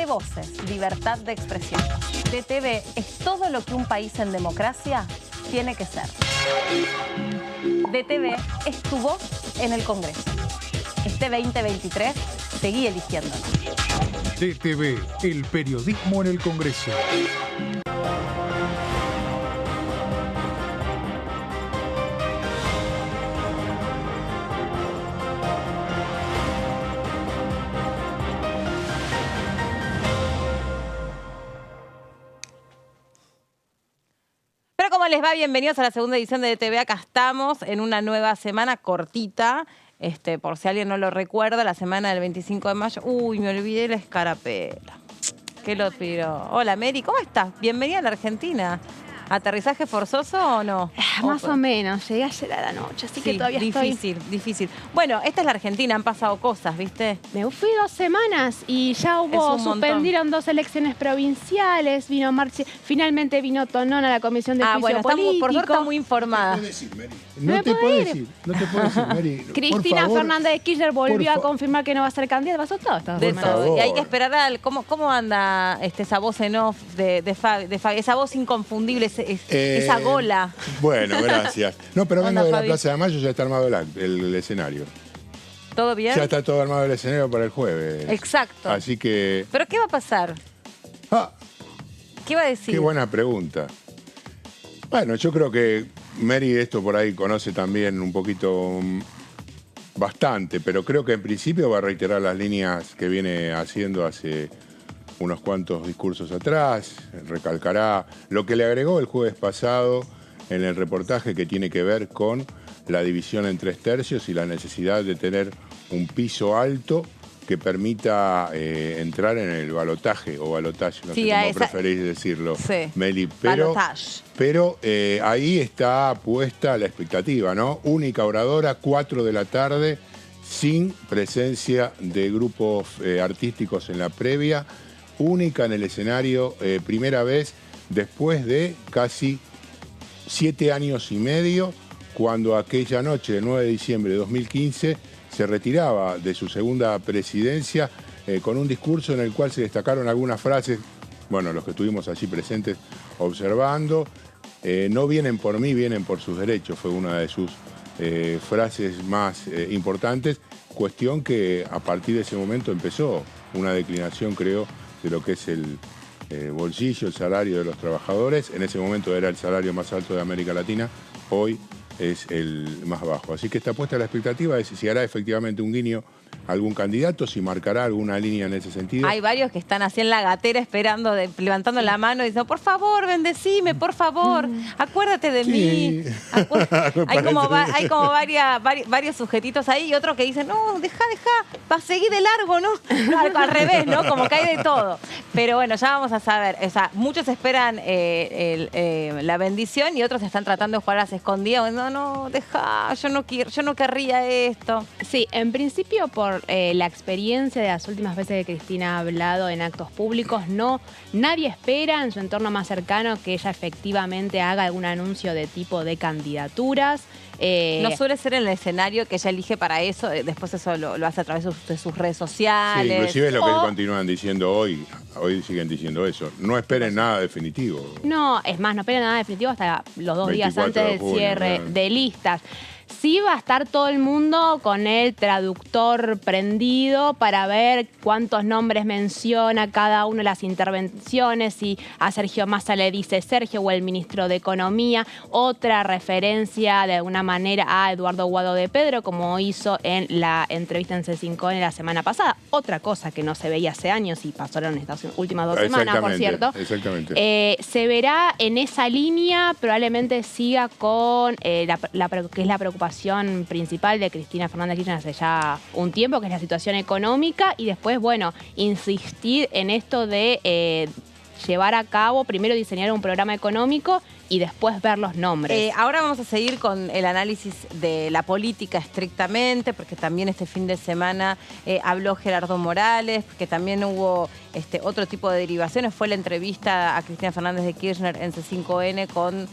voces, libertad de expresión. DTV es todo lo que un país en democracia tiene que ser. DTV es tu voz en el Congreso. Este 2023, seguí eligiéndonos. DTV, el periodismo en el Congreso. ¿Cómo les va? Bienvenidos a la segunda edición de DTV. Acá estamos en una nueva semana cortita. Por si alguien no lo recuerda, la semana del 25 de mayo. Uy, me olvidé la escarapela. ¿Qué lo pido? Hola, Mary, ¿cómo estás? Bienvenida a la Argentina. ¿Aterrizaje forzoso o no? Más o menos, llegué ayer a la noche, así que todavía difícil. Bueno, esta es la Argentina, han pasado cosas, ¿viste? Me fui 2 semanas y ya suspendieron 2 elecciones provinciales, finalmente vino Tonón a la Comisión de Juicio Político. Por suerte está muy informada. No te puedo decir, Mary. Cristina Fernández de Kirchner volvió a confirmar que no va a ser candidata, pasó todo esta semana. Y hay que esperar ¿cómo anda esa voz en off de Fabi, esa voz inconfundible, esa gola? Bueno, gracias. No, pero vengo de la Plaza de Mayo, ya está armado el escenario. ¿Todo bien? Ya está todo armado el escenario para el jueves. Exacto. Así que... ¿Pero qué va a pasar? ¿Qué va a decir? Qué buena pregunta. Bueno, yo creo que Mary esto por ahí conoce también un poquito, bastante, pero creo que en principio va a reiterar las líneas que viene haciendo hace unos cuantos discursos atrás, recalcará lo que le agregó el jueves pasado en el reportaje que tiene que ver con la división en 3 tercios y la necesidad de tener un piso alto que permita entrar en el balotaje o balotaje, no sé cómo preferís decirlo, Meli. Pero ahí está puesta la expectativa, ¿no? Única oradora, 4 de la tarde, sin presencia de grupos artísticos en la previa, única en el escenario, primera vez después de casi 7 años y medio, cuando aquella noche del 9 de diciembre de 2015 se retiraba de su segunda presidencia con un discurso en el cual se destacaron algunas frases, bueno, los que estuvimos allí presentes observando, no vienen por mí, vienen por sus derechos, fue una de sus frases más importantes, cuestión que a partir de ese momento empezó una declinación, creo, de lo que es el bolsillo, el salario de los trabajadores. En ese momento era el salario más alto de América Latina, hoy es el más bajo. Así que está puesta la expectativa de si hará efectivamente un guiño a algún candidato, si marcará alguna línea en ese sentido. Hay varios que están así en la gatera esperando, levantando la mano y diciendo, por favor, bendecime, por favor, acuérdate de mí. Hay como varios sujetitos ahí y otros que dicen, no, deja, va a seguir de largo, ¿no? Al revés, ¿no? Como que hay de todo. Pero bueno, ya vamos a saber. O sea, muchos esperan la bendición y otros están tratando de jugar a las escondidas. No, deja, yo no querría esto. Sí, en principio por la experiencia de las últimas veces que Cristina ha hablado en actos públicos, nadie espera en su entorno más cercano que ella efectivamente haga algún anuncio de tipo de candidaturas. No suele ser en el escenario que ella elige para eso, después eso lo hace a través de sus redes sociales. Sí, inclusive es lo que continúan diciendo hoy siguen diciendo eso. No esperen nada definitivo. No, es más, no esperen nada definitivo hasta los 2 días antes del cierre de listas. Sí va a estar todo el mundo con el traductor prendido para ver cuántos nombres menciona cada una de las intervenciones, si a Sergio Massa le dice Sergio o el ministro de Economía, otra referencia de alguna manera a Eduardo Guado de Pedro, como hizo en la entrevista en C5N la semana pasada. Otra cosa que no se veía hace años y pasaron estas últimas 2 semanas, por cierto. Exactamente. Se verá en esa línea, probablemente siga con que es la preocupación principal de Cristina Fernández de Kirchner hace ya un tiempo, que es la situación económica, y después, bueno, insistir en esto de llevar a cabo, primero diseñar un programa económico y después ver los nombres. Ahora vamos a seguir con el análisis de la política estrictamente, porque también este fin de semana habló Gerardo Morales, porque también hubo otro tipo de derivaciones. Fue la entrevista a Cristina Fernández de Kirchner en C5N con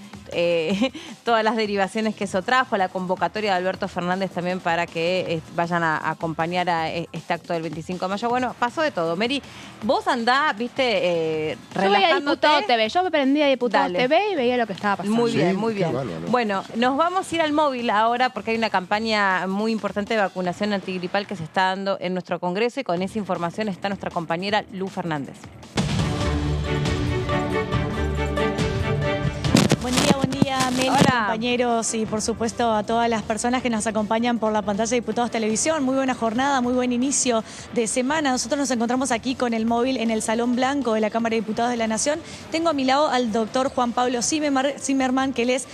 todas las derivaciones que eso trajo, la convocatoria de Alberto Fernández también para que vayan a acompañar a este acto del 25 de mayo. Bueno, pasó de todo. Mary, vos andás, viste, Yo veía Diputado TV, yo me prendía Diputado Dale. TV y veía lo que estaba pasando. Muy bien, Sí, muy bien. qué bárbaro. Bueno, nos vamos a ir al móvil ahora porque hay una campaña muy importante de vacunación antigripal que se está dando en nuestro Congreso y con esa información está nuestra compañera Lu Fernández. Buen día, Meli, Hola. compañeros y por supuesto a todas las personas que nos acompañan por la pantalla de Diputados Televisión. Muy buena jornada, muy buen inicio de semana. Nosotros nos encontramos aquí con el móvil en el Salón Blanco de la Cámara de Diputados de la Nación. Tengo a mi lado al doctor Juan Pablo Zimmerman, que él es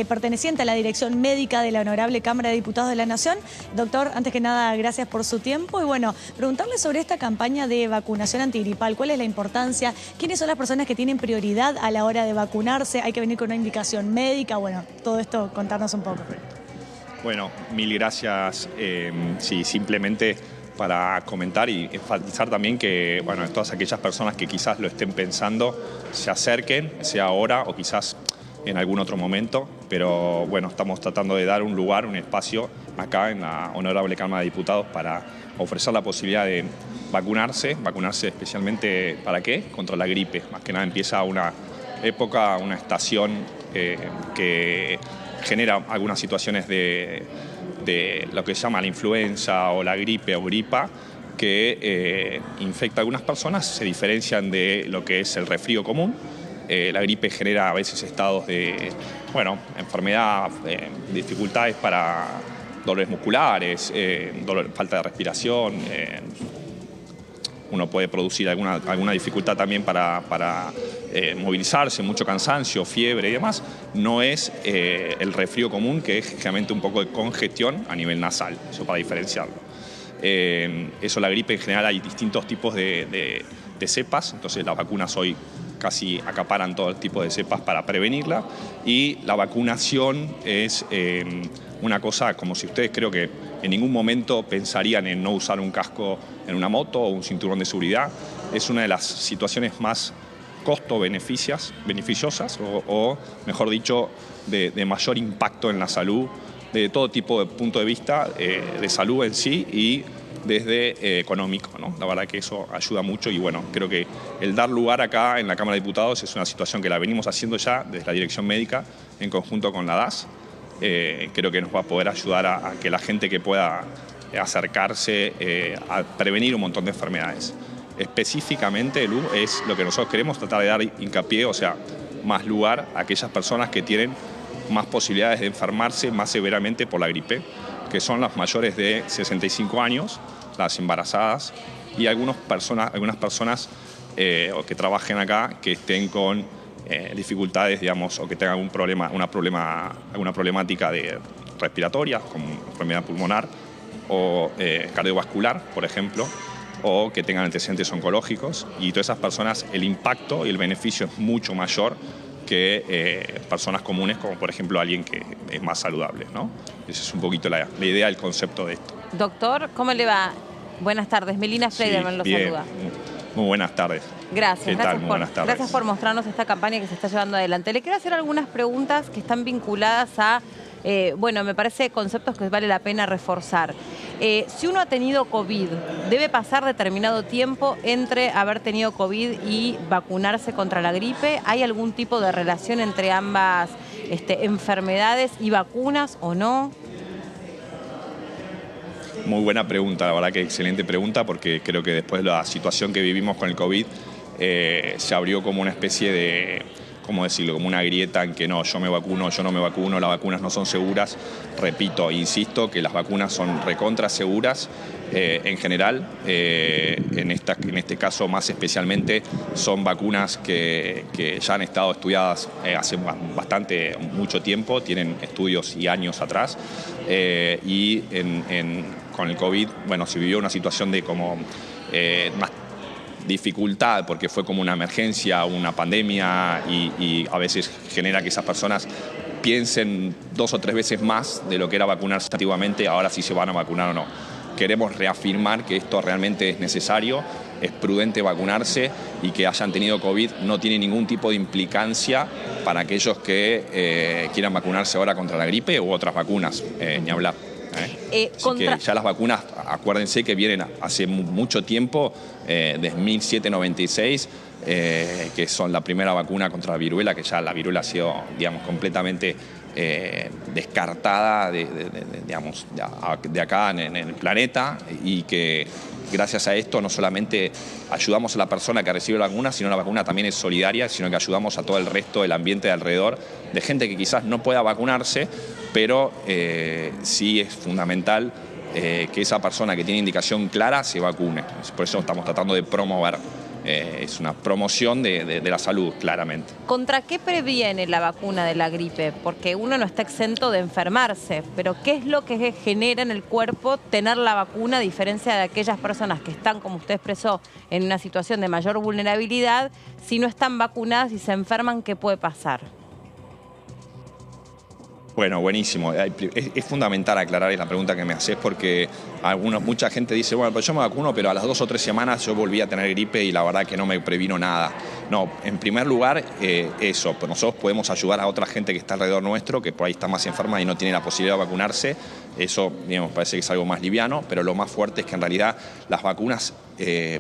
perteneciente a la Dirección Médica de la Honorable Cámara de Diputados de la Nación. Doctor, antes que nada, gracias por su tiempo. Y bueno, preguntarle sobre esta campaña de vacunación antigripal. ¿Cuál es la importancia? ¿Quiénes son las personas que tienen prioridad a la hora de vacunarse? ¿Hay que venir con una indicación médica? Bueno, todo esto, contarnos un poco. Bueno, mil gracias. Sí, simplemente para comentar y enfatizar también que, bueno, todas aquellas personas que quizás lo estén pensando, se acerquen, sea ahora o quizás en algún otro momento, pero bueno, estamos tratando de dar un lugar, un espacio acá en la Honorable Cámara de Diputados para ofrecer la posibilidad de vacunarse especialmente, ¿para qué? Contra la gripe. Más que nada empieza una época, una estación que genera algunas situaciones de lo que se llama la influenza o la gripe o gripa, que infecta a algunas personas, se diferencian de lo que es el resfrío común. La gripe genera a veces estados de, bueno, enfermedad, dificultades para dolores musculares, falta de respiración. Uno puede producir alguna dificultad también para movilizarse, mucho cansancio, fiebre y demás. No es el resfrío común, que es generalmente un poco de congestión a nivel nasal, eso para diferenciarlo. Eso, la gripe en general hay distintos tipos de cepas, entonces las vacunas hoy casi acaparan todo el tipo de cepas para prevenirla, y la vacunación es una cosa como si ustedes creo que en ningún momento pensarían en no usar un casco en una moto o un cinturón de seguridad. Es una de las situaciones más costo-beneficiosas o mejor dicho, de mayor impacto en la salud, de todo tipo de punto de vista, de salud en sí y desde económico, ¿no? La verdad que eso ayuda mucho y bueno, creo que el dar lugar acá en la Cámara de Diputados es una situación que la venimos haciendo ya desde la Dirección Médica en conjunto con la DAS. Creo que nos va a poder ayudar a que la gente que pueda acercarse a prevenir un montón de enfermedades. Específicamente, Lu, es lo que nosotros queremos, tratar de dar hincapié, o sea, más lugar a aquellas personas que tienen más posibilidades de enfermarse más severamente por la gripe, que son las mayores de 65 años, las embarazadas y algunas personas que trabajen acá que estén con dificultades, digamos, o que tengan alguna problemática respiratoria, como enfermedad pulmonar o cardiovascular, por ejemplo, o que tengan antecedentes oncológicos, y todas esas personas el impacto y el beneficio es mucho mayor que personas comunes, como por ejemplo alguien que es más saludable, ¿no? Esa es un poquito la idea, el concepto de esto. Doctor, ¿cómo le va? Buenas tardes. Melina Frederman lo saluda. Muy buenas tardes. Gracias. ¿Qué tal? Muy buenas tardes. Gracias por mostrarnos esta campaña que se está llevando adelante. Le quiero hacer algunas preguntas que están vinculadas a, bueno, me parece conceptos que vale la pena reforzar. Si uno ha tenido COVID, ¿debe pasar determinado tiempo entre haber tenido COVID y vacunarse contra la gripe? ¿Hay algún tipo de relación entre ambas enfermedades y vacunas o no? Muy buena pregunta, la verdad que excelente pregunta, porque creo que después de la situación que vivimos con el COVID se abrió como una especie de, ¿cómo decirlo?, como una grieta en que no, yo me vacuno, yo no me vacuno, las vacunas no son seguras. Repito, insisto que las vacunas son recontra seguras en general, en este caso más especialmente son vacunas que ya han estado estudiadas hace mucho tiempo, tienen estudios y años atrás, y con el COVID, bueno, se vivió una situación de como más dificultad porque fue como una emergencia, una pandemia y a veces genera que esas personas piensen 2 o 3 veces más de lo que era vacunarse antiguamente, ahora sí se van a vacunar o no. Queremos reafirmar que esto realmente es necesario es prudente vacunarse y que hayan tenido COVID no tiene ningún tipo de implicancia para aquellos que quieran vacunarse ahora contra la gripe u otras vacunas, ni hablar. Así que ya las vacunas, acuérdense que vienen hace mucho tiempo, desde 1796, que son la primera vacuna contra la viruela, que ya la viruela ha sido, digamos, completamente descartada de acá en el planeta, y que gracias a esto no solamente ayudamos a la persona que recibe la vacuna, sino la vacuna también es solidaria, sino que ayudamos a todo el resto del ambiente de alrededor, de gente que quizás no pueda vacunarse, pero sí es fundamental que esa persona que tiene indicación clara se vacune. Por eso estamos tratando de promover. Es una promoción de la salud, claramente. ¿Contra qué previene la vacuna de la gripe? Porque uno no está exento de enfermarse, pero ¿qué es lo que genera en el cuerpo tener la vacuna, a diferencia de aquellas personas que están, como usted expresó, en una situación de mayor vulnerabilidad? Si no están vacunadas y se enferman, ¿qué puede pasar? Bueno, buenísimo. Es fundamental aclarar la pregunta que me haces, porque mucha gente dice, bueno, pues yo me vacuno, pero a las 2 o 3 semanas yo volví a tener gripe y la verdad que no me previno nada. No, en primer lugar, eso, pues nosotros podemos ayudar a otra gente que está alrededor nuestro, que por ahí está más enferma y no tiene la posibilidad de vacunarse. Eso, digamos, parece que es algo más liviano, pero lo más fuerte es que en realidad las vacunas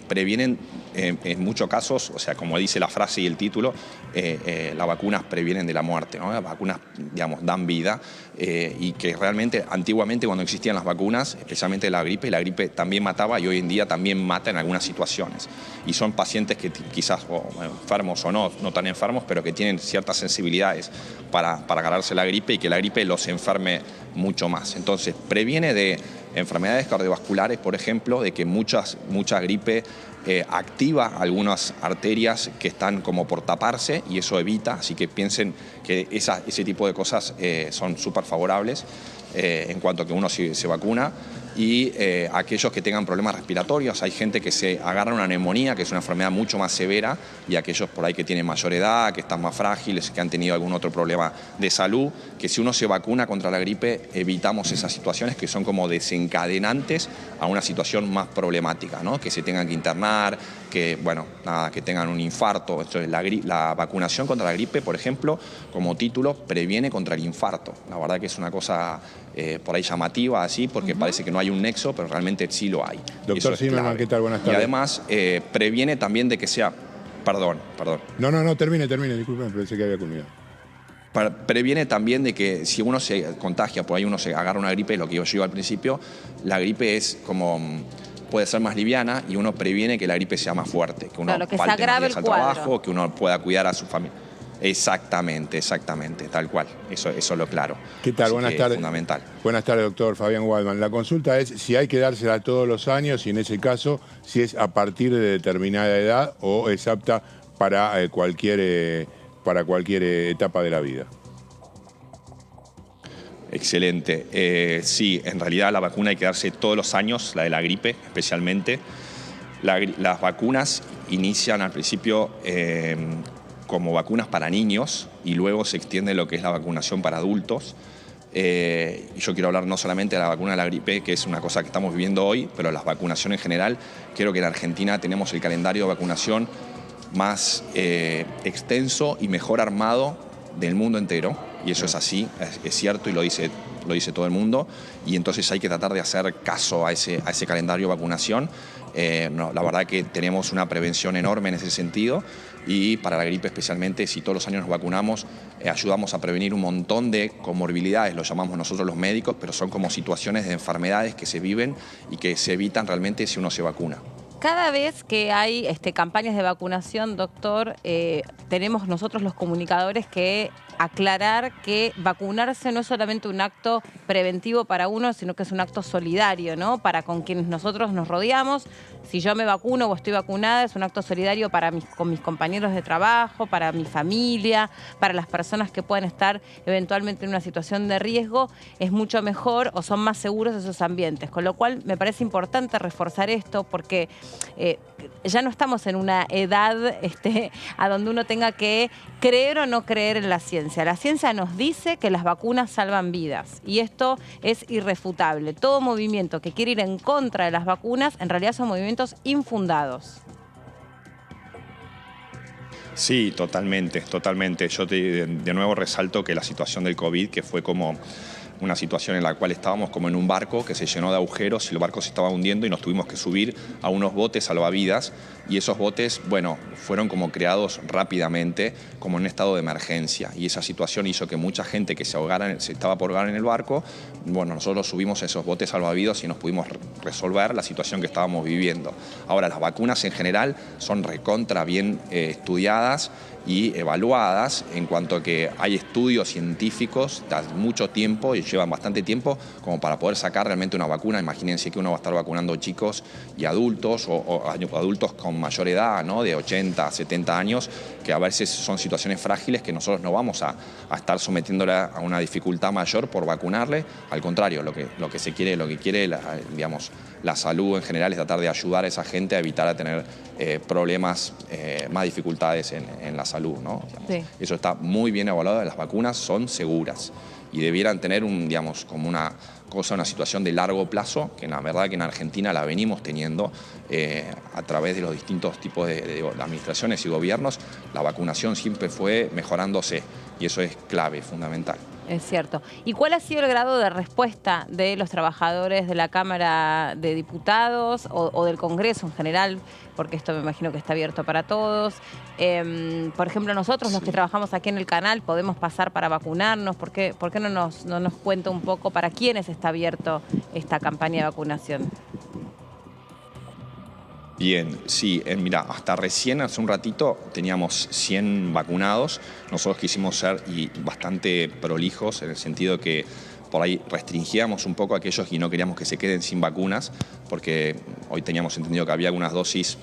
previenen en muchos casos, o sea, como dice la frase y el título, las vacunas previenen de la muerte, ¿no? Las vacunas, digamos, dan vida, y que realmente antiguamente, cuando existían las vacunas, especialmente la gripe también mataba, y hoy en día también mata en algunas situaciones. Y son pacientes que quizás enfermos o no tan enfermos, pero que tienen ciertas sensibilidades para agarrarse la gripe, y que la gripe los enferme mucho más. Entonces, previene de enfermedades cardiovasculares, por ejemplo, de que mucha gripe activa algunas arterias que están como por taparse, y eso evita, así que piensen que ese tipo de cosas son súper favorables en cuanto a que uno se vacuna. Y aquellos que tengan problemas respiratorios, hay gente que se agarra una neumonía, que es una enfermedad mucho más severa, y aquellos por ahí que tienen mayor edad, que están más frágiles, que han tenido algún otro problema de salud, que si uno se vacuna contra la gripe, evitamos esas situaciones que son como desencadenantes a una situación más problemática, ¿no? Que se tengan que internar, que, bueno, nada, que tengan un infarto. Entonces, la vacunación contra la gripe, por ejemplo, como título, previene contra el infarto. La verdad que es una cosa por ahí llamativa, así, porque parece que no hay un nexo, pero realmente sí lo hay. Doctor Zimmerman, ¿qué tal? Buenas tardes. Y además previene también de que sea... Perdón. No, termine, disculpen, pensé que había culminado. Previene también de que si uno se contagia, por ahí uno se agarra una gripe, lo que yo digo al principio, la gripe es como... puede ser más liviana, y uno previene que la gripe sea más fuerte, que uno que falte se agrave más días el al cuadro. trabajo, que uno pueda cuidar a su familia. Exactamente, tal cual. Eso es lo claro. ¿Qué tal? Así Buenas que tardes. es fundamental. Buenas tardes, doctor Fabián Waldman. La consulta es si hay que dársela todos los años, y en ese caso, si es a partir de determinada edad o es apta para cualquier etapa de la vida. Excelente. Sí, en realidad la vacuna hay que darse todos los años, la de la gripe especialmente. Las vacunas inician al principio como vacunas para niños, y luego se extiende lo que es la vacunación para adultos. Y yo quiero hablar no solamente de la vacuna de la gripe, que es una cosa que estamos viviendo hoy, pero las vacunaciones en general. Creo que en Argentina tenemos el calendario de vacunación más extenso y mejor armado del mundo entero, y eso es así, es cierto, y lo dice todo el mundo, y entonces hay que tratar de hacer caso a ese calendario de vacunación. La verdad que tenemos una prevención enorme en ese sentido, y para la gripe especialmente, si todos los años nos vacunamos, ayudamos a prevenir un montón de comorbilidades, lo llamamos nosotros los médicos, pero son como situaciones de enfermedades que se viven y que se evitan realmente si uno se vacuna. Cada vez que hay campañas de vacunación, doctor, tenemos nosotros los comunicadores que aclarar que vacunarse no es solamente un acto preventivo para uno, sino que es un acto solidario, ¿no? Para con quienes nosotros nos rodeamos. Si yo me vacuno o estoy vacunada, es un acto solidario con mis compañeros de trabajo, para mi familia, para las personas que pueden estar eventualmente en una situación de riesgo. Es mucho mejor, o son más seguros esos ambientes. Con lo cual me parece importante reforzar esto, porque ya no estamos en una edad a donde uno tenga que creer o no creer en la ciencia. La ciencia nos dice que las vacunas salvan vidas, y esto es irrefutable. Todo movimiento que quiere ir en contra de las vacunas en realidad son movimientos infundados. Sí, totalmente, totalmente. Yo de nuevo resalto que la situación del COVID, que fue como una situación en la cual estábamos como en un barco que se llenó de agujeros y el barco se estaba hundiendo y nos tuvimos que subir a unos botes salvavidas y esos botes, bueno, fueron como creados rápidamente como en un estado de emergencia y esa situación hizo que mucha gente que se estaba por ahogar en el barco, bueno, nosotros subimos a esos botes salvavidas y nos pudimos resolver la situación que estábamos viviendo. Ahora, las vacunas en general son recontra bien estudiadas y evaluadas en cuanto a que hay estudios científicos de mucho tiempo y llevan bastante tiempo como para poder sacar realmente una vacuna. Imagínense que uno va a estar vacunando chicos y adultos o adultos con mayor edad, ¿no? De 80, 70 años, que a veces son situaciones frágiles que nosotros no vamos a estar sometiéndola a una dificultad mayor por vacunarle. Al contrario, lo que se quiere, digamos, la salud en general es tratar de ayudar a esa gente a evitar a tener problemas, más dificultades en la salud, ¿no? Sí. Eso está muy bien evaluado, las vacunas son seguras y debieran tener como una situación de largo plazo, que la verdad que en Argentina la venimos teniendo a través de los distintos tipos de administraciones y gobiernos. La vacunación siempre fue mejorándose y eso es clave, fundamental. Es cierto. ¿Y cuál ha sido el grado de respuesta de los trabajadores de la Cámara de Diputados o del Congreso en general? Porque esto me imagino que está abierto para todos. Por ejemplo, nosotros, los que trabajamos aquí en el canal, podemos pasar para vacunarnos. ¿Por qué no nos cuenta un poco para quiénes está abierto esta campaña de vacunación? Bien, sí, mira, hasta recién, hace un ratito, teníamos 100 vacunados. Nosotros quisimos ser bastante prolijos en el sentido que por ahí restringíamos un poco a aquellos y no queríamos que se queden sin vacunas, porque hoy teníamos entendido que había algunas dosis.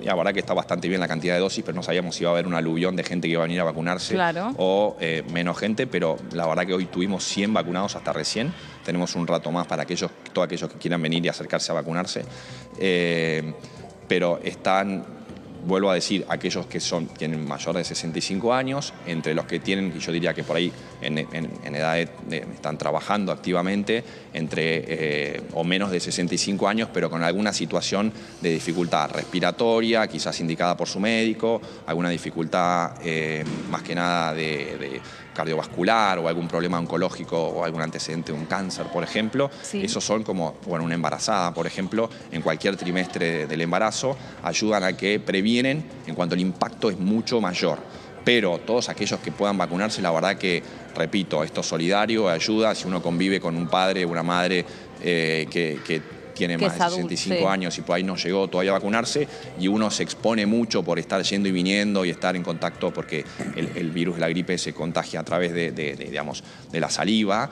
Y la verdad que está bastante bien la cantidad de dosis, pero no sabíamos si iba a haber un aluvión de gente que iba a venir a vacunarse, claro, o menos gente, pero la verdad que hoy tuvimos 100 vacunados hasta recién. Tenemos un rato más para todos aquellos que quieran venir y acercarse a vacunarse. Pero están, vuelvo a decir, aquellos que tienen mayor de 65 años, entre los que tienen, y yo diría que por ahí en edad están trabajando activamente, o menos de 65 años, pero con alguna situación de dificultad respiratoria, quizás indicada por su médico, alguna dificultad más que nada de cardiovascular o algún problema oncológico o algún antecedente de un cáncer, por ejemplo. Sí. Esos son como, bueno, una embarazada, por ejemplo, en cualquier trimestre del embarazo, ayudan a que previenen en cuanto el impacto es mucho mayor. Pero todos aquellos que puedan vacunarse, la verdad que, repito, esto es solidario, ayuda. Si uno convive con un padre o una madre que tiene más de 65 años y por ahí no llegó todavía a vacunarse y uno se expone mucho por estar yendo y viniendo y estar en contacto porque el virus de la gripe se contagia a través de la saliva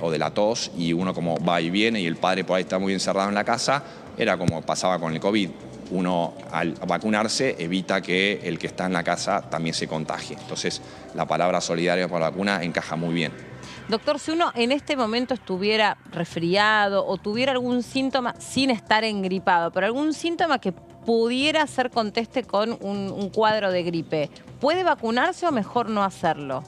o de la tos y uno como va y viene y el padre por ahí está muy encerrado en la casa, era como pasaba con el COVID. Uno al vacunarse evita que el que está en la casa también se contagie. Entonces la palabra solidaria por la vacuna encaja muy bien. Doctor, si uno en este momento estuviera resfriado o tuviera algún síntoma sin estar engripado, pero algún síntoma que pudiera ser conteste con un cuadro de gripe, ¿puede vacunarse o mejor no hacerlo?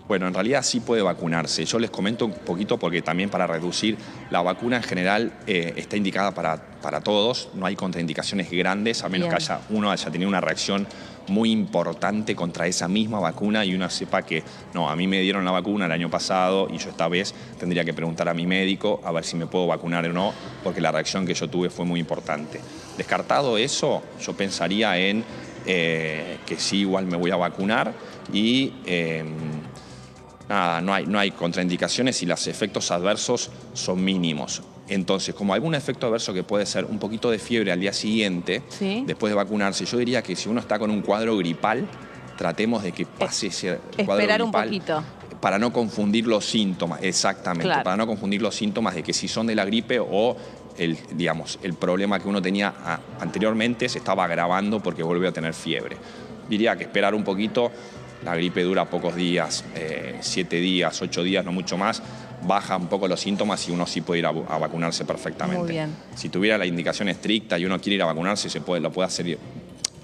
Bueno, en realidad sí puede vacunarse. Yo les comento un poquito porque también para reducir, la vacuna en general está indicada para todos, no hay contraindicaciones grandes, a menos que uno haya tenido una reacción muy importante contra esa misma vacuna y uno sepa que, no, a mí me dieron la vacuna el año pasado y yo esta vez tendría que preguntar a mi médico a ver si me puedo vacunar o no, porque la reacción que yo tuve fue muy importante. Descartado eso, yo pensaría en que sí, igual me voy a vacunar y nada, no hay contraindicaciones y los efectos adversos son mínimos. Entonces, como algún efecto adverso que puede ser un poquito de fiebre al día siguiente, ¿sí?, después de vacunarse, yo diría que si uno está con un cuadro gripal, tratemos de que pase ese cuadro gripal. Esperar un poquito. Para no confundir los síntomas, exactamente, claro, para no confundir los síntomas de que si son de la gripe o el problema que uno tenía anteriormente se estaba agravando porque volvió a tener fiebre. Diría que esperar un poquito. La gripe dura pocos días, 7 días, 8 días, no mucho más. Baja un poco los síntomas y uno sí puede ir a vacunarse perfectamente. Muy bien. Si tuviera la indicación estricta y uno quiere ir a vacunarse, lo puede hacer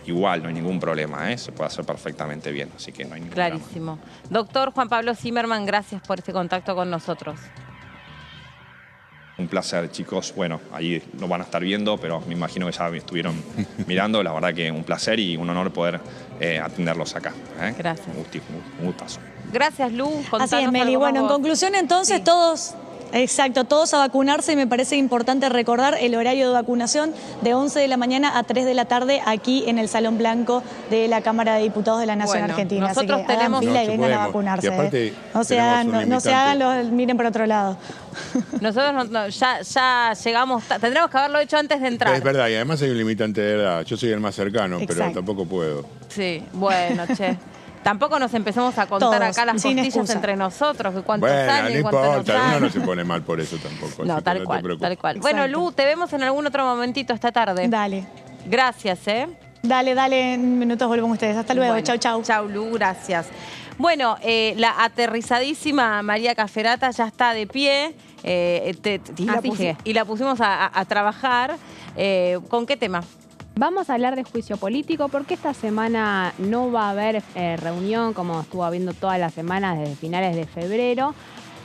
igual, no hay ningún problema, se puede hacer perfectamente bien, así que no hay ningún problema. Doctor Juan Pablo Zimmerman, gracias por este contacto con nosotros. Un placer, chicos. Bueno, ahí lo van a estar viendo, pero me imagino que ya me estuvieron mirando. La verdad que un placer y un honor poder atenderlos acá. Gracias. Un gustazo. Gracias, Lu. Así es, Meli. Bueno, en conclusión, entonces, todos a vacunarse, y me parece importante recordar el horario de vacunación de 11 de la mañana a 3 de la tarde aquí en el Salón Blanco de la Cámara de Diputados de la Nación Argentina. Nosotros así que tenemos hagan fila y vengan a vacunarse. Y aparte, no se hagan, miren por otro lado. Nosotros ya llegamos, tendremos que haberlo hecho antes de entrar. Es verdad, y además hay un limitante de edad. Yo soy el más cercano, pero Exacto. tampoco puedo. Sí, bueno, che. Tampoco nos empecemos a contar Todos, acá las sin costillas excusa. entre nosotros, que cuántos Bueno, años, no cuántos no importa, uno años. no se pone mal por eso tampoco. No, así que tal te cual, preocupes. tal cual. Bueno, Exacto. Lu, te vemos en algún otro momentito esta tarde. Dale. Gracias, Dale, en minutos volvemos ustedes. Hasta luego, Bueno, chau. Chau, Lu, gracias. Bueno, la aterrizadísima María Caferata ya está de pie y la pusimos a trabajar. ¿Con qué tema? Vamos a hablar de juicio político porque esta semana no va a haber reunión como estuvo habiendo todas las semanas desde finales de febrero.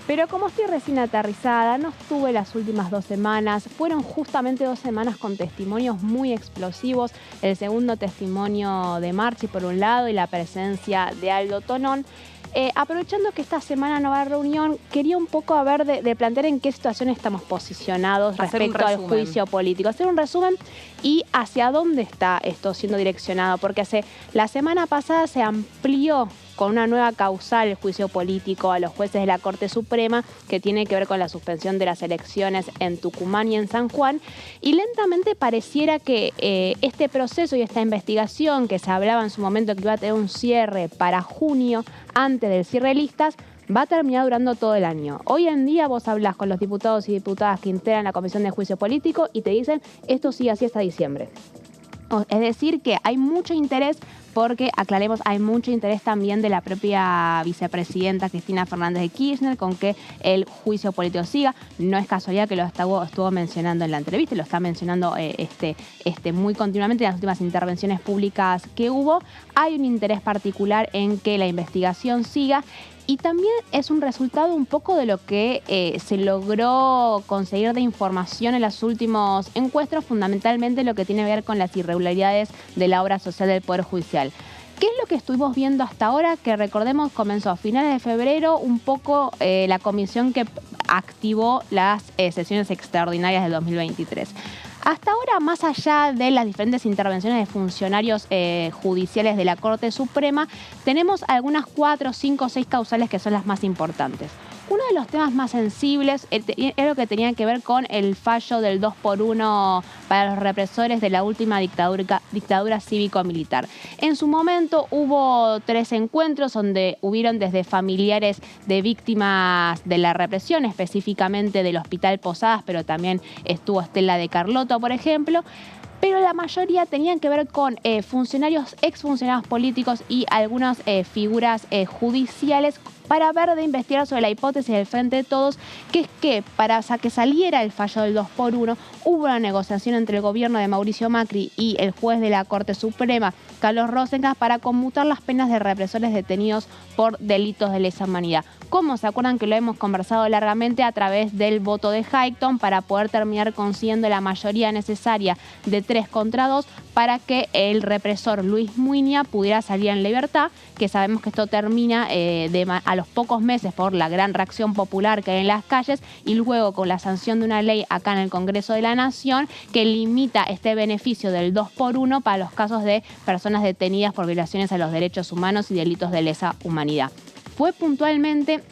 Pero como estoy recién aterrizada, no estuve las últimas 2 semanas. Fueron justamente 2 semanas con testimonios muy explosivos. El segundo testimonio de Marchi por un lado y la presencia de Aldo Tonón. Aprovechando que esta semana no va a haber reunión, quería un poco de plantear en qué situación estamos posicionados respecto al juicio político. Hacer un resumen y hacia dónde está esto siendo direccionado, porque la semana pasada se amplió con una nueva causal el juicio político a los jueces de la Corte Suprema, que tiene que ver con la suspensión de las elecciones en Tucumán y en San Juan, y lentamente pareciera que este proceso y esta investigación, que se hablaba en su momento que iba a tener un cierre para junio, antes del cierre de listas, va a terminar durando todo el año. Hoy en día vos hablás con los diputados y diputadas que integran la Comisión de Juicio Político y te dicen esto sigue así hasta diciembre. Es decir, que hay mucho interés porque, aclaremos, hay mucho interés también de la propia vicepresidenta Cristina Fernández de Kirchner con que el juicio político siga. No es casualidad que lo estuvo mencionando en la entrevista, lo está mencionando muy continuamente en las últimas intervenciones públicas que hubo. Hay un interés particular en que la investigación siga. Y también es un resultado un poco de lo que se logró conseguir de información en los últimos encuentros, fundamentalmente lo que tiene que ver con las irregularidades de la obra social del Poder Judicial. ¿Qué es lo que estuvimos viendo hasta ahora? Que recordemos, comenzó a finales de febrero un poco la comisión que activó las sesiones extraordinarias del 2023. Hasta ahora, más allá de las diferentes intervenciones de funcionarios judiciales de la Corte Suprema, tenemos algunas 4, 5, 6 causales que son las más importantes. Uno de los temas más sensibles era lo que tenía que ver con el fallo del 2x1 para los represores de la última dictadura cívico-militar. En su momento hubo 3 encuentros donde hubieron desde familiares de víctimas de la represión, específicamente del Hospital Posadas, pero también estuvo Estela de Carlotto, por ejemplo. Pero la mayoría tenían que ver con exfuncionarios políticos y algunas figuras judiciales para ver de investigar sobre la hipótesis del Frente de Todos, que es que para que saliera el fallo del 2x1 hubo una negociación entre el gobierno de Mauricio Macri y el juez de la Corte Suprema, Carlos Rosengas, para conmutar las penas de represores detenidos por delitos de lesa humanidad. ¿Cómo? ¿Se acuerdan que lo hemos conversado largamente a través del voto de Highton para poder terminar consiguiendo la mayoría necesaria de 3 contra 2 para que el represor Luis Muiña pudiera salir en libertad, que sabemos que esto termina a los pocos meses por la gran reacción popular que hay en las calles y luego con la sanción de una ley acá en el Congreso de la Nación que limita este beneficio del 2x1 para los casos de personas detenidas por violaciones a los derechos humanos y delitos de lesa humanidad. Fue puntualmente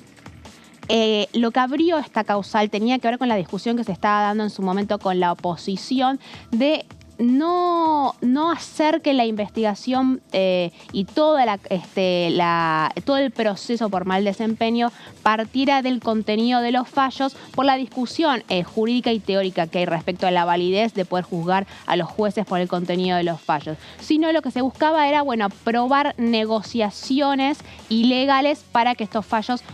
lo que abrió esta causal, tenía que ver con la discusión que se estaba dando en su momento con la oposición de no hacer que la investigación y todo el proceso por mal desempeño partiera del contenido de los fallos por la discusión jurídica y teórica que hay respecto a la validez de poder juzgar a los jueces por el contenido de los fallos, sino lo que se buscaba era, probar negociaciones ilegales para que estos fallos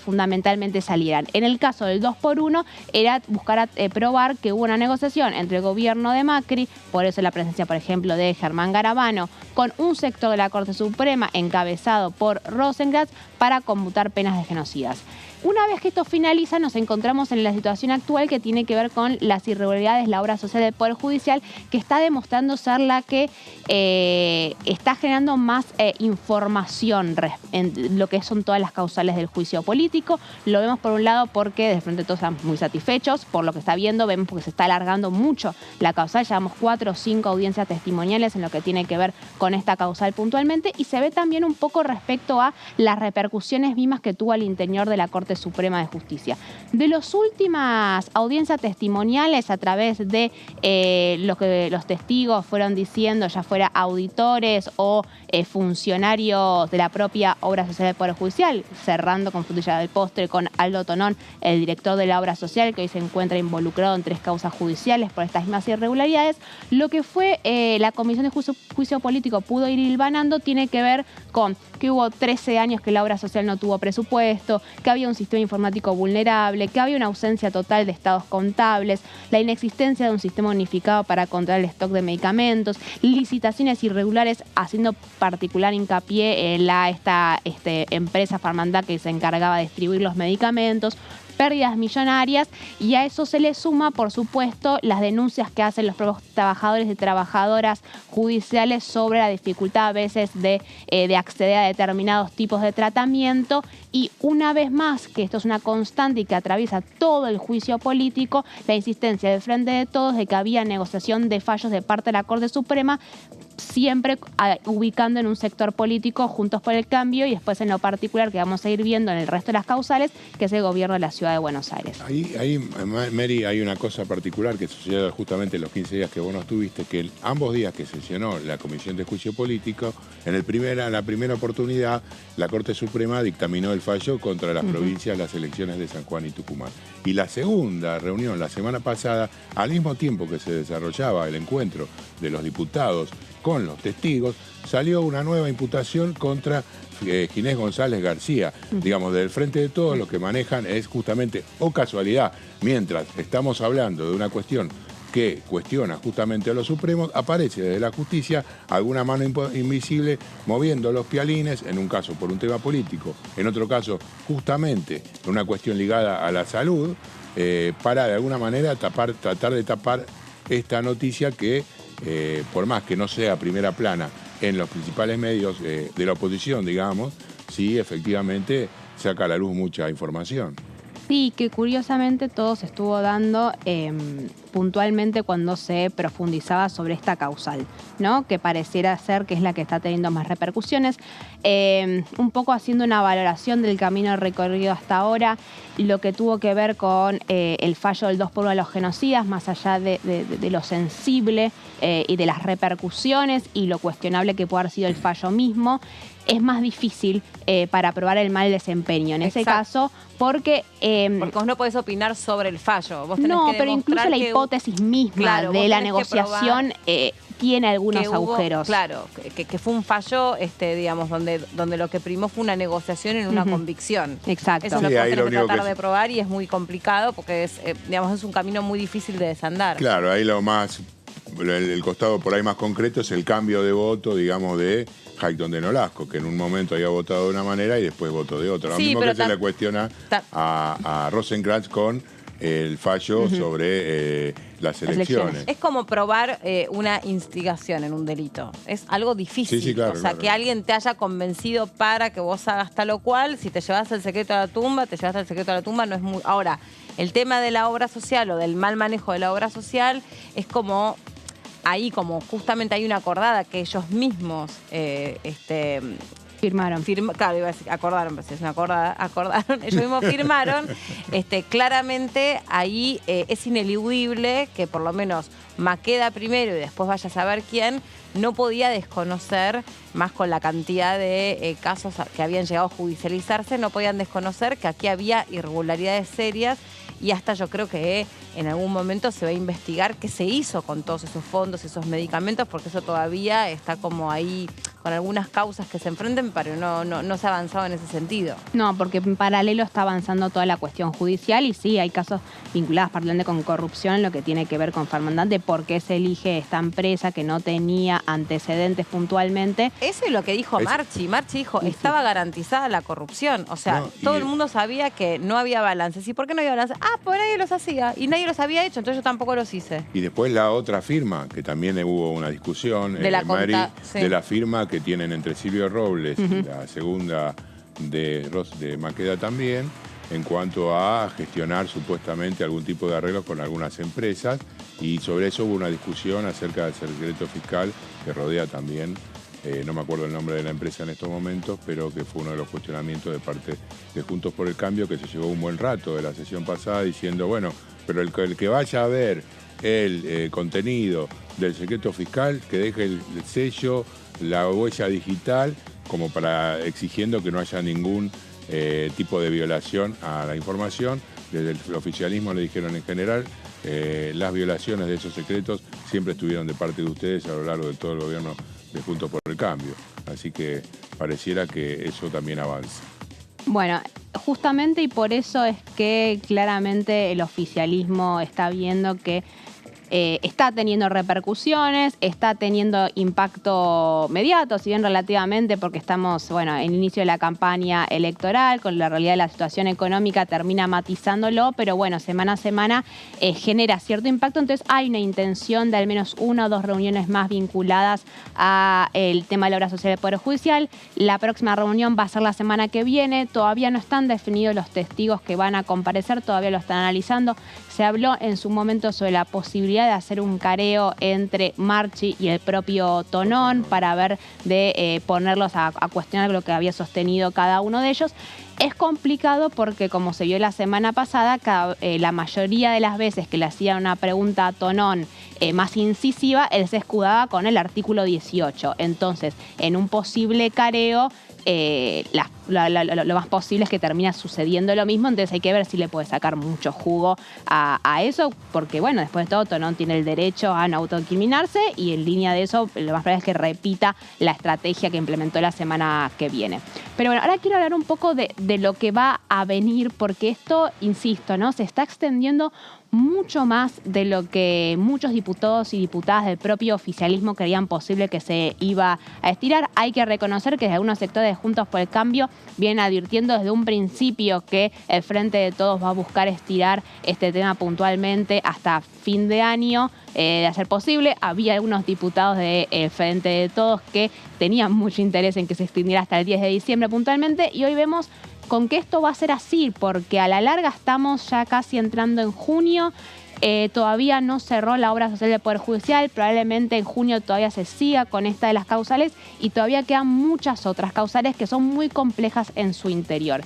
fundamentalmente salieran. En el caso del 2x1 era buscar probar que hubo una negociación entre el gobierno de Macri, por eso la presencia, por ejemplo, de Germán Garabano, con un sector de la Corte Suprema encabezado por Rosenkrantz para conmutar penas de genocidas. Una vez que esto finaliza, nos encontramos en la situación actual que tiene que ver con las irregularidades, la obra social del Poder Judicial, que está demostrando ser la que está generando más información en lo que son todas las causales del juicio político. Lo vemos por un lado porque de frente todos están muy satisfechos por lo que está viendo, vemos porque se está alargando mucho la causal, llevamos 4 o 5 audiencias testimoniales en lo que tiene que ver con esta causal puntualmente, y se ve también un poco respecto a las repercusiones mismas que tuvo al interior de la Corte Suprema de Justicia. De las últimas audiencias testimoniales, a través de lo que los testigos fueron diciendo, ya fuera auditores o funcionarios de la propia obra social del Poder Judicial, cerrando con frutilla del postre con Aldo Tonón, el director de la obra social, que hoy se encuentra involucrado en 3 causas judiciales por estas mismas irregularidades. Lo que fue la Comisión de Juicio Político pudo ir hilvanando tiene que ver con que hubo 13 años que la obra social no tuvo presupuesto, que había un sistema informático vulnerable, que había una ausencia total de estados contables, la inexistencia de un sistema unificado para controlar el stock de medicamentos, licitaciones irregulares, haciendo particular hincapié en esta empresa Farmandad que se encargaba de distribuir los medicamentos, pérdidas millonarias, y a eso se le suma, por supuesto, las denuncias que hacen los propios trabajadores y trabajadoras judiciales sobre la dificultad a veces de acceder a determinados tipos de tratamiento. Y una vez más, que esto es una constante y que atraviesa todo el juicio político, la insistencia del Frente de Todos de que había negociación de fallos de parte de la Corte Suprema, siempre ubicando en un sector político Juntos por el Cambio, y después en lo particular que vamos a ir viendo en el resto de las causales, que es el gobierno de la Ciudad de Buenos Aires. Ahí, Mary, hay una cosa particular que sucedió justamente en los 15 días que vos no estuviste, que ambos días que sesionó la Comisión de Juicio Político, en la primera oportunidad, la Corte Suprema dictaminó el fallo contra las provincias, las elecciones de San Juan y Tucumán. Y la segunda reunión, la semana pasada, al mismo tiempo que se desarrollaba el encuentro de los diputados con los testigos, salió una nueva imputación contra Ginés González García. Digamos, del Frente de Todos lo que manejan es justamente, o casualidad, mientras estamos hablando de una cuestión que cuestiona justamente a los supremos, aparece desde la justicia alguna mano invisible moviendo los pialines, en un caso por un tema político, en otro caso justamente una cuestión ligada a la salud, para de alguna manera tratar de tapar esta noticia que, por más que no sea primera plana en los principales medios de la oposición, digamos, sí efectivamente saca a la luz mucha información. Sí, que curiosamente todo se estuvo dando puntualmente cuando se profundizaba sobre esta causal, ¿no? Que pareciera ser que es la que está teniendo más repercusiones. Un poco haciendo una valoración del camino recorrido hasta ahora, lo que tuvo que ver con el fallo del 2x1 de los genocidas, más allá de lo sensible y de las repercusiones y lo cuestionable que puede haber sido el fallo mismo, es más difícil para probar el mal desempeño. En ese caso, porque vos no podés opinar sobre el fallo. Vos tenés que pero incluso la hipótesis misma de la negociación tiene algunos agujeros. Claro, que fue un fallo, digamos, donde lo que primó fue una negociación en una convicción. Exacto. Eso es lo que vos tenés que tratar de probar, y es muy complicado porque es un camino muy difícil de desandar. Claro, ahí el costado por ahí más concreto es el cambio de voto, digamos, de Hayton de Nolasco, que en un momento había votado de una manera y después votó de otra. Lo mismo que se le cuestiona a Rosenkrantz con el fallo sobre las elecciones. Es como probar una instigación en un delito. Es algo difícil. Sí, claro, que alguien te haya convencido para que vos hagas tal o cual. Si te llevas el secreto a la tumba, te llevas el secreto a la tumba. No es muy... Ahora, el tema de la obra social o del mal manejo de la obra social es como... Ahí como justamente hay una acordada que ellos mismos firmaron. Claro, iba a decir, acordaron, pero si es una acordada, acordaron, ellos mismos firmaron. Claramente ahí es ineludible que por lo menos Maqueda primero y después vaya a saber quién, no podía desconocer, más con la cantidad de casos que habían llegado a judicializarse, no podían desconocer que aquí había irregularidades serias, y hasta yo creo que en algún momento se va a investigar qué se hizo con todos esos fondos, esos medicamentos, porque eso todavía está como ahí algunas causas que se enfrenten, pero no se ha avanzado en ese sentido. No, porque en paralelo está avanzando toda la cuestión judicial y sí, hay casos vinculados particularmente con corrupción, lo que tiene que ver con Farmandante, de por qué se elige esta empresa que no tenía antecedentes puntualmente. Eso es lo que dijo Marchi. Marchi dijo, estaba garantizada la corrupción. O sea, todo el mundo sabía que no había balances. ¿Y por qué no había balances? Pues nadie los hacía y nadie los había hecho, entonces yo tampoco los hice. Y después la otra firma, que también hubo una discusión, de la firma que tienen entre Silvio Robles y la segunda de Maqueda también, en cuanto a gestionar supuestamente algún tipo de arreglos con algunas empresas, y sobre eso hubo una discusión acerca del secreto fiscal que rodea también, no me acuerdo el nombre de la empresa en estos momentos, pero que fue uno de los cuestionamientos de parte de Juntos por el Cambio, que se llevó un buen rato de la sesión pasada diciendo, bueno, pero el que vaya a ver el contenido del secreto fiscal, que deje el sello, la huella digital, como para exigiendo que no haya ningún tipo de violación a la información. Desde el oficialismo le dijeron en general, las violaciones de esos secretos siempre estuvieron de parte de ustedes a lo largo de todo el gobierno de Juntos por el Cambio. Así que pareciera que eso también avanza. Bueno, justamente y por eso es que claramente el oficialismo está viendo que está teniendo repercusiones, está teniendo impacto mediato, si bien relativamente, porque estamos, en el inicio de la campaña electoral, con la realidad de la situación económica termina matizándolo, pero semana a semana genera cierto impacto, entonces hay una intención de al menos 1 o 2 reuniones más vinculadas al tema de la obra social del Poder Judicial. La próxima reunión va a ser la semana que viene, todavía no están definidos los testigos que van a comparecer, todavía lo están analizando. Se habló en su momento sobre la posibilidad de hacer un careo entre Marchi y el propio Tonón para ver de ponerlos a cuestionar lo que había sostenido cada uno de ellos. Es complicado porque, como se vio la semana pasada, la mayoría de las veces que le hacían una pregunta a Tonón más incisiva, él se escudaba con el artículo 18. Entonces, en un posible careo, lo más posible es que termina sucediendo lo mismo, entonces hay que ver si le puede sacar mucho jugo a eso, porque después de todo Tonón tiene el derecho a no autoincriminarse y en línea de eso lo más probable es que repita la estrategia que implementó la semana que viene. Pero ahora quiero hablar un poco de lo que va a venir, porque esto, insisto, se está extendiendo mucho más de lo que muchos diputados y diputadas del propio oficialismo creían posible que se iba a estirar. Hay que reconocer que desde algunos sectores de Juntos por el Cambio vienen advirtiendo desde un principio que el Frente de Todos va a buscar estirar este tema puntualmente hasta fin de año, de hacer posible. Había algunos diputados del Frente de Todos que tenían mucho interés en que se extendiera hasta el 10 de diciembre puntualmente, y hoy vemos con que esto va a ser así, porque a la larga estamos ya casi entrando en junio, todavía no cerró la obra social del Poder Judicial, probablemente en junio todavía se siga con esta de las causales y todavía quedan muchas otras causales que son muy complejas en su interior.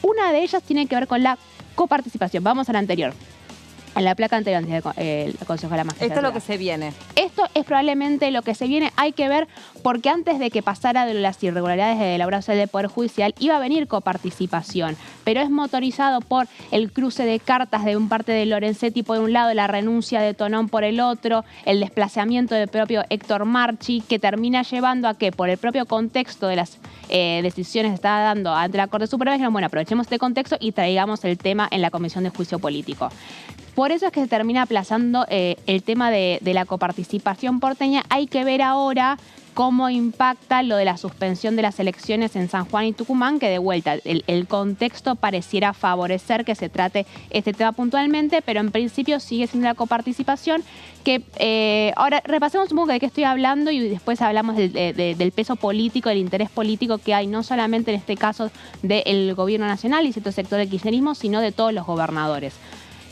Una de ellas tiene que ver con la coparticipación. Vamos a la anterior. En la placa anterior del Consejo de la Magistratura. Esto es lo que se viene. Esto es probablemente lo que se viene. Hay que ver, porque antes de que pasara de las irregularidades de la obra social del Poder Judicial, iba a venir coparticipación, pero es motorizado por el cruce de cartas de un parte de Lorenzetti por un lado, la renuncia de Tonón por el otro, el desplazamiento del propio Héctor Marchi, que termina llevando a que, por el propio contexto de las decisiones que estaba dando ante la Corte Suprema, dijeron, aprovechemos este contexto y traigamos el tema en la Comisión de Juicio Político. Por eso es que se termina aplazando el tema de la coparticipación porteña. Hay que ver ahora cómo impacta lo de la suspensión de las elecciones en San Juan y Tucumán, que de vuelta el contexto pareciera favorecer que se trate este tema puntualmente, pero en principio sigue siendo la coparticipación, que ahora repasemos un poco de qué estoy hablando y después hablamos del peso político, del interés político que hay, no solamente en este caso del gobierno nacional y cierto sector del kirchnerismo, sino de todos los gobernadores.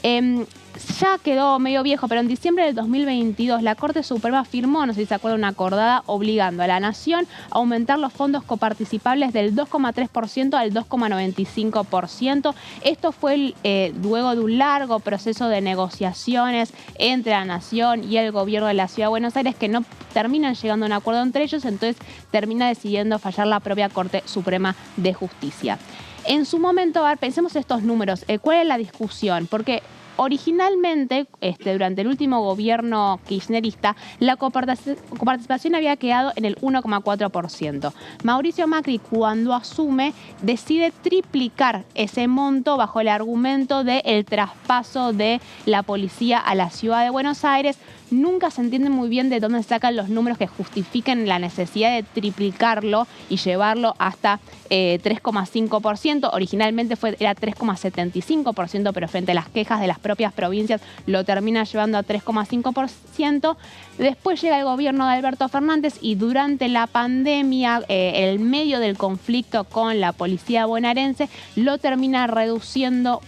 Ya quedó medio viejo, pero en diciembre del 2022 la Corte Suprema firmó, no sé si se acuerdan, una acordada obligando a la Nación a aumentar los fondos coparticipables del 2,3% al 2,95%. Esto fue luego de un largo proceso de negociaciones entre la Nación y el gobierno de la Ciudad de Buenos Aires, que no terminan llegando a un acuerdo entre ellos, entonces termina decidiendo fallar la propia Corte Suprema de Justicia. En su momento, pensemos estos números, ¿cuál es la discusión? Porque Originalmente, durante el último gobierno kirchnerista, la coparticipación había quedado en el 1,4%. Mauricio Macri, cuando asume, decide triplicar ese monto bajo el argumento del traspaso de la policía a la ciudad de Buenos Aires. Nunca se entiende muy bien de dónde sacan los números que justifiquen la necesidad de triplicarlo y llevarlo hasta 3,5%. Originalmente era 3,75%, pero frente a las quejas de las propias provincias lo termina llevando a 3,5%. Después llega el gobierno de Alberto Fernández y durante la pandemia, en medio del conflicto con la policía bonaerense, lo termina reduciendo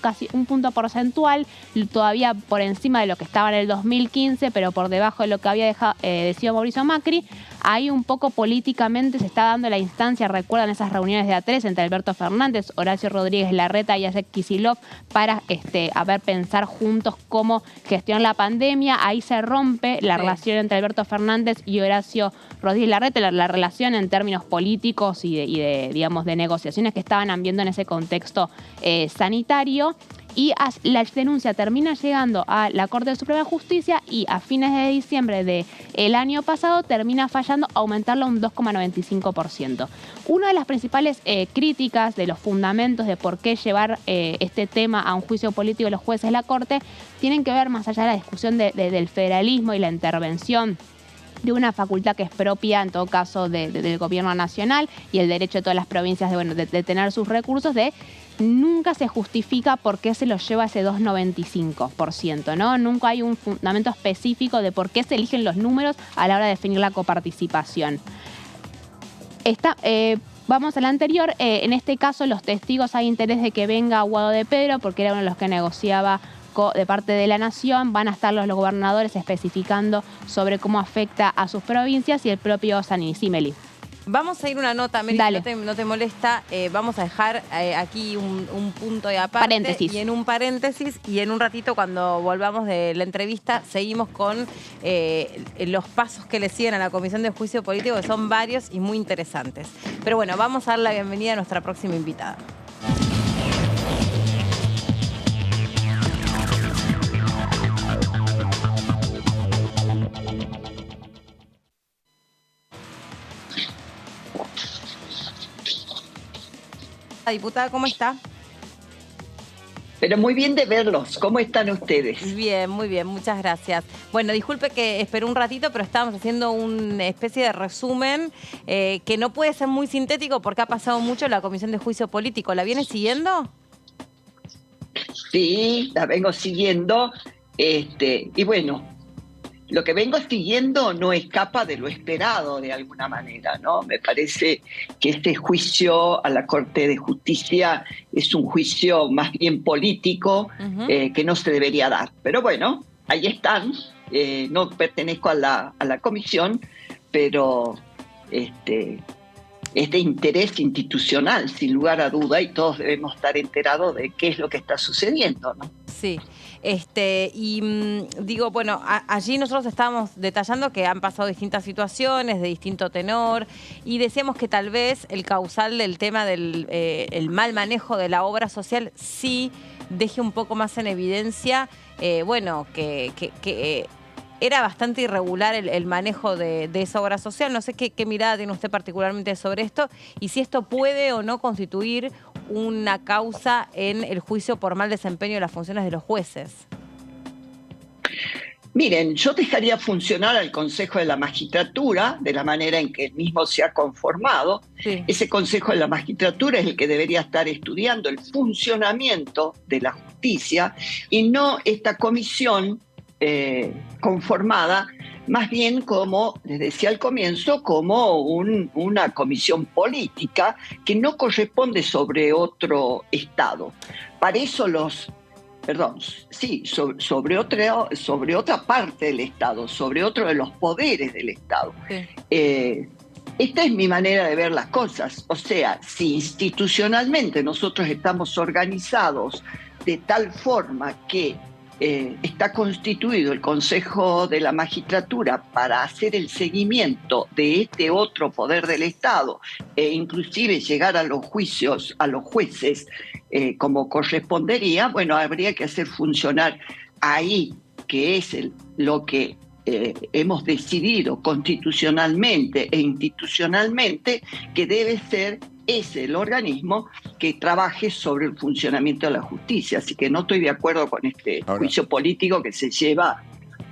casi un punto porcentual, todavía por encima de lo que estaba en el 2015, pero por debajo de lo que había decidido Mauricio Macri. Ahí un poco políticamente se está dando la instancia, recuerdan esas reuniones de A3 entre Alberto Fernández, Horacio Rodríguez Larreta y Jacek Kicillof para pensar juntos cómo gestionar la pandemia. Ahí se rompe la relación entre Alberto Fernández y Horacio Rodríguez Larreta, la relación en términos políticos y de negociaciones que estaban habiendo en ese contexto sanitario. Y la denuncia termina llegando a la Corte Suprema de Justicia y a fines de diciembre del año pasado termina fallando aumentarlo a un 2,95%. Una de las principales críticas de los fundamentos de por qué llevar este tema a un juicio político de los jueces de la Corte tienen que ver más allá de la discusión del federalismo y la intervención de una facultad que es propia, en todo caso, del gobierno nacional y el derecho de todas las provincias de tener sus recursos, nunca se justifica por qué se los lleva ese 2,95%, ¿no? Nunca hay un fundamento específico de por qué se eligen los números a la hora de definir la coparticipación. Vamos al anterior. En este caso, los testigos hay interés de que venga Guado de Pedro, porque era uno de los que negociaba de parte de la Nación. Van a estar los gobernadores especificando sobre cómo afecta a sus provincias y el propio Zanini. Sí, Meli. Vamos a ir una nota, Meli, no te molesta. Vamos a dejar aquí un punto de aparte. Paréntesis. Y en un paréntesis, y en un ratito cuando volvamos de la entrevista, seguimos con los pasos que le siguen a la Comisión de Juicio Político, que son varios y muy interesantes. Pero bueno, vamos a dar la bienvenida a nuestra próxima invitada. Diputada, ¿cómo está? Pero muy bien de verlos. ¿Cómo están ustedes? Bien, muy bien, muchas gracias. Bueno, disculpe que esperé un ratito, pero estábamos haciendo una especie de resumen que no puede ser muy sintético porque ha pasado mucho en la Comisión de Juicio Político. ¿La viene siguiendo? Sí, la vengo siguiendo. Y bueno, lo que vengo siguiendo no escapa de lo esperado de alguna manera, ¿no? Me parece que este juicio a la Corte de Justicia es un juicio más bien político que no se debería dar. Pero bueno, ahí están. No pertenezco a la comisión, pero este interés institucional, sin lugar a duda, y todos debemos estar enterados de qué es lo que está sucediendo, ¿no? Sí. Digo, bueno, allí nosotros estábamos detallando que han pasado distintas situaciones de distinto tenor y decíamos que tal vez el causal del tema del el mal manejo de la obra social sí deje un poco más en evidencia, que era bastante irregular el manejo de esa obra social. No sé qué mirada tiene usted particularmente sobre esto y si esto puede o no constituir una causa en el juicio por mal desempeño de las funciones de los jueces. Miren, yo dejaría funcionar al Consejo de la Magistratura de la manera en que el mismo se ha conformado. Sí. Ese Consejo de la Magistratura es el que debería estar estudiando el funcionamiento de la justicia y no esta comisión conformada más bien como, les decía al comienzo, como una comisión política que no corresponde sobre otro Estado. Para eso sobre otra parte del Estado, sobre otro de los poderes del Estado. Sí. Esta es mi manera de ver las cosas. O sea, si institucionalmente nosotros estamos organizados de tal forma que está constituido el Consejo de la Magistratura para hacer el seguimiento de este otro poder del Estado e inclusive llegar a los juicios, a los jueces, como correspondería, bueno, habría que hacer funcionar ahí, que es lo que hemos decidido constitucionalmente e institucionalmente, que debe ser el organismo que trabaje sobre el funcionamiento de la justicia. Así que no estoy de acuerdo con este juicio político que se lleva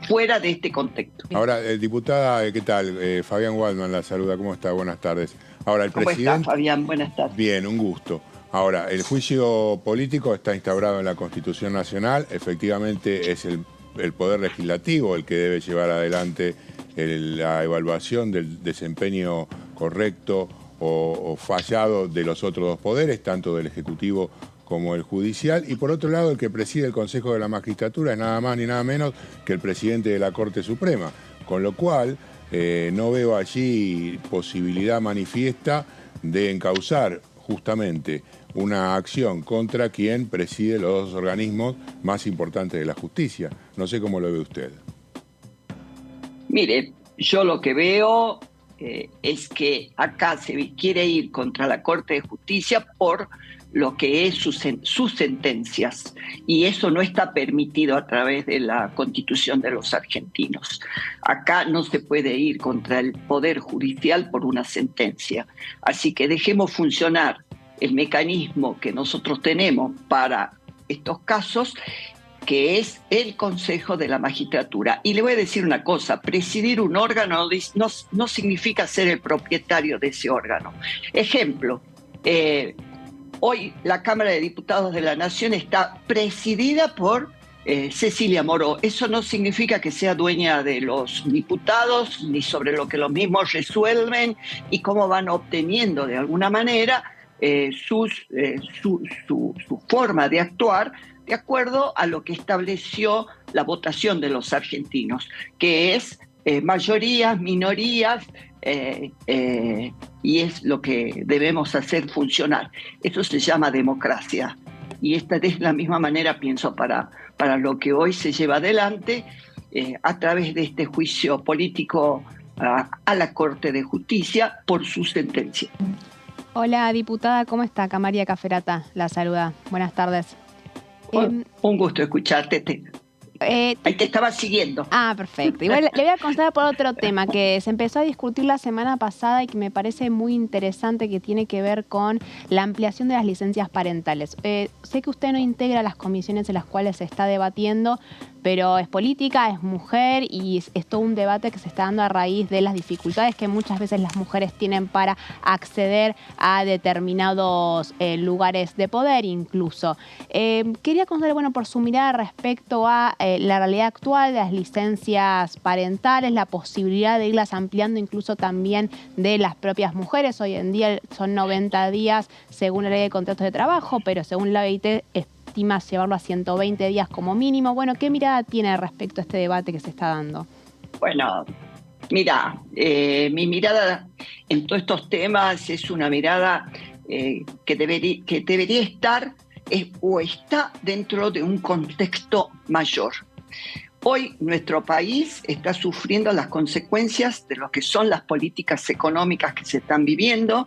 fuera de este contexto. Ahora, diputada, ¿qué tal? Fabián Waldman la saluda, ¿cómo está? Buenas tardes. Ahora, el ¿Cómo presidente... está, Fabián? Buenas tardes. Bien, un gusto. Ahora, el juicio político está instaurado en la Constitución Nacional, efectivamente es el Poder Legislativo el que debe llevar adelante la evaluación del desempeño correcto o fallado de los otros dos poderes, tanto del Ejecutivo como el Judicial, y por otro lado el que preside el Consejo de la Magistratura es nada más ni nada menos que el presidente de la Corte Suprema, con lo cual no veo allí posibilidad manifiesta de encauzar justamente una acción contra quien preside los dos organismos más importantes de la justicia. No sé cómo lo ve usted. Mire, yo lo que veo es que acá se quiere ir contra la Corte de Justicia por lo que es sus sentencias, y eso no está permitido a través de la Constitución de los argentinos. Acá no se puede ir contra el Poder Judicial por una sentencia. Así que dejemos funcionar el mecanismo que nosotros tenemos para estos casos, que es el Consejo de la Magistratura. Y le voy a decir una cosa, presidir un órgano no significa ser el propietario de ese órgano. Ejemplo, hoy la Cámara de Diputados de la Nación está presidida por Cecilia Moró. Eso no significa que sea dueña de los diputados, ni sobre lo que los mismos resuelven y cómo van obteniendo de alguna manera su forma de actuar de acuerdo a lo que estableció la votación de los argentinos, que es mayorías, minorías, y es lo que debemos hacer funcionar. Eso se llama democracia. Y esta es la misma manera, pienso, para lo que hoy se lleva adelante a través de este juicio político a la Corte de Justicia por su sentencia. Hola, diputada, ¿cómo está? Acá María Caferata la saluda. Buenas tardes. Un gusto escucharte. Ahí te estaba siguiendo. Ah, perfecto. Igual le voy a contar por otro tema que se empezó a discutir la semana pasada y que me parece muy interesante, que tiene que ver con la ampliación de las licencias parentales. Sé que usted no integra las comisiones en las cuales se está debatiendo, pero es política, es mujer y es todo un debate que se está dando a raíz de las dificultades que muchas veces las mujeres tienen para acceder a determinados lugares de poder incluso. Quería contar, bueno, por su mirada respecto a la realidad actual de las licencias parentales, la posibilidad de irlas ampliando incluso también de las propias mujeres. Hoy en día son 90 días según la ley de contratos de trabajo, pero según la OIT estima llevarlo a 120 días como mínimo. Bueno, ¿qué mirada tiene respecto a este debate que se está dando? Bueno, mira, mi mirada en todos estos temas es una mirada que debería estar o está dentro de un contexto mayor. Hoy nuestro país está sufriendo las consecuencias de lo que son las políticas económicas que se están viviendo,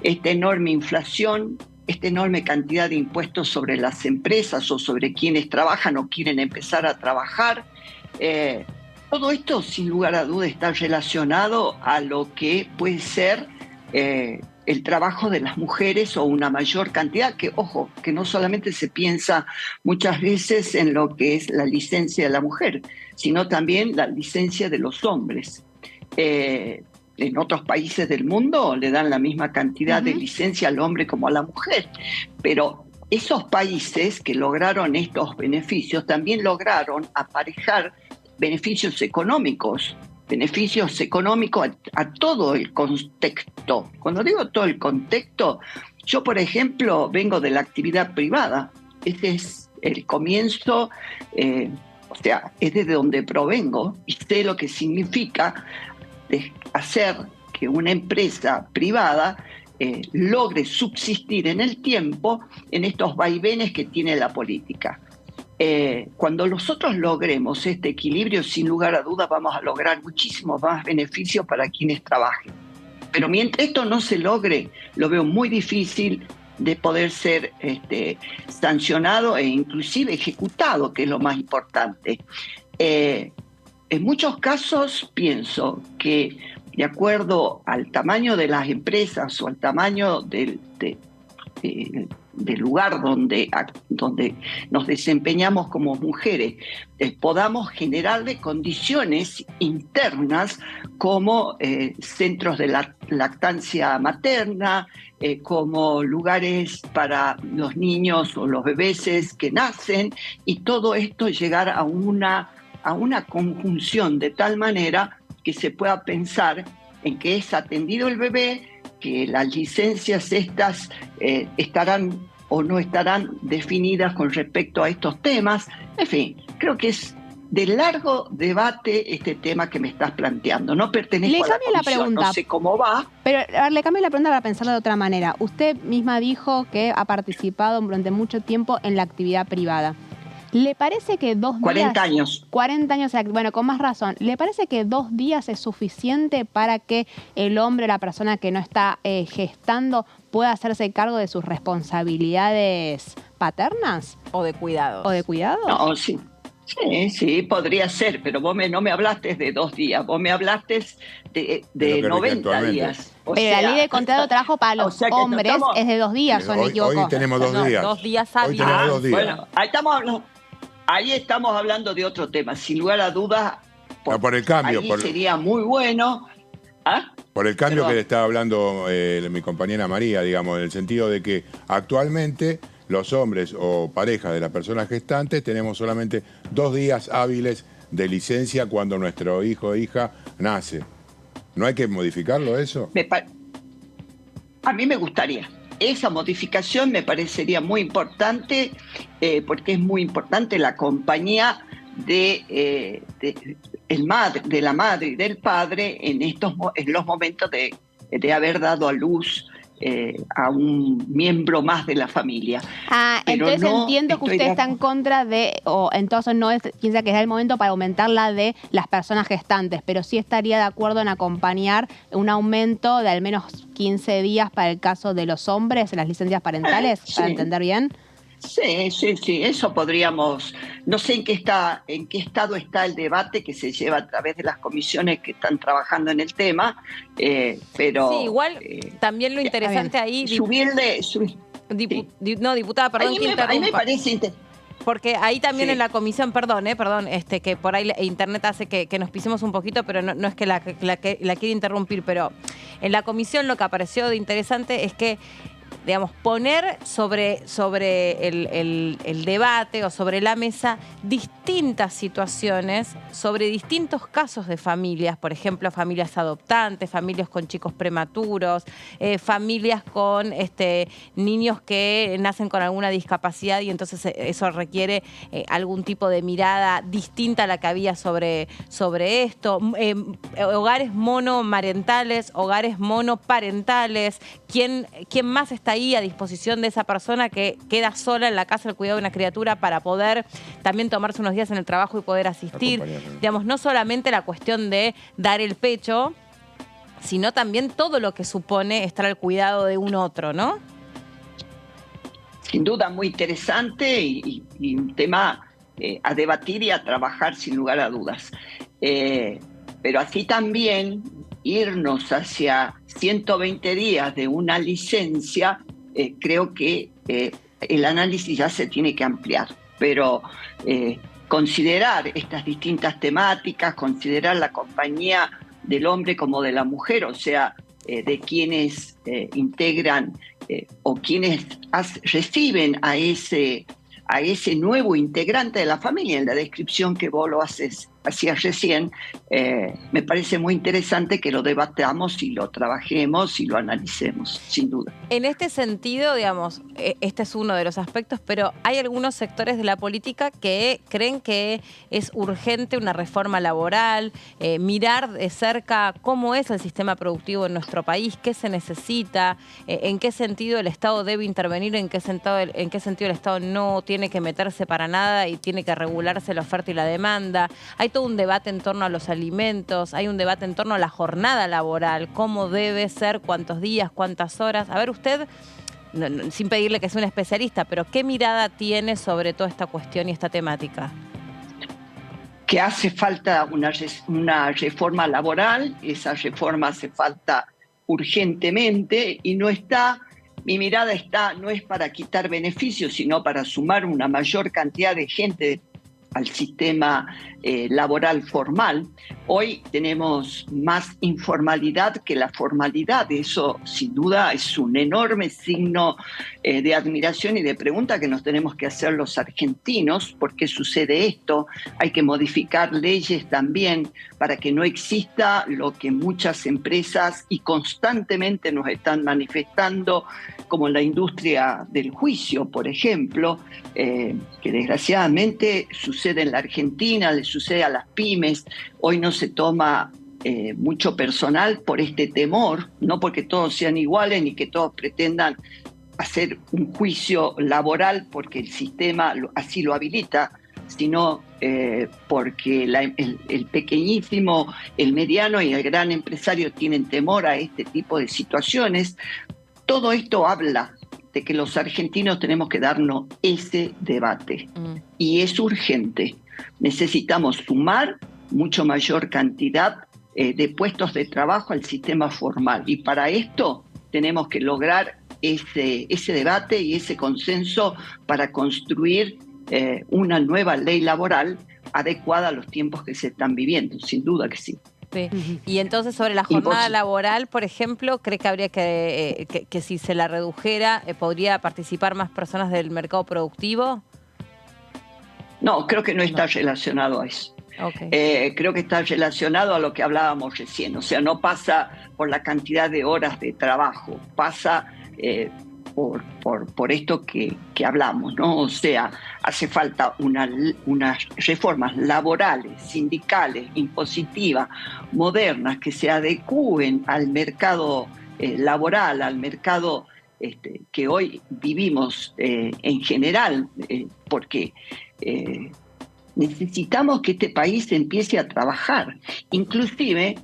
esta enorme inflación, esta enorme cantidad de impuestos sobre las empresas o sobre quienes trabajan o quieren empezar a trabajar. Todo esto, sin lugar a duda, está relacionado a lo que puede ser el trabajo de las mujeres o una mayor cantidad, que, ojo, que no solamente se piensa muchas veces en lo que es la licencia de la mujer, sino también la licencia de los hombres. En otros países del mundo le dan la misma cantidad de licencia al hombre como a la mujer, pero esos países que lograron estos beneficios también lograron aparejar beneficios económicos a todo el contexto. Cuando digo todo el contexto, yo, por ejemplo, vengo de la actividad privada. Este es el comienzo, o sea, es desde donde provengo y sé lo que significa hacer que una empresa privada logre subsistir en el tiempo en estos vaivenes que tiene la política. cuando nosotros logremos este equilibrio, sin lugar a dudas vamos a lograr muchísimos más beneficios para quienes trabajen. Pero mientras esto no se logre, lo veo muy difícil de poder ser sancionado e inclusive ejecutado, que es lo más importante. En muchos casos pienso que de acuerdo al tamaño de las empresas o al tamaño del lugar donde nos desempeñamos como mujeres, podamos generarle condiciones internas como centros de lactancia materna, como lugares para los niños o los bebés que nacen, y todo esto llegar a una conjunción de tal manera que se pueda pensar en que es atendido el bebé, que las licencias estas estarán o no estarán definidas con respecto a estos temas. En fin, creo que es de largo debate este tema que me estás planteando. No pertenezco a la comisión, no sé cómo va. Pero a ver, le cambio la pregunta para pensarla de otra manera. Usted misma dijo que ha participado durante mucho tiempo en la actividad privada. ¿Le parece que 2 días... 40 años. 40 años, bueno, con más razón. ¿Le parece que 2 días es suficiente para que el hombre, la persona que no está gestando, pueda hacerse cargo de sus responsabilidades paternas? ¿O de cuidados? ¿O de cuidados? No, sí. Sí, podría ser, pero vos no me hablaste de 2 días, vos me hablaste de 90 días. Pero la ley de contrato de trabajo para los hombres es de 2 días, ¿o me equivoco? Hoy tenemos 2 días. 2 días hábiles. Hoy tenemos 2 días. Bueno, ahí estamos hablando de otro tema, sin lugar a dudas. Por el cambio. Sería muy bueno. ¿Ah? Por el cambio que le estaba hablando mi compañera María, digamos, en el sentido de que actualmente los hombres o parejas de las personas gestantes tenemos solamente 2 días hábiles de licencia cuando nuestro hijo o hija nace. ¿No hay que modificarlo eso? A mí me gustaría. Esa modificación me parecería muy importante, porque es muy importante la compañía de la madre y del padre en los momentos de haber dado a luz a un miembro más de la familia. Pero entonces entiendo que usted está en contra o entonces no piensa que es el momento para aumentar la de las personas gestantes, pero sí estaría de acuerdo en acompañar un aumento de al menos 15 días para el caso de los hombres en las licencias parentales, sí. ¿Para entender bien? Sí, eso podríamos. No sé en qué estado está el debate que se lleva a través de las comisiones que están trabajando en el tema, pero... Sí, igual también lo interesante ahí... diputada, perdón que interrumpa. Ahí me parece interesante. Porque ahí también en la comisión, perdón, que por ahí internet hace que nos pisemos un poquito, pero no es que la quiera interrumpir, pero en la comisión lo que apareció de interesante es que, digamos, poner sobre el debate o sobre la mesa distintas situaciones, sobre distintos casos de familias, por ejemplo, familias adoptantes, familias con chicos prematuros, familias con niños que nacen con alguna discapacidad y entonces eso requiere algún tipo de mirada distinta a la que había sobre esto, hogares monomarentales, hogares monoparentales, ¿quién más está ahí a disposición de esa persona que queda sola en la casa al cuidado de una criatura para poder también tomarse unos días en el trabajo y poder asistir? Digamos, no solamente la cuestión de dar el pecho, sino también todo lo que supone estar al cuidado de un otro, ¿no? Sin duda, muy interesante y un tema a debatir y a trabajar sin lugar a dudas. Pero así también irnos hacia 120 días de una licencia, creo que el análisis ya se tiene que ampliar, pero considerar estas distintas temáticas, considerar la compañía del hombre como de la mujer, o sea, de quienes integran o quienes reciben a ese nuevo integrante de la familia, en la descripción que vos lo haces hacía recién, me parece muy interesante que lo debatamos y lo trabajemos y lo analicemos, sin duda. En este sentido, digamos, este es uno de los aspectos, pero hay algunos sectores de la política que creen que es urgente una reforma laboral, mirar de cerca cómo es el sistema productivo en nuestro país, qué se necesita, en qué sentido el Estado debe intervenir, en qué sentido el Estado no tiene que meterse para nada y tiene que regularse la oferta y la demanda. Hay todo un debate en torno a los alimentos, hay un debate en torno a la jornada laboral, cómo debe ser, cuántos días, cuántas horas. A ver, usted, sin pedirle que sea un especialista, pero ¿qué mirada tiene sobre toda esta cuestión y esta temática? Que hace falta una reforma laboral, esa reforma hace falta urgentemente y mi mirada no es para quitar beneficios, sino para sumar una mayor cantidad de gente al sistema laboral formal. Hoy tenemos más informalidad que la formalidad. Eso sin duda es un enorme signo de admiración y de pregunta que nos tenemos que hacer los argentinos. ¿Por qué sucede esto? Hay que modificar leyes también para que no exista lo que muchas empresas y constantemente nos están manifestando, como la industria del juicio, por ejemplo, que desgraciadamente sucede en la Argentina, le sucede a las pymes. Hoy no se toma mucho personal por este temor, no porque todos sean iguales ni que todos pretendan hacer un juicio laboral porque el sistema así lo habilita, sino porque el pequeñísimo, el mediano y el gran empresario tienen temor a este tipo de situaciones. Todo esto habla de que los argentinos tenemos que darnos ese debate y es urgente. Necesitamos sumar mucho mayor cantidad de puestos de trabajo al sistema formal y para esto tenemos que lograr ese debate y ese consenso para construir una nueva ley laboral adecuada a los tiempos que se están viviendo, sin duda que sí. Sí. Y entonces sobre la jornada laboral, por ejemplo, ¿cree que habría que si se la redujera, podría participar más personas del mercado productivo? No, creo que no está relacionado a eso. Okay. Creo que está relacionado a lo que hablábamos recién, o sea, no pasa por la cantidad de horas de trabajo, pasa por esto que hablamos, ¿no? O sea, hace falta unas reformas laborales, sindicales, impositivas, modernas, que se adecúen al mercado laboral, al mercado que hoy vivimos en general, porque necesitamos que este país empiece a trabajar. Inclusive,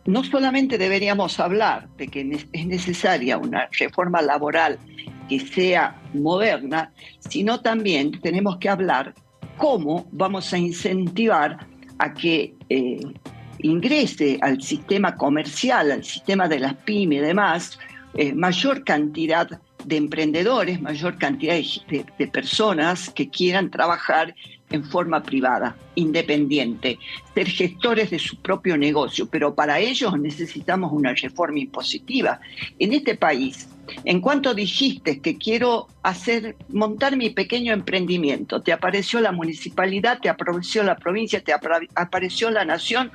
no solamente deberíamos hablar de que es necesaria una reforma laboral que sea moderna, sino también tenemos que hablar cómo vamos a incentivar a que ingrese al sistema comercial, al sistema de las pymes y demás, mayor cantidad de emprendedores, mayor cantidad de personas que quieran trabajar en forma privada, independiente, ser gestores de su propio negocio, pero para ello necesitamos una reforma impositiva. En este país, en cuanto dijiste que quiero montar mi pequeño emprendimiento, te apareció la municipalidad, te apareció la provincia, te apareció la nación,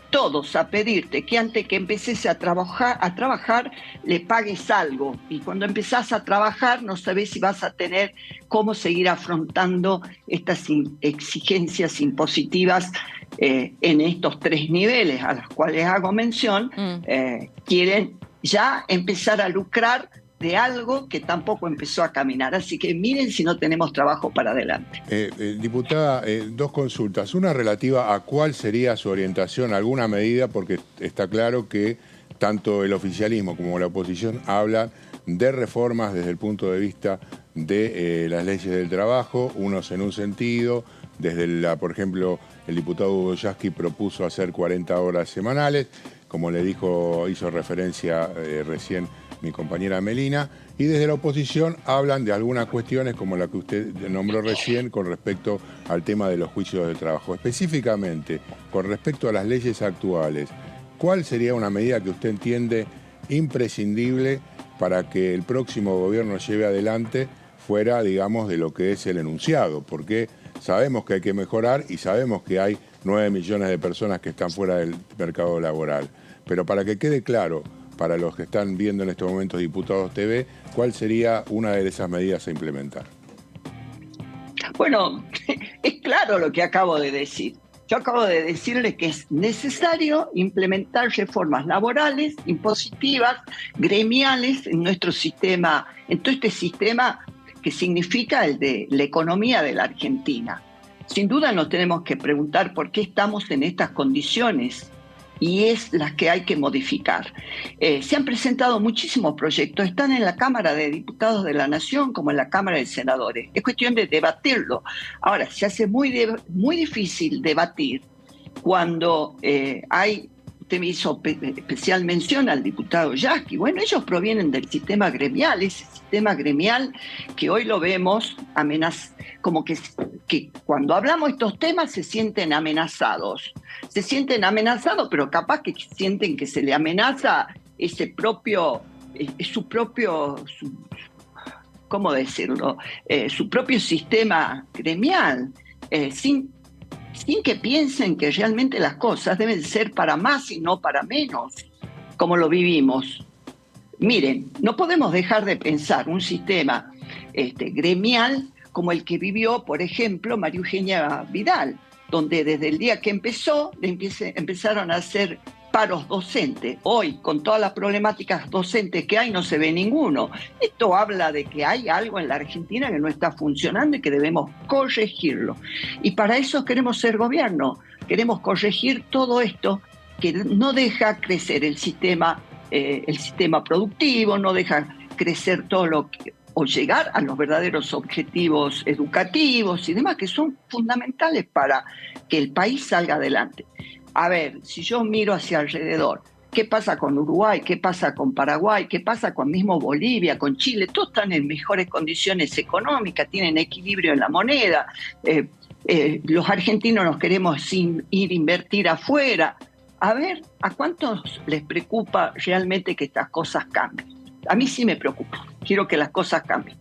todos a pedirte que antes que empeces a trabajar le pagues algo. Y cuando empezás a trabajar no sabés si vas a tener cómo seguir afrontando estas exigencias impositivas en estos 3 niveles a los cuales hago mención. Quieren ya empezar a lucrar de algo que tampoco empezó a caminar. Así que miren si no tenemos trabajo para adelante. Diputada, 2 consultas. Una relativa a cuál sería su orientación, alguna medida, porque está claro que tanto el oficialismo como la oposición hablan de reformas desde el punto de vista de las leyes del trabajo, unos en un sentido, por ejemplo, el diputado Hugo Yasky propuso hacer 40 horas semanales, como le hizo referencia recién mi compañera Melina, y desde la oposición hablan de algunas cuestiones como la que usted nombró recién con respecto al tema de los juicios de trabajo. Específicamente, con respecto a las leyes actuales, ¿cuál sería una medida que usted entiende imprescindible para que el próximo gobierno lleve adelante fuera, digamos, de lo que es el enunciado? Porque sabemos que hay que mejorar y sabemos que hay 9 millones de personas que están fuera del mercado laboral. Pero para que quede claro, para los que están viendo en estos momentos Diputados TV, ¿cuál sería una de esas medidas a implementar? Bueno, es claro lo que acabo de decir. Yo acabo de decirles que es necesario implementar reformas laborales, impositivas, gremiales en nuestro sistema, en todo este sistema que significa el de la economía de la Argentina. Sin duda nos tenemos que preguntar por qué estamos en estas condiciones y es las que hay que modificar. Se han presentado muchísimos proyectos, están en la Cámara de Diputados de la Nación como en la Cámara de Senadores. Es cuestión de debatirlo. Ahora, se hace muy difícil debatir cuando hay... Usted me hizo especial mención al diputado Yasky. Bueno, ellos provienen del sistema gremial, ese sistema gremial que hoy lo vemos como que cuando hablamos de estos temas se sienten amenazados. Se sienten amenazados, pero capaz que sienten que se le amenaza ¿cómo decirlo? Su propio sistema gremial, sin que piensen que realmente las cosas deben ser para más y no para menos, como lo vivimos. Miren, no podemos dejar de pensar un sistema gremial como el que vivió, por ejemplo, María Eugenia Vidal, donde desde el día que empezaron a hacer paros docentes. Hoy, con todas las problemáticas docentes que hay, no se ve ninguno. Esto habla de que hay algo en la Argentina que no está funcionando y que debemos corregirlo. Y para eso queremos ser gobierno. Queremos corregir todo esto que no deja crecer el sistema productivo, no deja crecer todo lo que... o llegar a los verdaderos objetivos educativos y demás, que son fundamentales para que el país salga adelante. A ver, si yo miro hacia alrededor, ¿qué pasa con Uruguay? ¿Qué pasa con Paraguay? ¿Qué pasa con mismo Bolivia, con Chile? Todos están en mejores condiciones económicas, tienen equilibrio en la moneda. Los argentinos nos queremos ir a invertir afuera. A ver, ¿a cuántos les preocupa realmente que estas cosas cambien? A mí sí me preocupa. Quiero que las cosas cambien.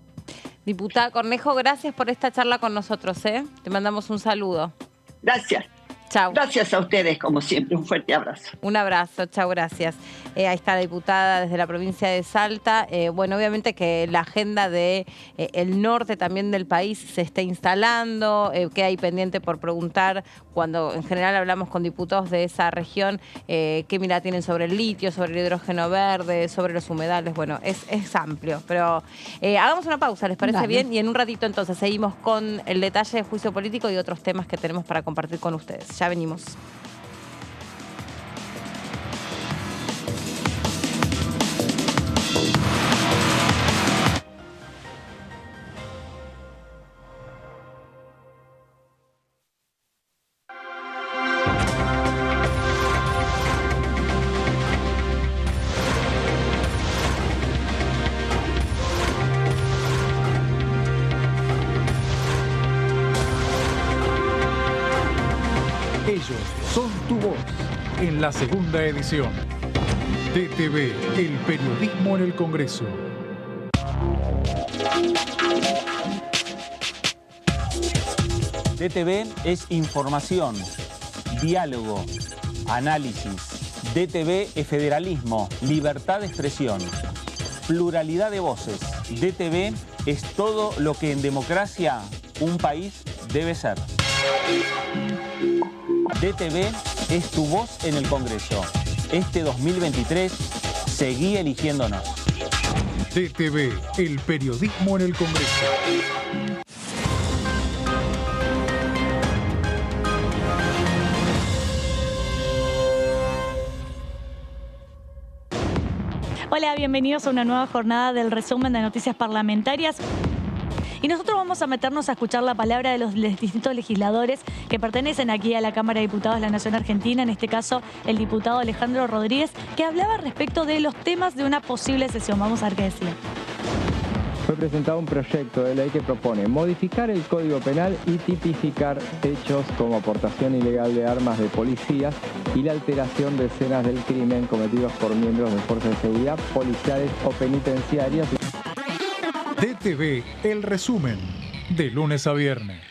Diputada Cornejo, gracias por esta charla con nosotros. Te mandamos un saludo. Gracias. Chau. Gracias a ustedes, como siempre. Un fuerte abrazo. Un abrazo, chau, gracias. Ahí está la diputada desde la provincia de Salta. Bueno, obviamente que la agenda de el norte también del país se está instalando, queda ahí pendiente por preguntar cuando en general hablamos con diputados de esa región, qué mirada tienen sobre el litio, sobre el hidrógeno verde, sobre los humedales. Bueno, es amplio, pero hagamos una pausa, ¿les parece bien? Y en un ratito entonces seguimos con el detalle de juicio político y otros temas que tenemos para compartir con ustedes. Ya venimos. Ellos son tu voz en la segunda edición. DTV, el periodismo en el Congreso. DTV es información, diálogo, análisis. DTV es federalismo, libertad de expresión, pluralidad de voces. DTV es todo lo que en democracia un país debe ser. DTV es tu voz en el Congreso. Este 2023, seguí eligiéndonos. DTV, el periodismo en el Congreso. Hola, bienvenidos a una nueva jornada del resumen de noticias parlamentarias. Y nosotros vamos a meternos a escuchar la palabra de los distintos legisladores que pertenecen aquí a la Cámara de Diputados de la Nación Argentina, en este caso el diputado Alejandro Rodríguez, que hablaba respecto de los temas de una posible sesión. Vamos a ver qué decía. Fue presentado un proyecto de ley que propone modificar el Código Penal y tipificar hechos como aportación ilegal de armas de policías y la alteración de escenas del crimen cometidos por miembros de fuerzas de seguridad, policiales o penitenciarias. DTV, el resumen, de lunes a viernes.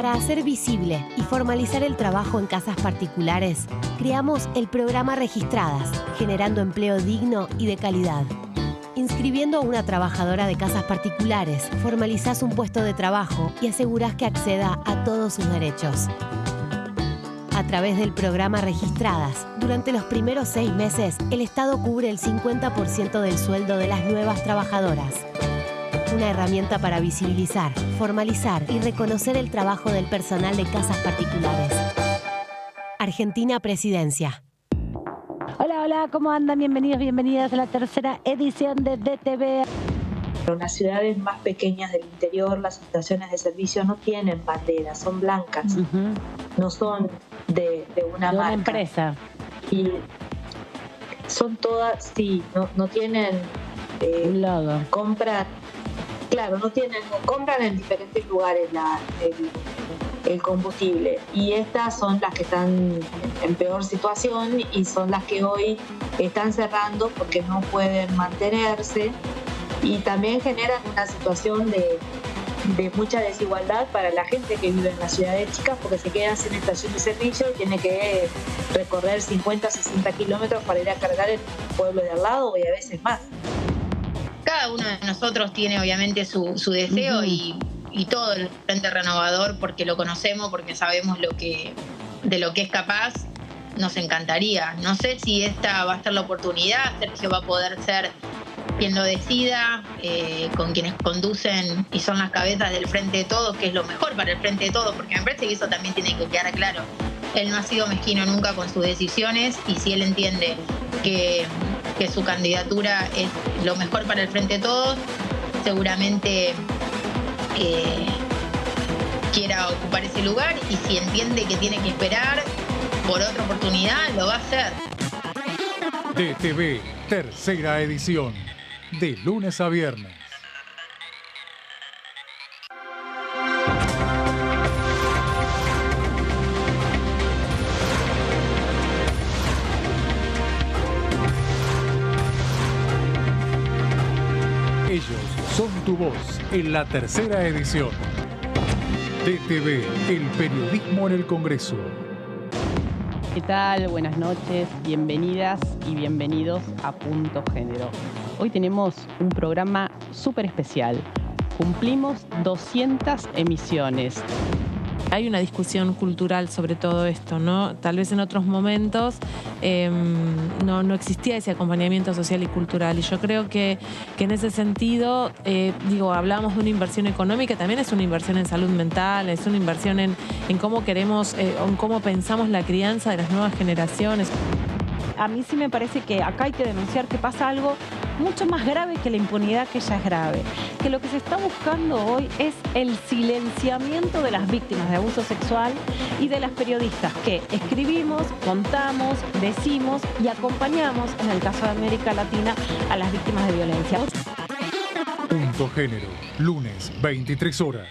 Para hacer visible y formalizar el trabajo en casas particulares, creamos el programa Registradas, generando empleo digno y de calidad. Inscribiendo a una trabajadora de casas particulares, formalizás un puesto de trabajo y asegurás que acceda a todos sus derechos. A través del programa Registradas, durante los primeros 6 meses, el Estado cubre el 50% del sueldo de las nuevas trabajadoras. Una herramienta para visibilizar, formalizar y reconocer el trabajo del personal de casas particulares. Argentina Presidencia. Hola, hola, ¿cómo andan? Bienvenidos, bienvenidas a la tercera edición de DTV. En las ciudades más pequeñas del interior, las estaciones de servicio no tienen banderas, son blancas, no son de una marca. Empresa. Y son todas, sí, no tienen un logo. Compran, claro, compran en diferentes lugares el combustible, y estas son las que están en peor situación y son las que hoy están cerrando porque no pueden mantenerse, y también generan una situación de mucha desigualdad para la gente que vive en las ciudades chicas, porque se quedan sin estación de servicio y tiene que recorrer 50, 60 kilómetros para ir a cargar en el pueblo de al lado y a veces más. Cada uno de nosotros tiene obviamente su deseo y todo el Frente Renovador, porque lo conocemos, porque sabemos de lo que es capaz, nos encantaría. No sé si esta va a ser la oportunidad, Sergio va a poder ser quien lo decida, con quienes conducen y son las cabezas del Frente de Todos, que es lo mejor para el Frente de Todos, porque me parece que eso también tiene que quedar claro. Él no ha sido mezquino nunca con sus decisiones, y si él entiende que su candidatura es lo mejor para el Frente de Todos, seguramente quiera ocupar ese lugar, y si entiende que tiene que esperar por otra oportunidad, lo va a hacer. DTV, tercera edición, de lunes a viernes. Ellos son tu voz en la tercera edición. DTV, el periodismo en el Congreso. ¿Qué tal? Buenas noches, bienvenidas y bienvenidos a Punto Género. Hoy tenemos un programa súper especial. Cumplimos 200 emisiones. Hay una discusión cultural sobre todo esto, ¿no? Tal vez en otros momentos no existía ese acompañamiento social y cultural. Y yo creo que en ese sentido, hablábamos de una inversión económica, también es una inversión en salud mental, es una inversión en cómo queremos, en cómo pensamos la crianza de las nuevas generaciones. A mí sí me parece que acá hay que denunciar que pasa algo mucho más grave que la impunidad, que ya es grave. Que lo que se está buscando hoy es el silenciamiento de las víctimas de abuso sexual y de las periodistas que escribimos, contamos, decimos y acompañamos, en el caso de América Latina, a las víctimas de violencia. Punto Género, lunes, 23 horas.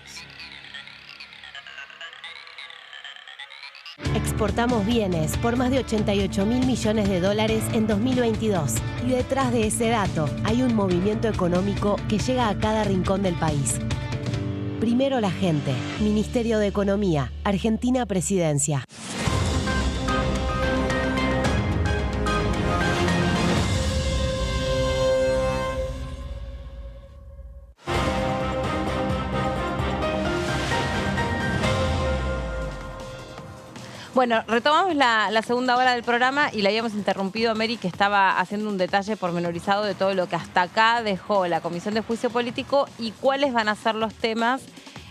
Exportamos bienes por más de $88.000 millones en 2022. Y detrás de ese dato hay un movimiento económico que llega a cada rincón del país. Primero la gente. Ministerio de Economía. Argentina Presidencia. Bueno, retomamos la segunda hora del programa y la habíamos interrumpido a Mary, que estaba haciendo un detalle pormenorizado de todo lo que hasta acá dejó la Comisión de Juicio Político y cuáles van a ser los temas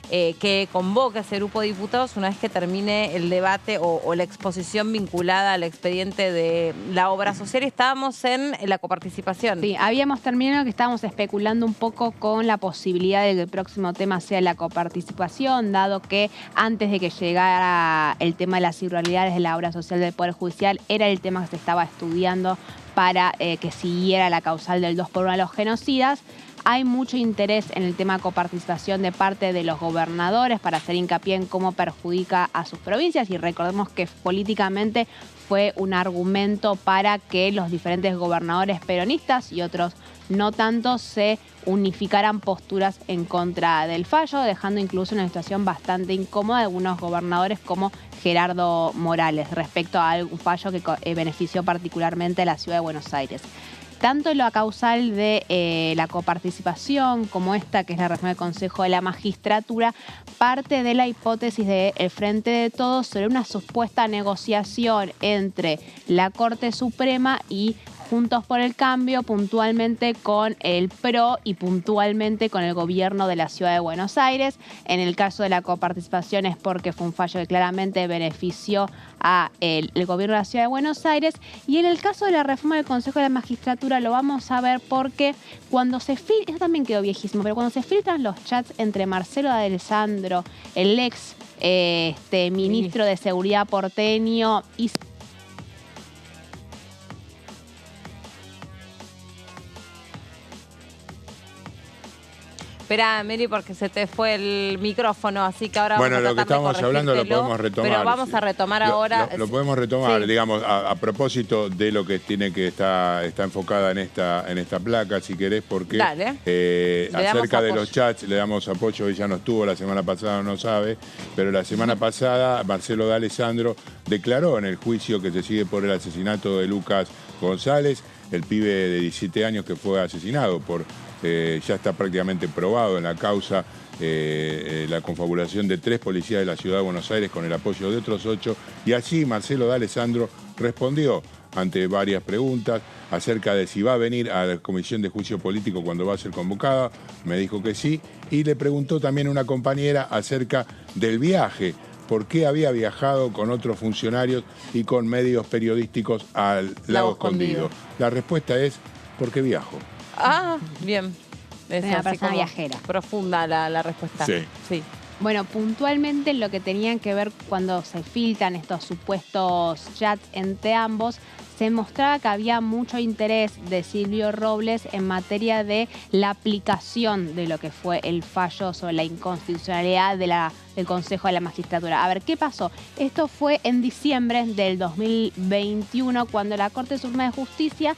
que convoca ese grupo de diputados una vez que termine el debate o la exposición vinculada al expediente de la obra social. Estábamos en la coparticipación. Sí, habíamos terminado que estábamos especulando un poco con la posibilidad de que el próximo tema sea la coparticipación, dado que antes de que llegara el tema de las irregularidades de la obra social del Poder Judicial, era el tema que se estaba estudiando para que siguiera la causal del 2 por 1 a los genocidas. Hay mucho interés en el tema coparticipación de parte de los gobernadores para hacer hincapié en cómo perjudica a sus provincias, y recordemos que políticamente fue un argumento para que los diferentes gobernadores peronistas y otros no tanto se unificaran posturas en contra del fallo, dejando incluso una situación bastante incómoda de algunos gobernadores como Gerardo Morales respecto a un fallo que benefició particularmente a la ciudad de Buenos Aires. Tanto la causal de la coparticipación como esta, que es la reforma del Consejo de la Magistratura, parte de la hipótesis del Frente de Todos sobre una supuesta negociación entre la Corte Suprema y Juntos por el Cambio, puntualmente con el PRO y puntualmente con el gobierno de la Ciudad de Buenos Aires. En el caso de la coparticipación es porque fue un fallo que claramente benefició a el gobierno de la Ciudad de Buenos Aires. Y en el caso de la reforma del Consejo de la Magistratura lo vamos a ver porque cuando se filtra, eso también quedó viejísimo, pero cuando se filtran los chats entre Marcelo D'Alessandro, el ex ministro de Seguridad porteño, y Espera, Mary, porque se te fue el micrófono, así que ahora bueno, vamos a lo que estamos hablando lo podemos retomar. Pero vamos a retomar ahora. Lo podemos retomar, digamos, a propósito de lo que tiene que está enfocada en esta placa, si querés, porque acerca de los chats le damos apoyo. Ella no estuvo la semana pasada, no sabe, pero la semana pasada Marcelo D'Alessandro declaró en el juicio que se sigue por el asesinato de Lucas González, el pibe de 17 años que fue asesinado por... ya está prácticamente probado en la causa la confabulación de 3 policías de la Ciudad de Buenos Aires con el apoyo de otros 8. Y allí Marcelo D'Alessandro respondió ante varias preguntas acerca de si va a venir a la Comisión de Juicio Político cuando va a ser convocada. Me dijo que sí. Y le preguntó también a una compañera acerca del viaje. ¿Por qué había viajado con otros funcionarios y con medios periodísticos al Lago Escondido? La respuesta es, porque viajo. Ah, bien. Es una persona viajera. Profunda la respuesta. Sí. Bueno, puntualmente lo que tenían que ver cuando se filtran estos supuestos chats entre ambos, se mostraba que había mucho interés de Silvio Robles en materia de la aplicación de lo que fue el fallo sobre la inconstitucionalidad del Consejo de la Magistratura. A ver, ¿qué pasó? Esto fue en diciembre del 2021, cuando la Corte Suprema de Justicia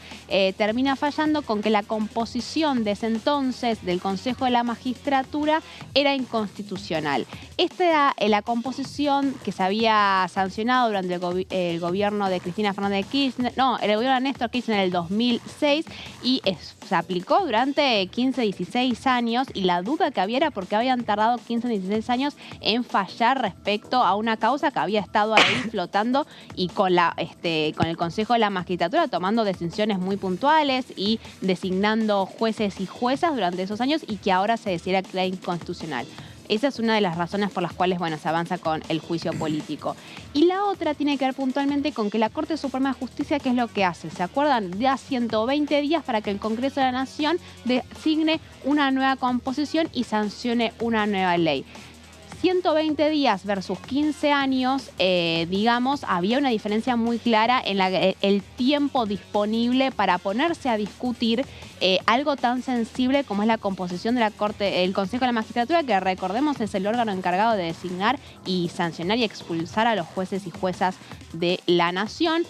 termina fallando con que la composición de ese entonces del Consejo de la Magistratura era inconstitucional. Esta era la composición que se había sancionado durante el gobierno de Cristina Fernández de Kirchner, el gobierno de Néstor Kirchner en el 2006, y se aplicó durante 15, 16 años, y la duda que había era porque habían tardado 15, 16 años en fallar respecto a una causa que había estado ahí flotando, y con el Consejo de la Magistratura tomando decisiones muy puntuales y designando jueces y juezas durante esos años, y que ahora se decidiera que era inconstitucional. Esa es una de las razones por las cuales, se avanza con el juicio político. Y la otra tiene que ver puntualmente con que la Corte Suprema de Justicia, ¿qué es lo que hace? ¿Se acuerdan? Da 120 días para que el Congreso de la Nación designe una nueva composición y sancione una nueva ley. 120 días versus 15 años, había una diferencia muy clara en el tiempo disponible para ponerse a discutir algo tan sensible como es la composición de la Corte, el Consejo de la Magistratura, que recordemos es el órgano encargado de designar y sancionar y expulsar a los jueces y juezas de la Nación.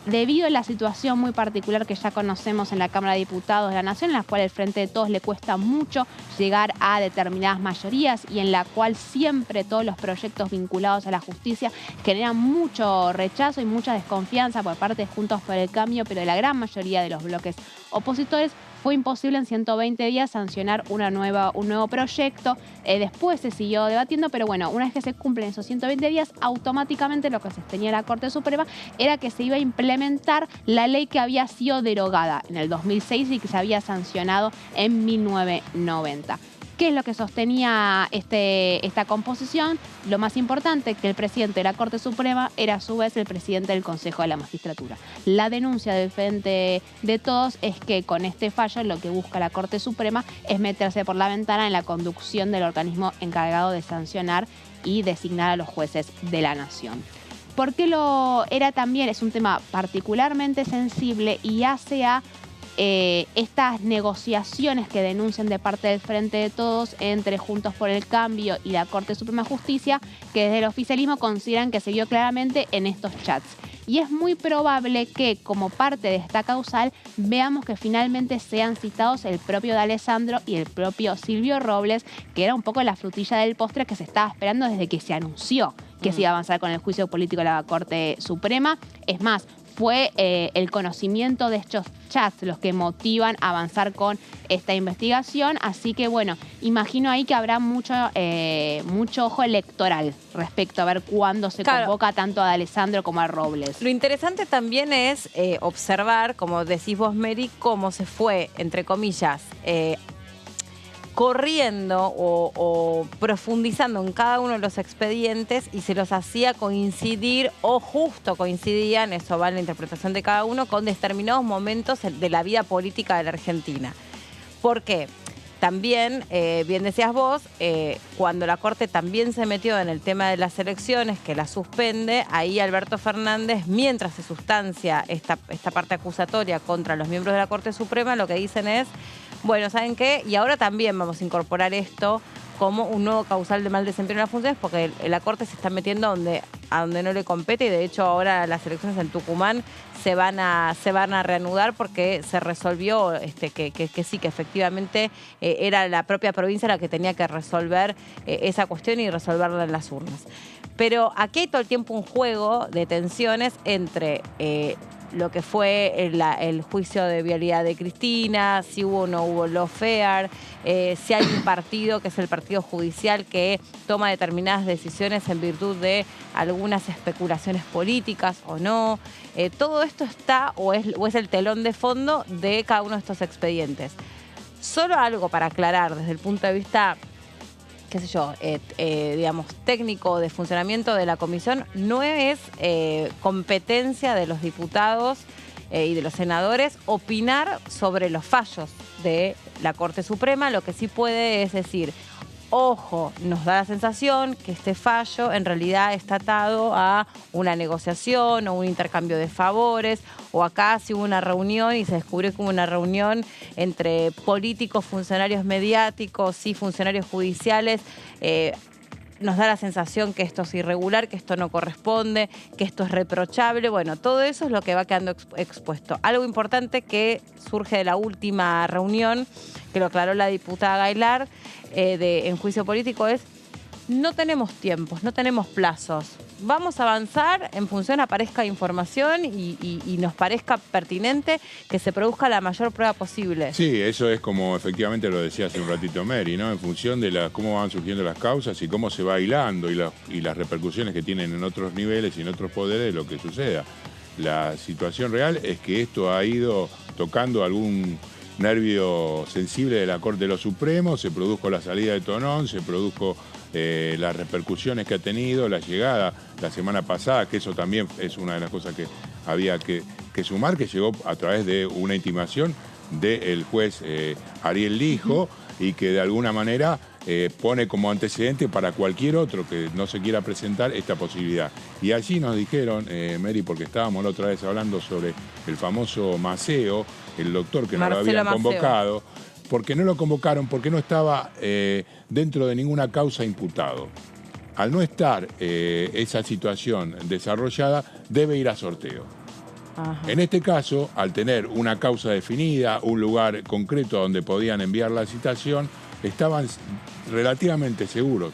Debido a la situación muy particular que ya conocemos en la Cámara de Diputados de la Nación, en la cual el Frente de Todos le cuesta mucho llegar a determinadas mayorías y en la cual siempre todos los proyectos vinculados a la justicia generan mucho rechazo y mucha desconfianza por parte de Juntos por el Cambio, pero de la gran mayoría de los bloques opositores, fue imposible en 120 días sancionar un nuevo proyecto. Después se siguió debatiendo, pero una vez que se cumplen esos 120 días, automáticamente lo que sostenía la Corte Suprema era que se iba a implementar la ley que había sido derogada en el 2006 y que se había sancionado en 1990. ¿Qué es lo que sostenía esta composición? Lo más importante, que el presidente de la Corte Suprema era a su vez el presidente del Consejo de la Magistratura. La denuncia del Frente de Todos es que con este fallo lo que busca la Corte Suprema es meterse por la ventana en la conducción del organismo encargado de sancionar y designar a los jueces de la Nación. ¿Por qué lo era también? Es un tema particularmente sensible y hace a estas negociaciones que denuncian de parte del Frente de Todos entre Juntos por el Cambio y la Corte Suprema de Justicia, que desde el oficialismo consideran que se vio claramente en estos chats. Y es muy probable que, como parte de esta causal, veamos que finalmente sean citados el propio D'Alessandro y el propio Silvio Robles, que era un poco la frutilla del postre que se estaba esperando desde que se anunció que se iba a avanzar con el juicio político de la Corte Suprema. Es más, fue el conocimiento de estos chats los que motivan a avanzar con esta investigación. Así que, bueno, imagino ahí que habrá mucho ojo electoral respecto a ver cuándo se convoca tanto a D'Alessandro como a Robles. Lo interesante también es observar, como decís vos, Mary, cómo se fue, entre comillas, corriendo o profundizando en cada uno de los expedientes y se los hacía coincidir o justo coincidían, eso va en la interpretación de cada uno, con determinados momentos de la vida política de la Argentina. ¿Por qué? También, bien decías vos, cuando la Corte también se metió en el tema de las elecciones, que la suspende, ahí Alberto Fernández, mientras se sustancia esta parte acusatoria contra los miembros de la Corte Suprema, lo que dicen es, bueno, ¿saben qué? Y ahora también vamos a incorporar esto como un nuevo causal de mal desempeño en las funciones, porque la Corte se está metiendo a donde no le compete, y de hecho ahora las elecciones en Tucumán se van a reanudar porque se resolvió que sí, que efectivamente era la propia provincia la que tenía que resolver esa cuestión y resolverla en las urnas. Pero aquí hay todo el tiempo un juego de tensiones entre lo que fue el juicio de vialidad de Cristina, si hubo o no hubo lawfare, si hay un partido que es el partido judicial que toma determinadas decisiones en virtud de algunas especulaciones políticas o no. Todo esto está o es el telón de fondo de cada uno de estos expedientes. Solo algo para aclarar desde el punto de vista, qué sé yo, digamos, técnico de funcionamiento de la comisión, no es competencia de los diputados y de los senadores opinar sobre los fallos de la Corte Suprema. Lo que sí puede es decir, ojo, nos da la sensación que este fallo en realidad está atado a una negociación o un intercambio de favores, o acá si hubo una reunión y se descubrió que hubo una reunión entre políticos, funcionarios mediáticos y funcionarios judiciales. Nos da la sensación que esto es irregular, que esto no corresponde, que esto es reprochable. Bueno, todo eso es lo que va quedando expuesto. Algo importante que surge de la última reunión, que lo aclaró la diputada Gailard en juicio político, es no tenemos tiempos, no tenemos plazos. Vamos a avanzar en función aparezca información y nos parezca pertinente que se produzca la mayor prueba posible. Sí, eso es como efectivamente lo decía hace un ratito Mary, ¿no? En función de cómo van surgiendo las causas y cómo se va hilando y las repercusiones que tienen en otros niveles y en otros poderes de lo que suceda. La situación real es que esto ha ido tocando algún nervio sensible de la Corte de los Supremos, se produjo la salida de Tonón, se produjo las repercusiones que ha tenido, la llegada la semana pasada, que eso también es una de las cosas que había que sumar, que llegó a través de una intimación del juez Ariel Lijo y que de alguna manera pone como antecedente para cualquier otro que no se quiera presentar esta posibilidad. Y allí nos dijeron, Mary, porque estábamos la otra vez hablando sobre el famoso Maceo, el doctor que no lo habían convocado, porque no lo convocaron, porque no estaba dentro de ninguna causa imputado. Al no estar esa situación desarrollada, debe ir a sorteo. Ajá. En este caso, al tener una causa definida, un lugar concreto donde podían enviar la citación, estaban relativamente seguros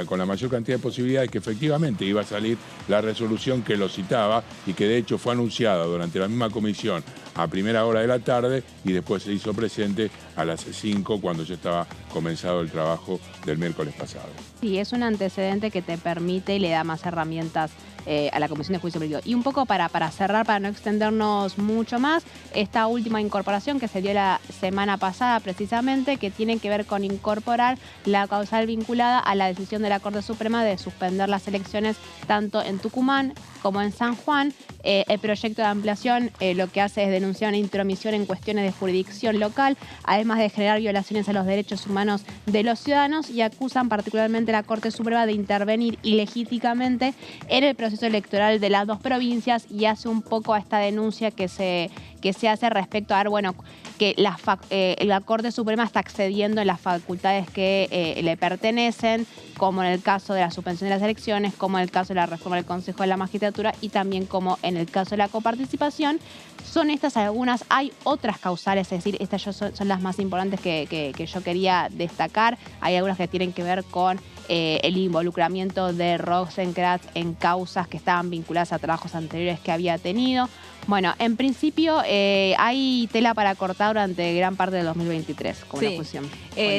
con la mayor cantidad de posibilidades que efectivamente iba a salir la resolución que lo citaba y que de hecho fue anunciada durante la misma comisión a primera hora de la tarde y después se hizo presente a las 5 cuando ya estaba comenzado el trabajo del miércoles pasado. Sí, es un antecedente que te permite y le da más herramientas a la Comisión de Juicio Político. Y un poco para cerrar, para no extendernos mucho más, esta última incorporación que se dio la semana pasada precisamente, que tiene que ver con incorporar la causal vinculada a la decisión de la Corte Suprema de suspender las elecciones tanto en Tucumán como en San Juan. El proyecto de ampliación lo que hace es denunciar una intromisión en cuestiones de jurisdicción local, además de generar violaciones a los derechos humanos de los ciudadanos, y acusan particularmente a la Corte Suprema de intervenir ilegítimamente en el proceso electoral de las dos provincias, y hace un poco a esta denuncia que se que se hace respecto a ver, bueno, que la Corte Suprema está accediendo en las facultades que le pertenecen, como en el caso de la suspensión de las elecciones, como en el caso de la reforma del Consejo de la Magistratura y también como en el caso de la coparticipación. Son estas algunas, hay otras causales, es decir, estas son las más importantes que yo quería destacar. Hay algunas que tienen que ver con el involucramiento de Rosenkrantz en causas que estaban vinculadas a trabajos anteriores que había tenido. Bueno, en principio hay tela para cortar durante gran parte del 2023 con la fusión.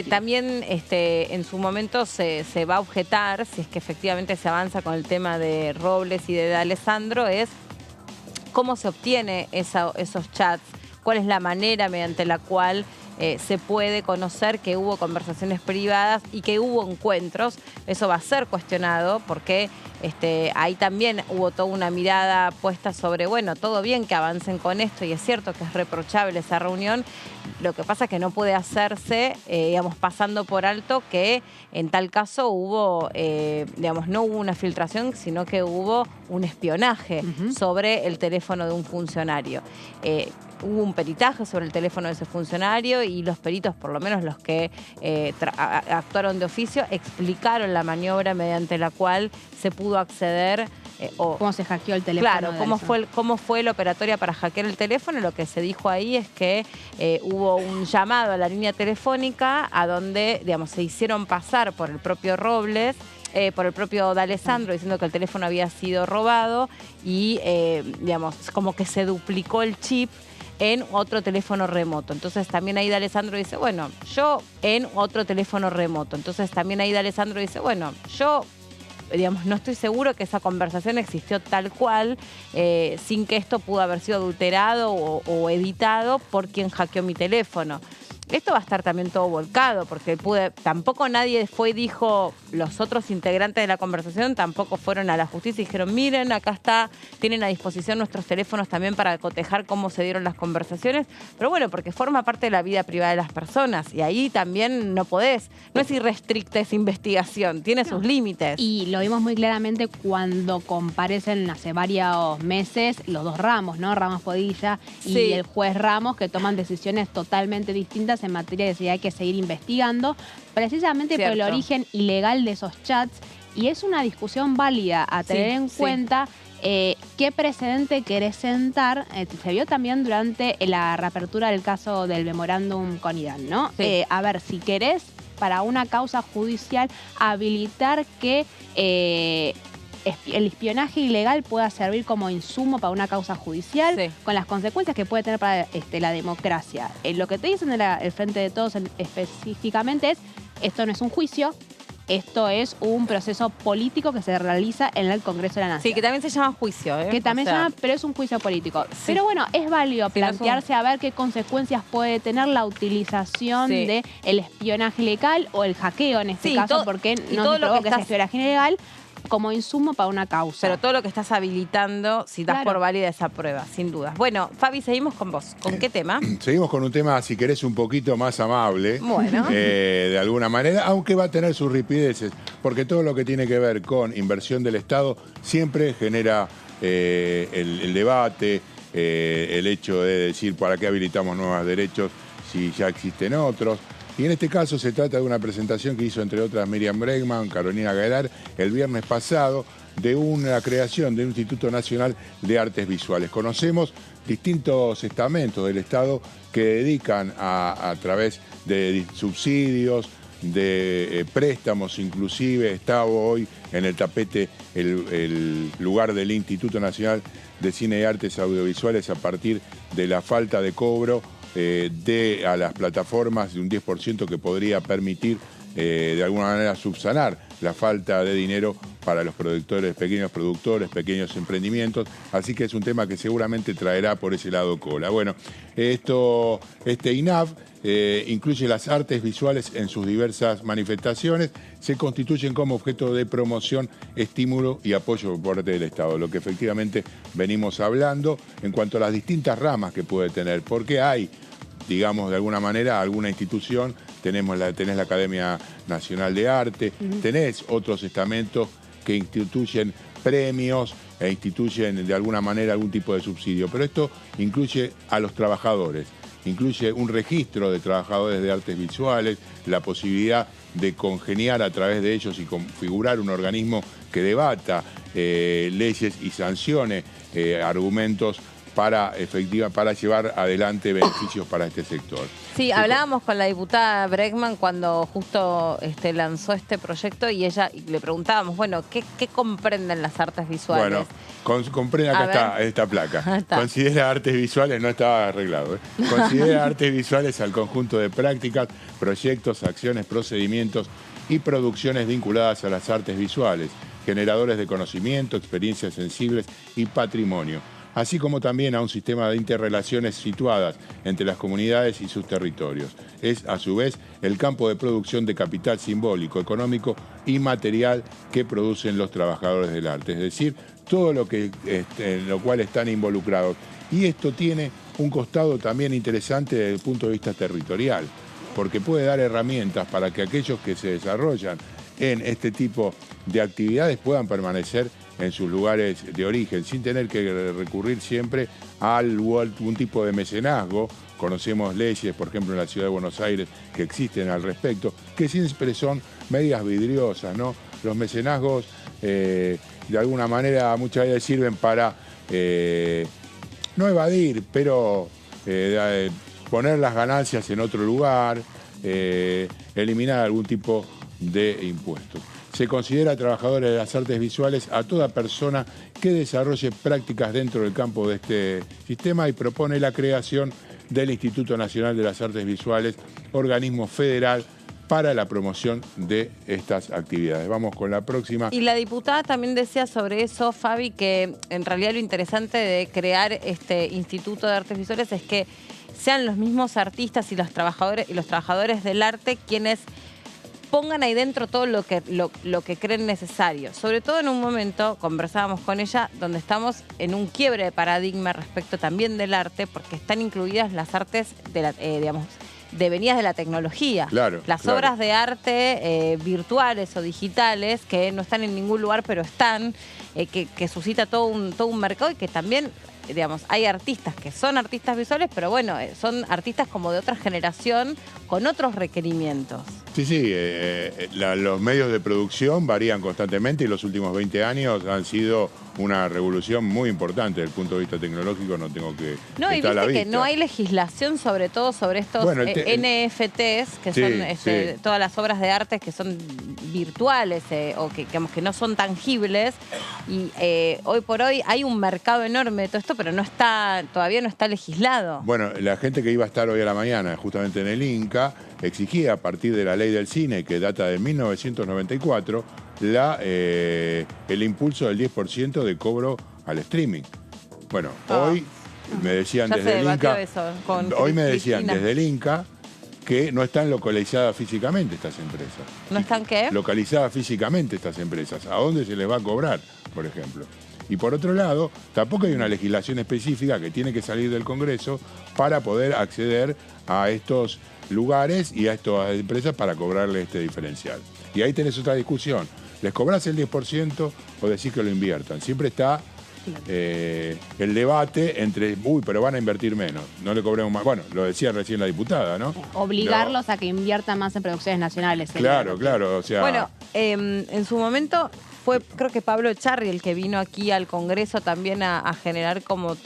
También en su momento se va a objetar, si es que efectivamente se avanza con el tema de Robles y de D'Alessandro, es cómo se obtiene esos chats, cuál es la manera mediante la cual se puede conocer que hubo conversaciones privadas y que hubo encuentros. Eso va a ser cuestionado porque ahí también hubo toda una mirada puesta sobre, bueno, todo bien que avancen con esto y es cierto que es reprochable esa reunión. Lo que pasa es que no puede hacerse, digamos, pasando por alto que en tal caso hubo, digamos, no hubo una filtración, sino que hubo un espionaje sobre el teléfono de un funcionario. Hubo un peritaje sobre el teléfono de ese funcionario y los peritos, por lo menos los que actuaron de oficio, explicaron la maniobra mediante la cual se pudo acceder. ¿Cómo se hackeó el teléfono? Claro, cómo fue la operatoria para hackear el teléfono. Lo que se dijo ahí es que hubo un llamado a la línea telefónica a donde, digamos, se hicieron pasar por el propio Robles, por el propio D'Alessandro, diciendo que el teléfono había sido robado y, digamos, como que se duplicó el chip en otro teléfono remoto. Entonces también ahí D'Alessandro dice, bueno, yo en otro teléfono remoto. Entonces también ahí D'Alessandro dice, bueno, yo, digamos, no estoy seguro que esa conversación existió tal cual, sin que esto pudo haber sido adulterado o editado por quien hackeó mi teléfono. Esto va a estar también todo volcado, porque tampoco nadie fue y dijo, los otros integrantes de la conversación tampoco fueron a la justicia y dijeron, miren, acá está, tienen a disposición nuestros teléfonos también para cotejar cómo se dieron las conversaciones. Pero bueno, porque forma parte de la vida privada de las personas y ahí también no podés, no es irrestricta esa investigación, tiene sus límites. Y lo vimos muy claramente cuando comparecen hace varios meses los dos Ramos, ¿no? Ramos Padilla y el juez Ramos, que toman decisiones totalmente distintas en materia de si hay que seguir investigando, precisamente por el origen ilegal de esos chats, y es una discusión válida a tener en cuenta. ¿Qué precedente querés sentar? Se vio también durante la reapertura del caso del memorándum con Irán, ¿no? A ver, si querés, para una causa judicial, habilitar que el espionaje ilegal pueda servir como insumo para una causa judicial, con las consecuencias que puede tener para la democracia. Lo que te dicen el Frente de Todos específicamente es, esto no es un juicio, esto es un proceso político que se realiza en el Congreso de la Nación. Sí, que también se llama juicio. Que también se llama, pero es un juicio político. Pero bueno, es válido plantearse a ver qué consecuencias puede tener la utilización del espionaje ilegal o el hackeo en este caso, porque no se provoca ese espionaje ilegal como insumo para una causa. Pero todo lo que estás habilitando, si das por válida esa prueba, sin dudas. Bueno, Fabi, seguimos con vos. ¿Con qué tema? Seguimos con un tema, si querés, un poquito más amable. Bueno. De alguna manera, aunque va a tener sus ripideces, porque todo lo que tiene que ver con inversión del Estado siempre genera el debate, el hecho de decir para qué habilitamos nuevos derechos si ya existen otros. Y en este caso se trata de una presentación que hizo, entre otras, Miriam Bregman, Carolina Gaelar, el viernes pasado, de una creación de un Instituto Nacional de Artes Visuales. Conocemos distintos estamentos del Estado que dedican a través de subsidios, de préstamos inclusive. Está hoy en el tapete el lugar del Instituto Nacional de Cine y Artes Audiovisuales a partir de la falta de cobro a las plataformas de un 10% que podría permitir de alguna manera subsanar la falta de dinero para los productores, pequeños emprendimientos. Así que es un tema que seguramente traerá por ese lado cola. Bueno, este INAV incluye las artes visuales en sus diversas manifestaciones, se constituyen como objeto de promoción, estímulo y apoyo por parte del Estado, lo que efectivamente venimos hablando en cuanto a las distintas ramas que puede tener, porque hay, digamos, de alguna manera, alguna institución, tenés la Academia Nacional de Arte, tenés otros estamentos que instituyen premios e instituyen de alguna manera algún tipo de subsidio. Pero esto incluye a los trabajadores, incluye un registro de trabajadores de artes visuales, la posibilidad de congeniar a través de ellos y configurar un organismo que debata leyes y sancione argumentos para llevar adelante beneficios para este sector. Sí, hablábamos con la diputada Bregman cuando justo lanzó este proyecto y le preguntábamos, bueno, ¿qué comprenden las artes visuales? Bueno, comprende, acá está esta placa. Considera artes visuales, no estaba arreglado, considera artes visuales al conjunto de prácticas, proyectos, acciones, procedimientos y producciones vinculadas a las artes visuales, generadores de conocimiento, experiencias sensibles y patrimonio, así como también a un sistema de interrelaciones situadas entre las comunidades y sus territorios. Es, a su vez, el campo de producción de capital simbólico, económico y material que producen los trabajadores del arte, es decir, todo lo que en lo cual están involucrados. Y esto tiene un costado también interesante desde el punto de vista territorial, porque puede dar herramientas para que aquellos que se desarrollan en este tipo de actividades puedan permanecer en sus lugares de origen, sin tener que recurrir siempre a algún tipo de mecenazgo. Conocemos leyes, por ejemplo, en la Ciudad de Buenos Aires, que existen al respecto, que siempre son medias vidriosas, ¿no? Los mecenazgos, de alguna manera, muchas veces sirven para no evadir, pero poner las ganancias en otro lugar, eliminar algún tipo de impuestos. Se considera trabajadores de las artes visuales a toda persona que desarrolle prácticas dentro del campo de este sistema y propone la creación del Instituto Nacional de las Artes Visuales, organismo federal para la promoción de estas actividades. Vamos con la próxima. Y la diputada también decía sobre eso, Fabi, que en realidad lo interesante de crear este Instituto de Artes Visuales es que sean los mismos artistas y los trabajadores del arte quienes pongan ahí dentro todo lo que creen necesario. Sobre todo en un momento, conversábamos con ella, donde estamos en un quiebre de paradigma respecto también del arte, porque están incluidas las artes devenidas de la tecnología. Las obras de arte virtuales o digitales, que no están en ningún lugar, pero están, que suscita todo un mercado y que también, hay artistas que son artistas visuales, pero bueno, son artistas como de otra generación con otros requerimientos. Sí, los medios de producción varían constantemente y los últimos 20 años han sido una revolución muy importante desde el punto de vista tecnológico, no tengo que No, y viste que no hay legislación sobre todo sobre estos NFTs, que son todas las obras de arte que son virtuales o que no son tangibles, y hoy por hoy hay un mercado enorme de todo esto, pero todavía no está legislado. Bueno, la gente que iba a estar hoy a la mañana justamente en el Inca exigía, a partir de la ley del cine que data de 1994, el impulso del 10% de cobro al streaming. Bueno, hoy me decían desde el Inca, desde el Inca que no están localizadas físicamente estas empresas. ¿No están qué? Localizadas físicamente estas empresas. ¿A dónde se les va a cobrar, por ejemplo? Y por otro lado, tampoco hay una legislación específica que tiene que salir del Congreso para poder acceder a estos lugares y a estas empresas para cobrarle este diferencial. Y ahí tenés otra discusión. ¿Les cobrás el 10% o decís que lo inviertan? Siempre está el debate entre, pero van a invertir menos, no le cobremos más. Bueno, lo decía recién la diputada, ¿no? Obligarlos a que inviertan más en producciones nacionales. Claro, o sea... Bueno, en su momento fue, creo que Pablo Echarri el que vino aquí al Congreso también a generar como,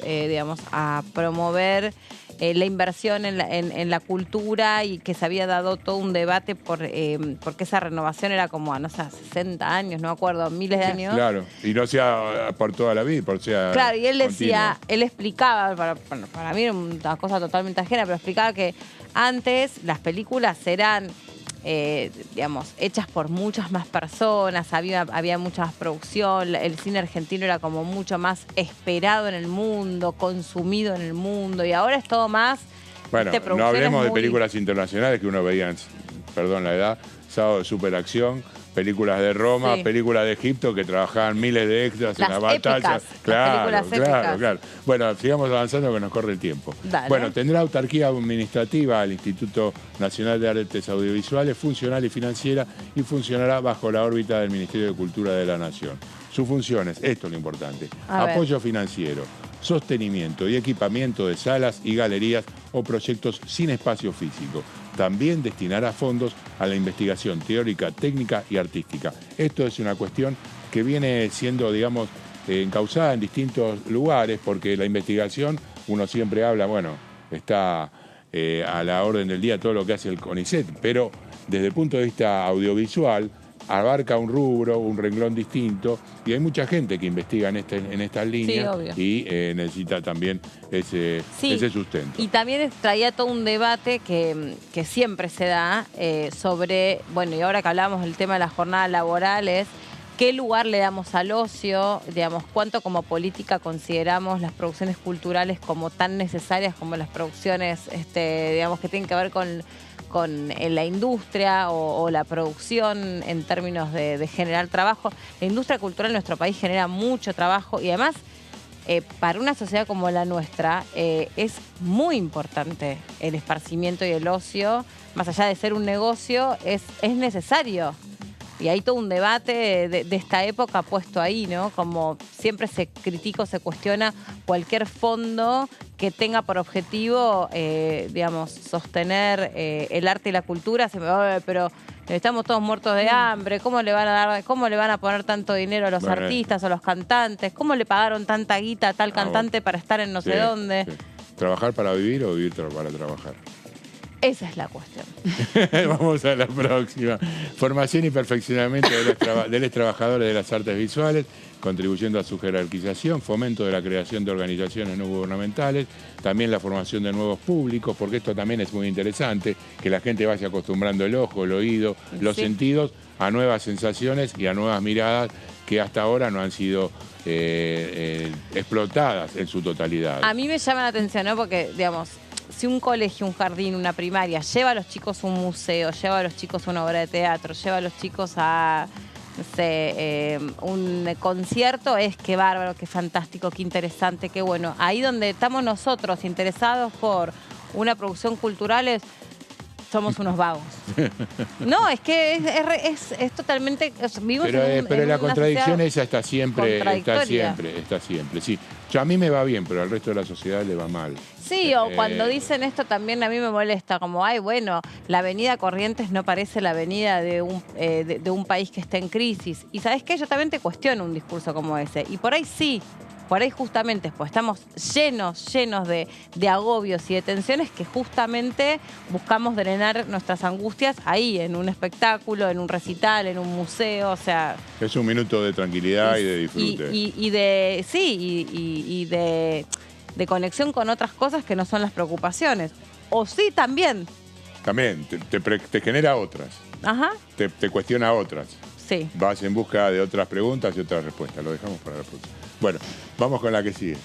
a promover la inversión en la cultura, y que se había dado todo un debate porque esa renovación era como a 60 años, no me acuerdo, miles de años. Claro, y no sea por toda la vida, Claro, y él decía, él explicaba, para mí era una cosa totalmente ajena, pero explicaba que antes las películas eran hechas por muchas más personas, había mucha más producción, el cine argentino era como mucho más esperado en el mundo, consumido en el mundo, y ahora es todo más... Bueno, no hablemos de películas internacionales que uno veía, perdón la edad, Sábado de Superacción, películas de Roma, Sí. películas de Egipto que trabajaban miles de extras en Las la batalla. épicas, Claro, las películas épicas. claro. Bueno, sigamos avanzando que nos corre el tiempo. Dale. Bueno, tendrá autarquía administrativa al Instituto Nacional de Artes Audiovisuales, funcional y financiera, y funcionará bajo la órbita del Ministerio de Cultura de la Nación. Sus funciones, esto es lo importante, A ver. apoyo financiero, sostenimiento y equipamiento de salas y galerías o proyectos sin espacio físico. También destinará fondos a la investigación teórica, técnica y artística. Esto es una cuestión que viene siendo, digamos, encauzada en distintos lugares, porque la investigación, uno siempre habla, bueno, está a la orden del día todo lo que hace el CONICET, pero desde el punto de vista audiovisual abarca un rubro, un renglón distinto, y hay mucha gente que investiga en estas líneas, obvio. y necesita también ese sustento. Y también traía todo un debate que siempre se da sobre, bueno, y ahora que hablamos del tema de las jornadas laborales, ¿qué lugar le damos al ocio? Digamos, ¿cuánto como política consideramos las producciones culturales como tan necesarias como las producciones, digamos, que tienen que ver con la industria o la producción en términos de generar trabajo? La industria cultural en nuestro país genera mucho trabajo y además para una sociedad como la nuestra es muy importante el esparcimiento y el ocio. Más allá de ser un negocio, es necesario. Y hay todo un debate de esta época puesto ahí, ¿no? Como siempre se critica o se cuestiona cualquier fondo que tenga por objetivo, digamos, sostener el arte y la cultura. Pero estamos todos muertos de hambre, ¿cómo le van a poner tanto dinero a los artistas o los cantantes? ¿Cómo le pagaron tanta guita a tal cantante para estar en no sé dónde? Sí. ¿Trabajar para vivir o vivir para trabajar? Esa es la cuestión. Vamos a la próxima. Formación y perfeccionamiento de los trabajadores de las artes visuales, contribuyendo a su jerarquización, fomento de la creación de organizaciones no gubernamentales, también la formación de nuevos públicos, porque esto también es muy interesante, que la gente vaya acostumbrando el ojo, el oído, los sentidos a nuevas sensaciones y a nuevas miradas que hasta ahora no han sido explotadas en su totalidad. A mí me llama la atención, ¿no? Porque, digamos, si un colegio, un jardín, una primaria lleva a los chicos a un museo, lleva a los chicos a una obra de teatro, lleva a los chicos a, no sé, un concierto, es qué bárbaro, qué fantástico, qué interesante, qué bueno. Ahí donde estamos nosotros interesados por una producción cultural somos unos vagos. No, es que es totalmente... Vivimos pero en la una contradicción sociedad esa está siempre, contradictoria. está siempre. Sí. A mí me va bien, pero al resto de la sociedad le va mal. Sí, o cuando dicen esto también a mí me molesta, como, ay, bueno, la avenida Corrientes no parece la avenida de un país que está en crisis. Y ¿sabes qué? Yo también te cuestiono un discurso como ese. Y por ahí sí, por ahí justamente, pues estamos llenos de agobios y de tensiones que justamente buscamos drenar nuestras angustias ahí, en un espectáculo, en un recital, en un museo, o sea... Es un minuto de tranquilidad y de disfrute. Y de conexión con otras cosas que no son las preocupaciones. O sí, también. También, te genera otras. Ajá. Te cuestiona otras. Sí. Vas en busca de otras preguntas y otras respuestas. Lo dejamos para la próxima. Bueno, vamos con la que sigue.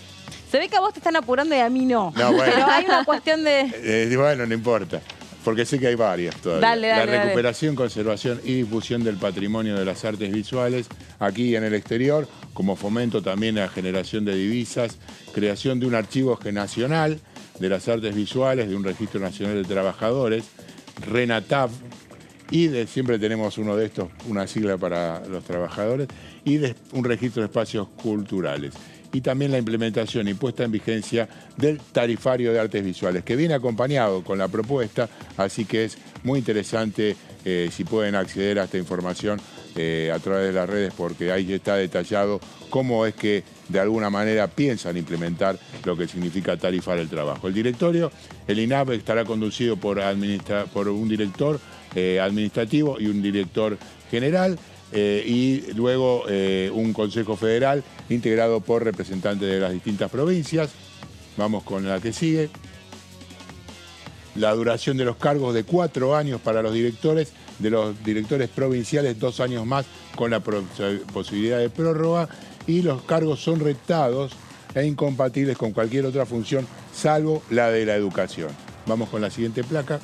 Se ve que a vos te están apurando y a mí no. No, bueno. Pero hay una cuestión de... Bueno, no importa. Porque sé que hay varias todavía. Dale, la recuperación, conservación y difusión del patrimonio de las artes visuales aquí y en el exterior, como fomento también a la generación de divisas, creación de un archivo nacional de las artes visuales, de un registro nacional de trabajadores, RENATAV, y siempre tenemos uno de estos, una sigla para los trabajadores, y un registro de espacios culturales. Y también la implementación y puesta en vigencia del tarifario de artes visuales, que viene acompañado con la propuesta, así que es muy interesante si pueden acceder a esta información a través de las redes, porque ahí está detallado cómo es que de alguna manera piensan implementar lo que significa tarifar el trabajo. El directorio, el INAP, estará conducido por un director administrativo y un director general, y luego un Consejo Federal integrado por representantes de las distintas provincias. Vamos con la que sigue. La duración de los cargos de 4 años para los directores, de los directores provinciales 2 años más con la posibilidad de prórroga, y los cargos son retados e incompatibles con cualquier otra función salvo la de la educación. Vamos con la siguiente placa.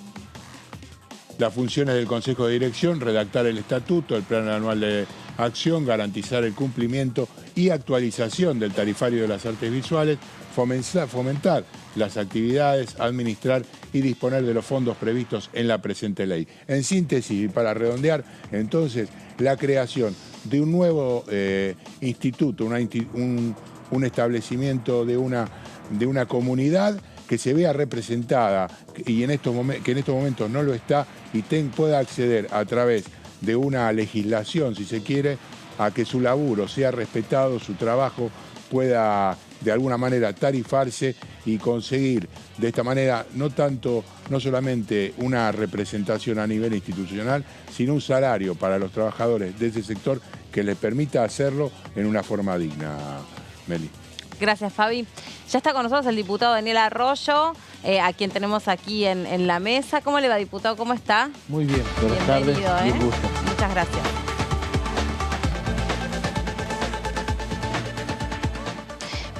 Las funciones del Consejo de Dirección: redactar el estatuto, el plan anual de acción, garantizar el cumplimiento y actualización del tarifario de las artes visuales, fomentar las actividades, administrar y disponer de los fondos previstos en la presente ley. En síntesis, y para redondear, entonces, la creación de un nuevo instituto, un establecimiento de una comunidad que se vea representada y que en estos momentos no lo está, y pueda acceder a través de una legislación, si se quiere, a que su laburo sea respetado, su trabajo pueda de alguna manera tarifarse y conseguir de esta manera no solamente una representación a nivel institucional, sino un salario para los trabajadores de ese sector que les permita hacerlo en una forma digna. Meli. Gracias, Fabi. Ya está con nosotros el diputado Daniel Arroyo, a quien tenemos aquí en la mesa. ¿Cómo le va, diputado? ¿Cómo está? Muy bien, buenas tardes. Un gusto. Muchas gracias.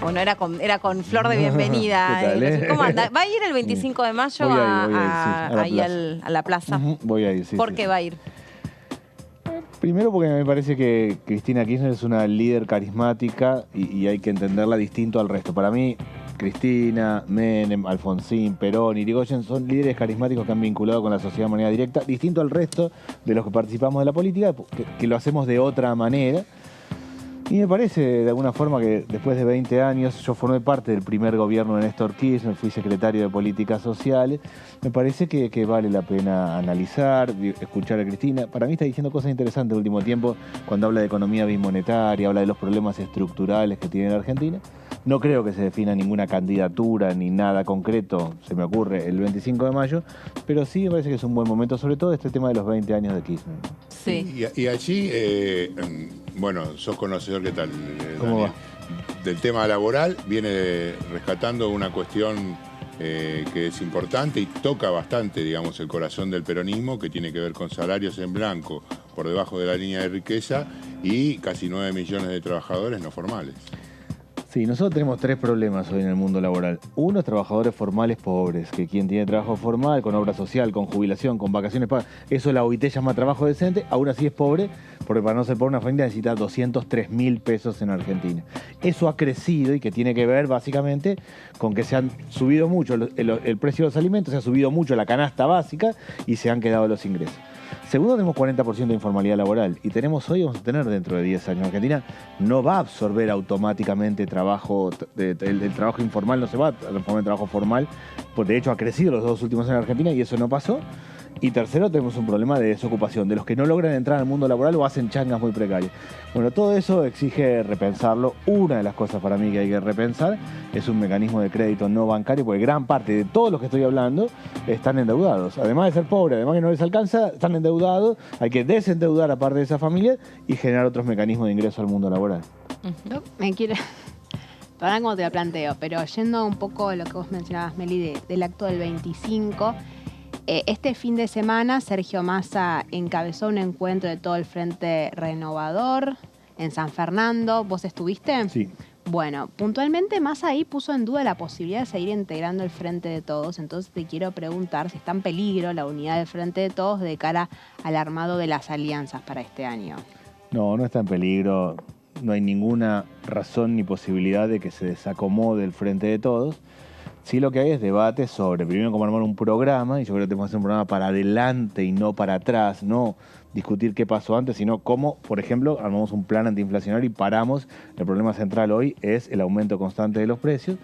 Bueno, era con flor de bienvenida. ¿Qué tal, ¿Cómo anda? ¿Va a ir el 25 de mayo a la plaza? Voy a ir, sí. ¿Por qué va a ir? Primero porque me parece que Cristina Kirchner es una líder carismática y hay que entenderla distinto al resto. Para mí, Cristina, Menem, Alfonsín, Perón, Irigoyen son líderes carismáticos que han vinculado con la sociedad de manera directa, distinto al resto de los que participamos de la política, que lo hacemos de otra manera. Y me parece, de alguna forma, que después de 20 años, yo formé parte del primer gobierno de Néstor Kirchner, fui secretario de Políticas Sociales, me parece que vale la pena analizar, escuchar a Cristina. Para mí está diciendo cosas interesantes el último tiempo, cuando habla de economía bimonetaria, habla de los problemas estructurales que tiene la Argentina. No creo que se defina ninguna candidatura ni nada concreto, se me ocurre, el 25 de mayo, pero sí me parece que es un buen momento, sobre todo este tema de los 20 años de Kirchner. Sí. Y allí, bueno, sos conocedor, ¿qué tal? ¿Cómo va? Del tema laboral, viene rescatando una cuestión que es importante y toca bastante, digamos, el corazón del peronismo, que tiene que ver con salarios en blanco por debajo de la línea de riqueza y casi 9 millones de trabajadores no formales. Sí, nosotros tenemos 3 problemas hoy en el mundo laboral. Uno es trabajadores formales pobres, que quien tiene trabajo formal, con obra social, con jubilación, con vacaciones pagas, eso la OIT llama trabajo decente, aún así es pobre, porque para no ser pobre una familia necesita 203.000 pesos en Argentina. Eso ha crecido y que tiene que ver básicamente con que se han subido mucho el precio de los alimentos, se ha subido mucho la canasta básica y se han quedado los ingresos. Segundo, tenemos 40% de informalidad laboral y vamos a tener dentro de 10 años. Argentina no va a absorber automáticamente trabajo, el trabajo informal no se va a transformar en trabajo formal, porque de hecho ha crecido los 2 últimos años en Argentina y eso no pasó. Y tercero, tenemos un problema de desocupación, de los que no logran entrar al mundo laboral o hacen changas muy precarias. Bueno, todo eso exige repensarlo. Una de las cosas para mí que hay que repensar es un mecanismo de crédito no bancario, porque gran parte de todos los que estoy hablando están endeudados. Además de ser pobres, además que no les alcanza, están endeudados. Hay que desendeudar a parte de esa familia y generar otros mecanismos de ingreso al mundo laboral. Me quiere... Perdón cómo te la planteo, pero yendo un poco a lo que vos mencionabas, Meli, del acto del 25... Este fin de semana Sergio Massa encabezó un encuentro de todo el Frente Renovador en San Fernando. ¿Vos estuviste? Sí. Bueno, puntualmente Massa ahí puso en duda la posibilidad de seguir integrando el Frente de Todos. Entonces te quiero preguntar si está en peligro la unidad del Frente de Todos de cara al armado de las alianzas para este año. No, no está en peligro. No hay ninguna razón ni posibilidad de que se desacomode el Frente de Todos. Sí, lo que hay es debate sobre, primero, cómo armar un programa, y yo creo que tenemos que hacer un programa para adelante y no para atrás, no discutir qué pasó antes, sino cómo, por ejemplo, armamos un plan antiinflacionario y paramos. El problema central hoy es el aumento constante de los precios.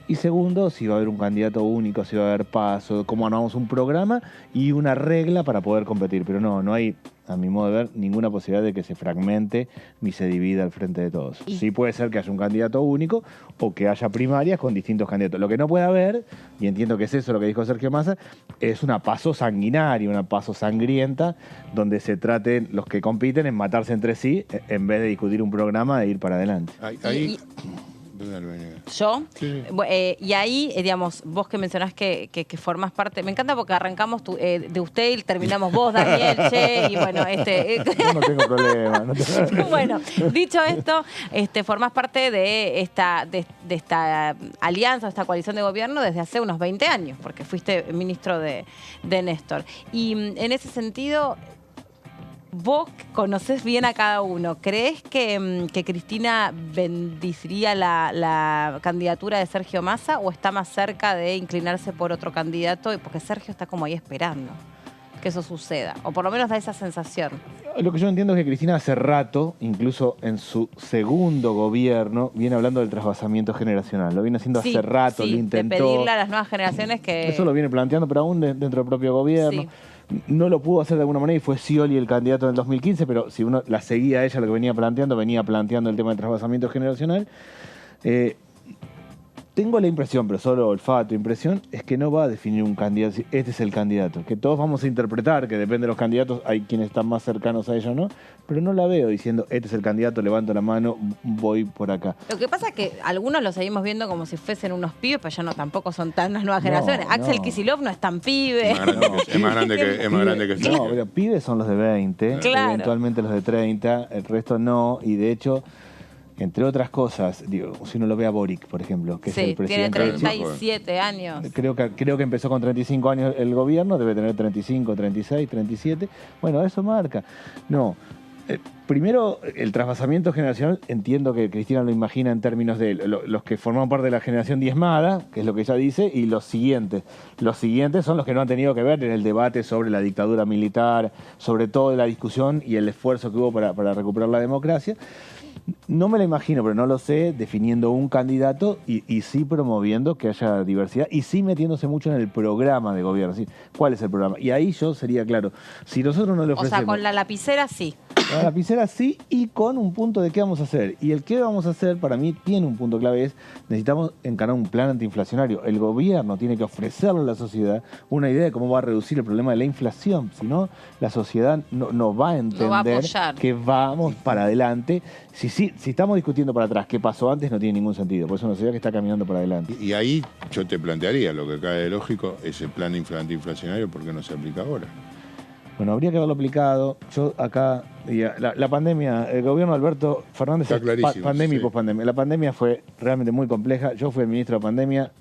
Y segundo, si va a haber un candidato único, si va a haber paso, cómo armamos un programa y una regla para poder competir. Pero no hay, a mi modo de ver, ninguna posibilidad de que se fragmente ni se divida el Frente de Todos. Sí puede ser que haya un candidato único o que haya primarias con distintos candidatos. Lo que no puede haber, y entiendo que es eso lo que dijo Sergio Massa, es una paso sanguinaria, una paso sangrienta, donde se traten los que compiten en matarse entre sí en vez de discutir un programa e ir para adelante. ¿Yo? Sí. Y ahí, digamos, vos que mencionás que formás parte, me encanta porque arrancamos de usted y terminamos vos, Daniel, Che, y bueno, Yo no tengo problema. No tengo... Bueno, dicho esto, formás parte de esta alianza, esta coalición de gobierno desde hace unos 20 años, porque fuiste ministro de Néstor. Y en ese sentido, vos conocés bien a cada uno. ¿Crees que Cristina bendeciría la candidatura de Sergio Massa o está más cerca de inclinarse por otro candidato? Porque Sergio está como ahí esperando que eso suceda, o por lo menos da esa sensación. Lo que yo entiendo es que Cristina hace rato, incluso en su segundo gobierno, viene hablando del trasvasamiento generacional. Lo viene haciendo hace rato, lo intentó. De pedirle a las nuevas generaciones que... Eso lo viene planteando, pero aún dentro del propio gobierno. Sí. No lo pudo hacer de alguna manera y fue Scioli el candidato en el 2015, pero si uno la seguía a ella, lo que venía planteando el tema del trasvasamiento generacional. Tengo la impresión, pero solo olfato, impresión, es que no va a definir un candidato, este es el candidato. Que todos vamos a interpretar, que depende de los candidatos, hay quienes están más cercanos a ella o no, pero no la veo diciendo, este es el candidato, levanto la mano, voy por acá. Lo que pasa es que algunos lo seguimos viendo como si fuesen unos pibes, pero ya no, tampoco son tan unas nuevas generaciones. Axel Kicillof no es tan pibe. Es más grande que No, pero pibes son los de 20, claro. Eventualmente los de 30, el resto no, y de hecho... Entre otras cosas, digo, si uno lo ve a Boric, por ejemplo, que es el presidente. Tiene 37 años. Creo que empezó con 35 años el gobierno, debe tener 35, 36, 37. Bueno, eso marca. No. Primero, el trasvasamiento generacional, entiendo que Cristina lo imagina en términos de los que forman parte de la generación diezmada, que es lo que ella dice, y los siguientes. Los siguientes son los que no han tenido que ver en el debate sobre la dictadura militar, sobre todo la discusión y el esfuerzo que hubo para recuperar la democracia. No me la imagino, pero no lo sé, definiendo un candidato y sí promoviendo que haya diversidad y sí metiéndose mucho en el programa de gobierno. ¿Sí? ¿Cuál es el programa? Y ahí yo sería claro, si nosotros no le ofrecemos... O sea, con la lapicera sí. Con la lapicera sí y con un punto de qué vamos a hacer. Y el qué vamos a hacer para mí tiene un punto clave, es necesitamos encarar un plan antiinflacionario. El gobierno tiene que ofrecerle a la sociedad una idea de cómo va a reducir el problema de la inflación. Si no, la sociedad no va a entender que vamos para adelante. Si estamos discutiendo para atrás qué pasó antes, no tiene ningún sentido. Por eso es una sociedad que está caminando para adelante. Y ahí yo te plantearía, lo que cae de lógico, ese plan antiinflacionario, ¿por qué no se aplica ahora? Bueno, habría que haberlo aplicado. Yo acá, la pandemia, el gobierno de Alberto Fernández, está clarísimo, pandemia y sí. pospandemia. La pandemia fue realmente muy compleja. Yo fui el ministro de pandemia.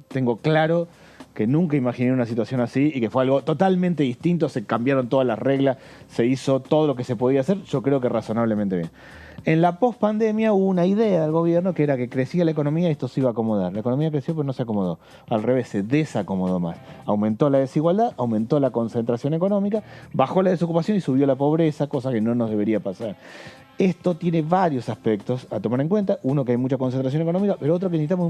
Tengo claro que nunca imaginé una situación así y que fue algo totalmente distinto. Se cambiaron todas las reglas, se hizo todo lo que se podía hacer. Yo creo que razonablemente bien. En la pospandemia hubo una idea del gobierno que era que crecía la economía y esto se iba a acomodar. La economía creció pero no se acomodó. Al revés, se desacomodó más. Aumentó la desigualdad, aumentó la concentración económica, bajó la desocupación y subió la pobreza, cosa que no nos debería pasar. Esto tiene varios aspectos a tomar en cuenta. Uno, que hay mucha concentración económica, pero otro, que necesitamos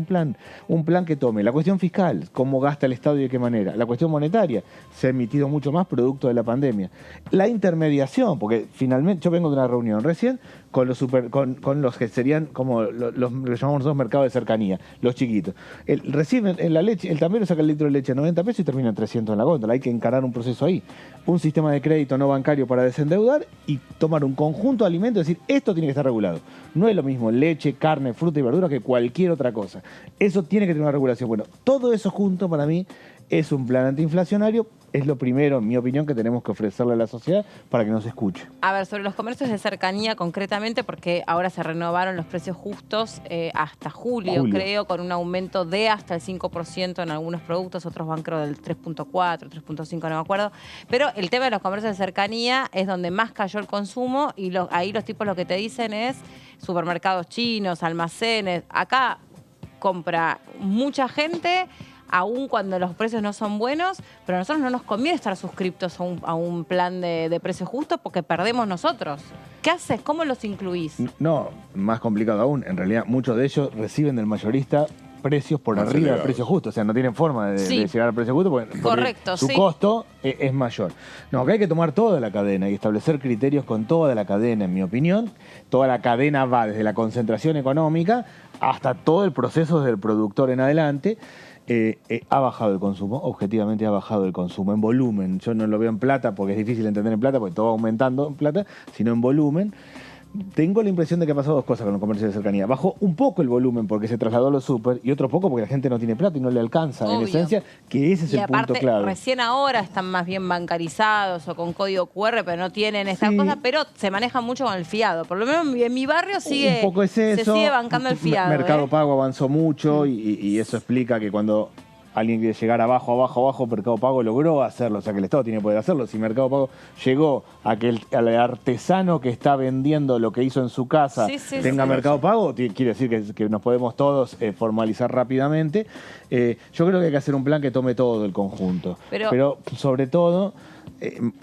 un plan que tome la cuestión fiscal, cómo gasta el Estado y de qué manera. La cuestión monetaria, se ha emitido mucho más producto de la pandemia. La intermediación, porque finalmente yo vengo de una reunión recién con los que serían como los que llamamos nosotros mercados de cercanía, los chiquitos. Reciben en la leche, el tambero saca el litro de leche a 90 pesos y termina en 300 en la góndola. Hay que encarar un proceso ahí. Un sistema de crédito no bancario para desendeudar y tomar un conjunto de alimentos y decir, esto tiene que estar regulado. No es lo mismo leche, carne, fruta y verdura que cualquier otra cosa. Eso tiene que tener una regulación. Bueno, todo eso junto para mí es un plan antiinflacionario. Es lo primero, en mi opinión, que tenemos que ofrecerle a la sociedad para que nos escuche. A ver, sobre los comercios de cercanía concretamente, porque ahora se renovaron los precios justos hasta julio, creo, con un aumento de hasta el 5% en algunos productos, otros van creo del 3.4, 3.5, no me acuerdo. Pero el tema de los comercios de cercanía es donde más cayó el consumo y ahí los tipos lo que te dicen es supermercados chinos, almacenes. Acá compra mucha gente, aún cuando los precios no son buenos, pero a nosotros no nos conviene estar suscriptos a un plan de precios justos porque perdemos nosotros. ¿Qué haces? ¿Cómo los incluís? No, más complicado aún. En realidad, muchos de ellos reciben del mayorista precios por arriba del precio justo. O sea, no tienen forma de llegar al precio justo porque su costo es mayor. No, acá hay que tomar toda la cadena y establecer criterios con toda la cadena, en mi opinión. Toda la cadena va desde la concentración económica hasta todo el proceso desde el productor en adelante. Ha bajado el consumo, objetivamente ha bajado el consumo en volumen. Yo no lo veo en plata porque es difícil entender en plata porque todo va aumentando en plata, sino en volumen. Tengo la impresión de que ha pasado dos cosas con los comercios de cercanía. Bajó un poco el volumen porque se trasladó a los súper y otro poco porque la gente no tiene plata y no le alcanza. Obvio. En esencia, que ese es el punto clave. Recién ahora están más bien bancarizados o con código QR, pero no tienen esta cosa, pero se manejan mucho con el fiado. Por lo menos en mi barrio sigue, un poco es eso. se sigue bancando el fiado. Mercado Pago avanzó mucho y eso explica que cuando alguien quiere llegar abajo, Mercado Pago logró hacerlo, o sea que el Estado tiene que poder hacerlo. Si Mercado Pago llegó a que al artesano que está vendiendo lo que hizo en su casa tenga Mercado Pago, quiere decir que nos podemos todos formalizar rápidamente. Yo creo que hay que hacer un plan que tome todo el conjunto. Pero sobre todo,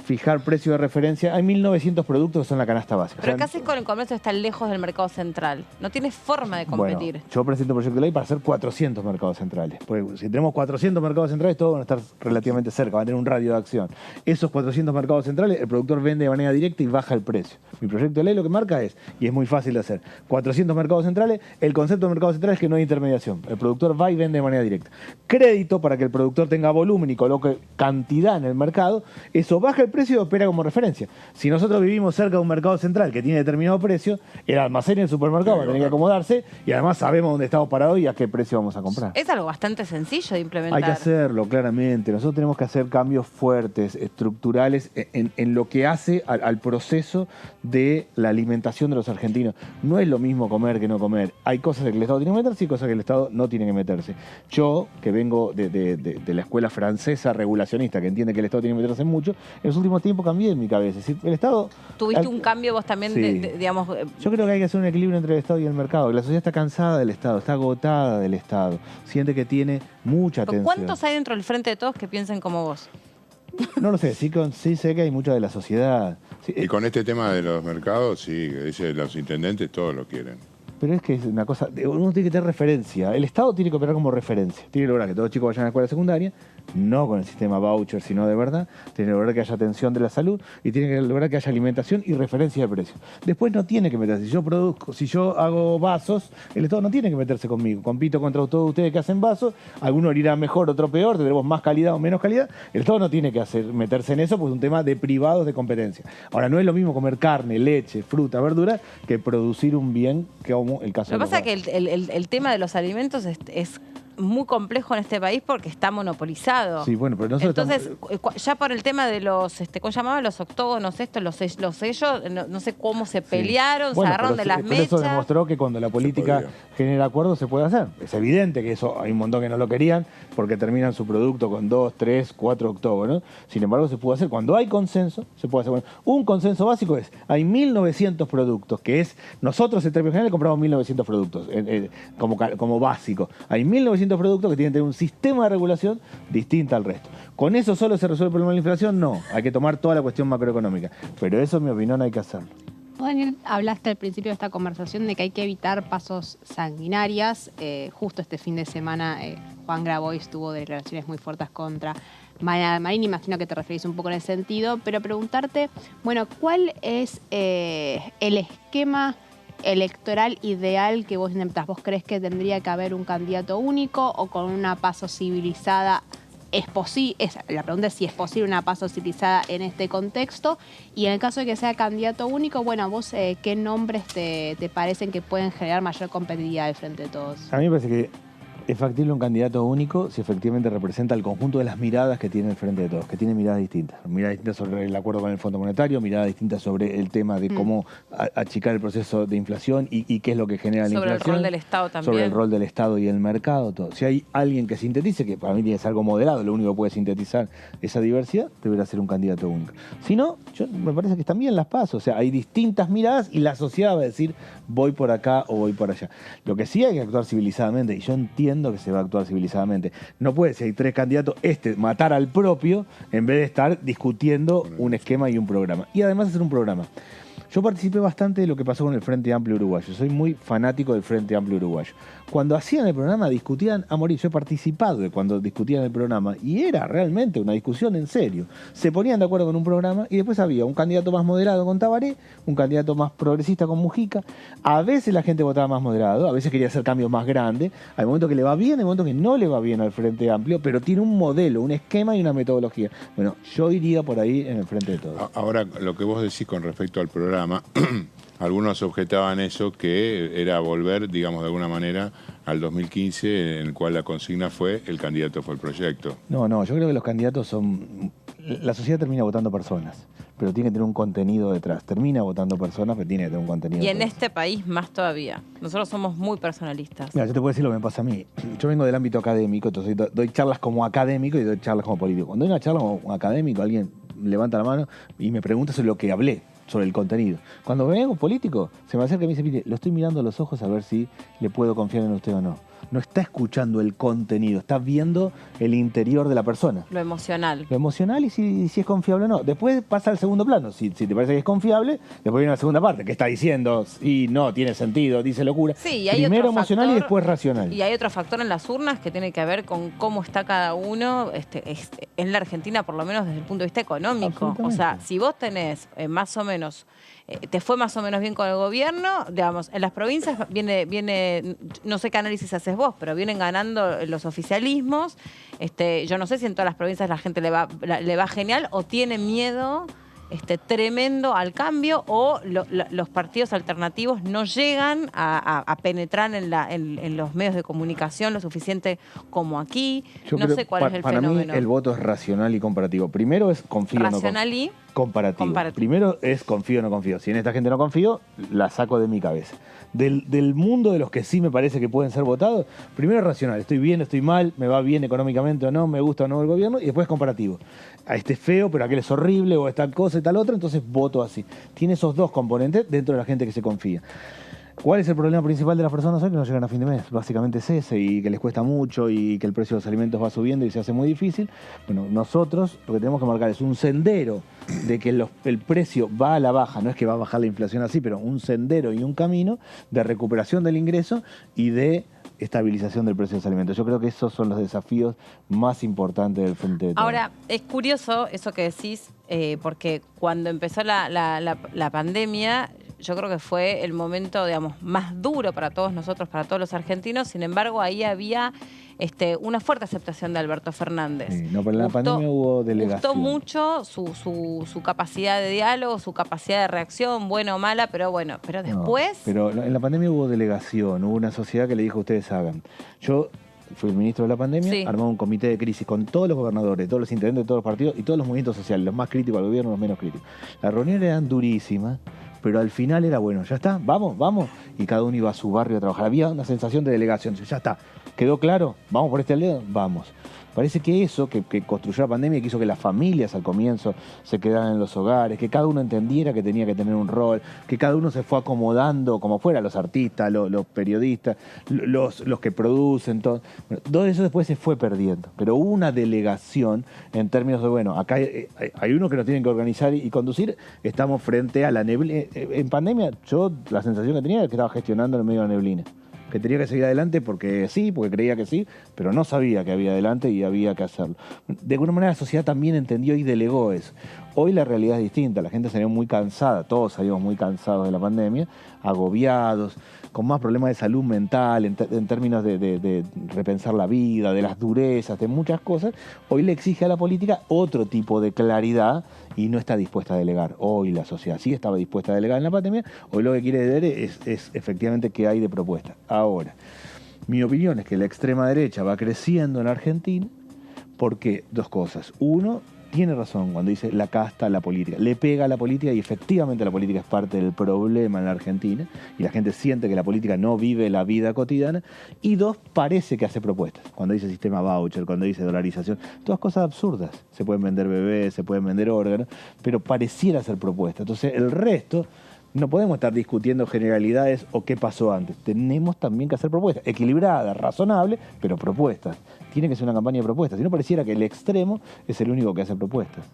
fijar precio de referencia. Hay 1.900 productos que son la canasta básica. Pero ¿qué haces con el comercio que está lejos del mercado central? No tienes forma de competir. Bueno, yo presento un proyecto de ley para hacer 400 mercados centrales. Porque si tenemos 400 mercados centrales, todos van a estar relativamente cerca, van a tener un radio de acción. Esos 400 mercados centrales, el productor vende de manera directa y baja el precio. Mi proyecto de ley lo que marca es, y es muy fácil de hacer, 400 mercados centrales, el concepto de mercado central es que no hay intermediación. El productor va y vende de manera directa. Crédito para que el productor tenga volumen y coloque cantidad en el mercado. Eso baja el precio y opera como referencia. Si nosotros vivimos cerca de un mercado central que tiene determinado precio, el almacén y el supermercado va a tener que acomodarse y además sabemos dónde estamos parados y a qué precio vamos a comprar. Es algo bastante sencillo de implementar. Hay que hacerlo, claramente. Nosotros tenemos que hacer cambios fuertes, estructurales, en lo que hace al proceso de la alimentación de los argentinos. No es lo mismo comer que no comer. Hay cosas que el Estado tiene que meterse y cosas que el Estado no tiene que meterse. Yo, que vengo de la escuela francesa regulacionista, que entiende que el Estado tiene que meterse en mucho, en los últimos tiempos cambié en mi cabeza. Es decir, el Estado... ¿Tuviste un cambio vos también, digamos...? Yo creo que hay que hacer un equilibrio entre el Estado y el mercado. La sociedad está cansada del Estado, está agotada del Estado. Siente que tiene mucha atención. ¿Cuántos hay dentro del Frente de Todos que piensen como vos? No lo sé, sí sé que hay mucha de la sociedad. Sí, y con este tema de los mercados, sí, que dice los intendentes todos lo quieren. Pero es que es una cosa, uno tiene que tener referencia. El Estado tiene que operar como referencia. Tiene que lograr que todos los chicos vayan a la escuela secundaria, no con el sistema voucher, sino de verdad. Tiene que lograr que haya atención de la salud y tiene que lograr que haya alimentación y referencia de precio. Después no tiene que meterse. Si yo produzco, si yo hago vasos, el Estado no tiene que meterse conmigo. Compito contra todos ustedes que hacen vasos. Alguno irá mejor, otro peor. Tendremos más calidad o menos calidad. El Estado no tiene que meterse en eso porque es un tema de privados de competencia. Ahora, no es lo mismo comer carne, leche, fruta, verdura que producir un bien como el caso de los vasos. Lo que pasa es que el tema de los alimentos es muy complejo en este país porque está monopolizado. Sí, bueno, pero nosotros entonces, ya por el tema de los, ¿cómo llamaban? Los octógonos, los sellos, no sé cómo se pelearon, se agarraron de las mechas. Eso demostró que cuando la política genera acuerdos se puede hacer. Es evidente que eso hay un montón que no lo querían porque terminan su producto con 2, 3, 4 octógonos. Sin embargo, se puede hacer. Cuando hay consenso, se puede hacer. Bueno, un consenso básico es, hay 1.900 productos, que es, nosotros en términos generales compramos 1.900 productos como básico. Hay 1.900 productos que tienen que tener un sistema de regulación distinta al resto. ¿Con eso solo se resuelve el problema de la inflación? No, hay que tomar toda la cuestión macroeconómica. Pero eso, en mi opinión, hay que hacerlo. Daniel, hablaste al principio de esta conversación de que hay que evitar pasos sanguinarias. Justo este fin de semana Juan Grabois tuvo declaraciones muy fuertes contra Mariana Marín. Imagino que te referís un poco en ese sentido, pero preguntarte, bueno, ¿cuál es el esquema electoral ideal que vos intentas? ¿Vos crees que tendría que haber un candidato único o con una PASO civilizada? ¿Es posible? La pregunta es si es posible una PASO civilizada en este contexto. Y en el caso de que sea candidato único, bueno, vos, ¿qué nombres te parecen que pueden generar mayor competitividad del Frente de Todos? A mí me parece que es factible un candidato único si efectivamente representa el conjunto de las miradas que tiene el Frente de Todos, que tiene miradas distintas. Miradas distintas sobre el acuerdo con el Fondo Monetario, miradas distintas sobre el tema de cómo achicar el proceso de inflación y qué es lo que genera la inflación. Sobre el rol del Estado también. Sobre el rol del Estado y el mercado, todo. Si hay alguien que sintetice, que para mí tiene que ser algo moderado, lo único que puede sintetizar esa diversidad, deberá ser un candidato único. Si no, me parece que están bien las PASO. O sea, hay distintas miradas y la sociedad va a decir voy por acá o voy por allá. Lo que sí hay que actuar civilizadamente, y yo entiendo que se va a actuar civilizadamente. No puede, si hay 3 candidatos, matar al propio en vez de estar discutiendo un esquema y un programa. Y además hacer un programa. Yo participé bastante de lo que pasó con el Frente Amplio Uruguayo. Soy muy fanático del Frente Amplio Uruguayo. Cuando hacían el programa discutían a morir. Yo he participado de cuando discutían el programa y era realmente una discusión en serio. Se ponían de acuerdo con un programa y después había un candidato más moderado con Tabaré, un candidato más progresista con Mujica. A veces la gente votaba más moderado, a veces quería hacer cambios más grandes. Hay momentos que le va bien, hay momentos que no le va bien al Frente Amplio, pero tiene un modelo, un esquema y una metodología. Bueno, yo iría por ahí en el Frente de Todos. Ahora, lo que vos decís con respecto al programa, algunos objetaban eso, que era volver, digamos, de alguna manera al 2015, en el cual la consigna fue el candidato fue el proyecto. No, yo creo que los candidatos son... La sociedad termina votando personas, pero tiene que tener un contenido detrás. Termina votando personas, pero tiene que tener un contenido Y en detrás. este país más todavía. Nosotros somos muy personalistas. Mira, yo te puedo decir lo que me pasa a mí. Yo vengo del ámbito académico, entonces doy charlas como académico y doy charlas como político. Cuando doy una charla como académico, alguien levanta la mano y me pregunta sobre lo que hablé, sobre el contenido. Cuando vengo político, se me acerca y me dice, mire, lo estoy mirando a los ojos a ver si le puedo confiar en usted o no. No está escuchando el contenido, está viendo el interior de la persona. Lo emocional. Lo emocional y si es confiable o no. Después pasa al segundo plano. Si te parece que es confiable, después viene la segunda parte, que está diciendo, y no, tiene sentido, dice locura. Sí, y hay primero otro emocional factor, y después racional. Y hay otro factor en las urnas que tiene que ver con cómo está cada uno en la Argentina, por lo menos desde el punto de vista económico. O sea, si vos tenés más o menos, te fue más o menos bien con el gobierno, digamos, en las provincias viene no sé qué análisis haces vos, pero vienen ganando los oficialismos. Yo no sé si en todas las provincias la gente le va genial o tiene miedo tremendo al cambio, o los partidos alternativos no llegan a penetrar en los medios de comunicación lo suficiente como aquí. Yo no creo, sé cuál es el para fenómeno. mí el voto es racional y comparativo. Primero es confío o no confío. Racional y Comparativo. Primero es confío o no confío. Si en esta gente no confío, la saco de mi cabeza. Del mundo de los que sí me parece que pueden ser votados, primero es racional. Estoy bien, estoy mal, me va bien económicamente o no, me gusta o no el gobierno, y después es comparativo. A este es feo, pero aquel es horrible, o esta cosa y tal otra, entonces voto así. Tiene esos dos componentes dentro de la gente que se confía. ¿Cuál es el problema principal de las personas hoy? Que no llegan a fin de mes. Básicamente es ese, y que les cuesta mucho, y que el precio de los alimentos va subiendo y se hace muy difícil. Bueno, nosotros lo que tenemos que marcar es un sendero de que el precio va a la baja. No es que va a bajar la inflación así, pero un sendero y un camino de recuperación del ingreso y de estabilización del precio de los alimentos. Yo creo que esos son los desafíos más importantes del Frente de Todos. Ahora, es curioso eso que decís, porque cuando empezó la pandemia, yo creo que fue el momento, digamos, más duro para todos nosotros, para todos los argentinos. Sin embargo, ahí había una fuerte aceptación de Alberto Fernández. Sí, no, pero en la pandemia hubo delegación. Gustó mucho su capacidad de diálogo, su capacidad de reacción, buena o mala, pero bueno, pero después... No, pero en la pandemia hubo delegación, hubo una sociedad que le dijo, ustedes hagan. Yo fui el ministro de la pandemia, Sí. armó un comité de crisis con todos los gobernadores, todos los intendentes de todos los partidos y todos los movimientos sociales, los más críticos al gobierno, los menos críticos. Las reuniones eran durísimas, pero al final era bueno, ya está, vamos. Y cada uno iba a su barrio a trabajar. Había una sensación de delegación, ya está, quedó claro, vamos por este lado, vamos. Parece que eso que construyó la pandemia, que hizo que las familias al comienzo se quedaran en los hogares, que cada uno entendiera que tenía que tener un rol, que cada uno se fue acomodando como fuera, los artistas, los periodistas, los que producen, todo. Bueno, todo eso después se fue perdiendo. Pero hubo una delegación en términos de, bueno, acá hay uno que nos tienen que organizar y conducir, estamos frente a la neblina. En pandemia, yo la sensación que tenía era que estaba gestionando en el medio de la neblina. Que tenía que seguir adelante porque sí, porque creía que sí, pero no sabía que había adelante y había que hacerlo. De alguna manera la sociedad también entendió y delegó eso. Hoy la realidad es distinta, la gente salió muy cansada, todos salimos muy cansados de la pandemia, agobiados, con más problemas de salud mental, en términos de repensar la vida, de las durezas, de muchas cosas. Hoy le exige a la política otro tipo de claridad y no está dispuesta a delegar. Hoy la sociedad sí estaba dispuesta a delegar en la pandemia, hoy lo que quiere ver es efectivamente qué hay de propuesta. Ahora, mi opinión es que la extrema derecha va creciendo en Argentina porque dos cosas. Uno, tiene razón cuando dice la casta a la política. Le pega a la política y efectivamente la política es parte del problema en la Argentina y la gente siente que la política no vive la vida cotidiana. Y dos, parece que hace propuestas. Cuando dice sistema voucher, cuando dice dolarización, todas cosas absurdas. Se pueden vender bebés, se pueden vender órganos, pero pareciera hacer propuestas. Entonces el resto... No podemos estar discutiendo generalidades o qué pasó antes. Tenemos también que hacer propuestas, equilibradas, razonables, pero propuestas. Tiene que ser una campaña de propuestas. Si no, pareciera que el extremo es el único que hace propuestas.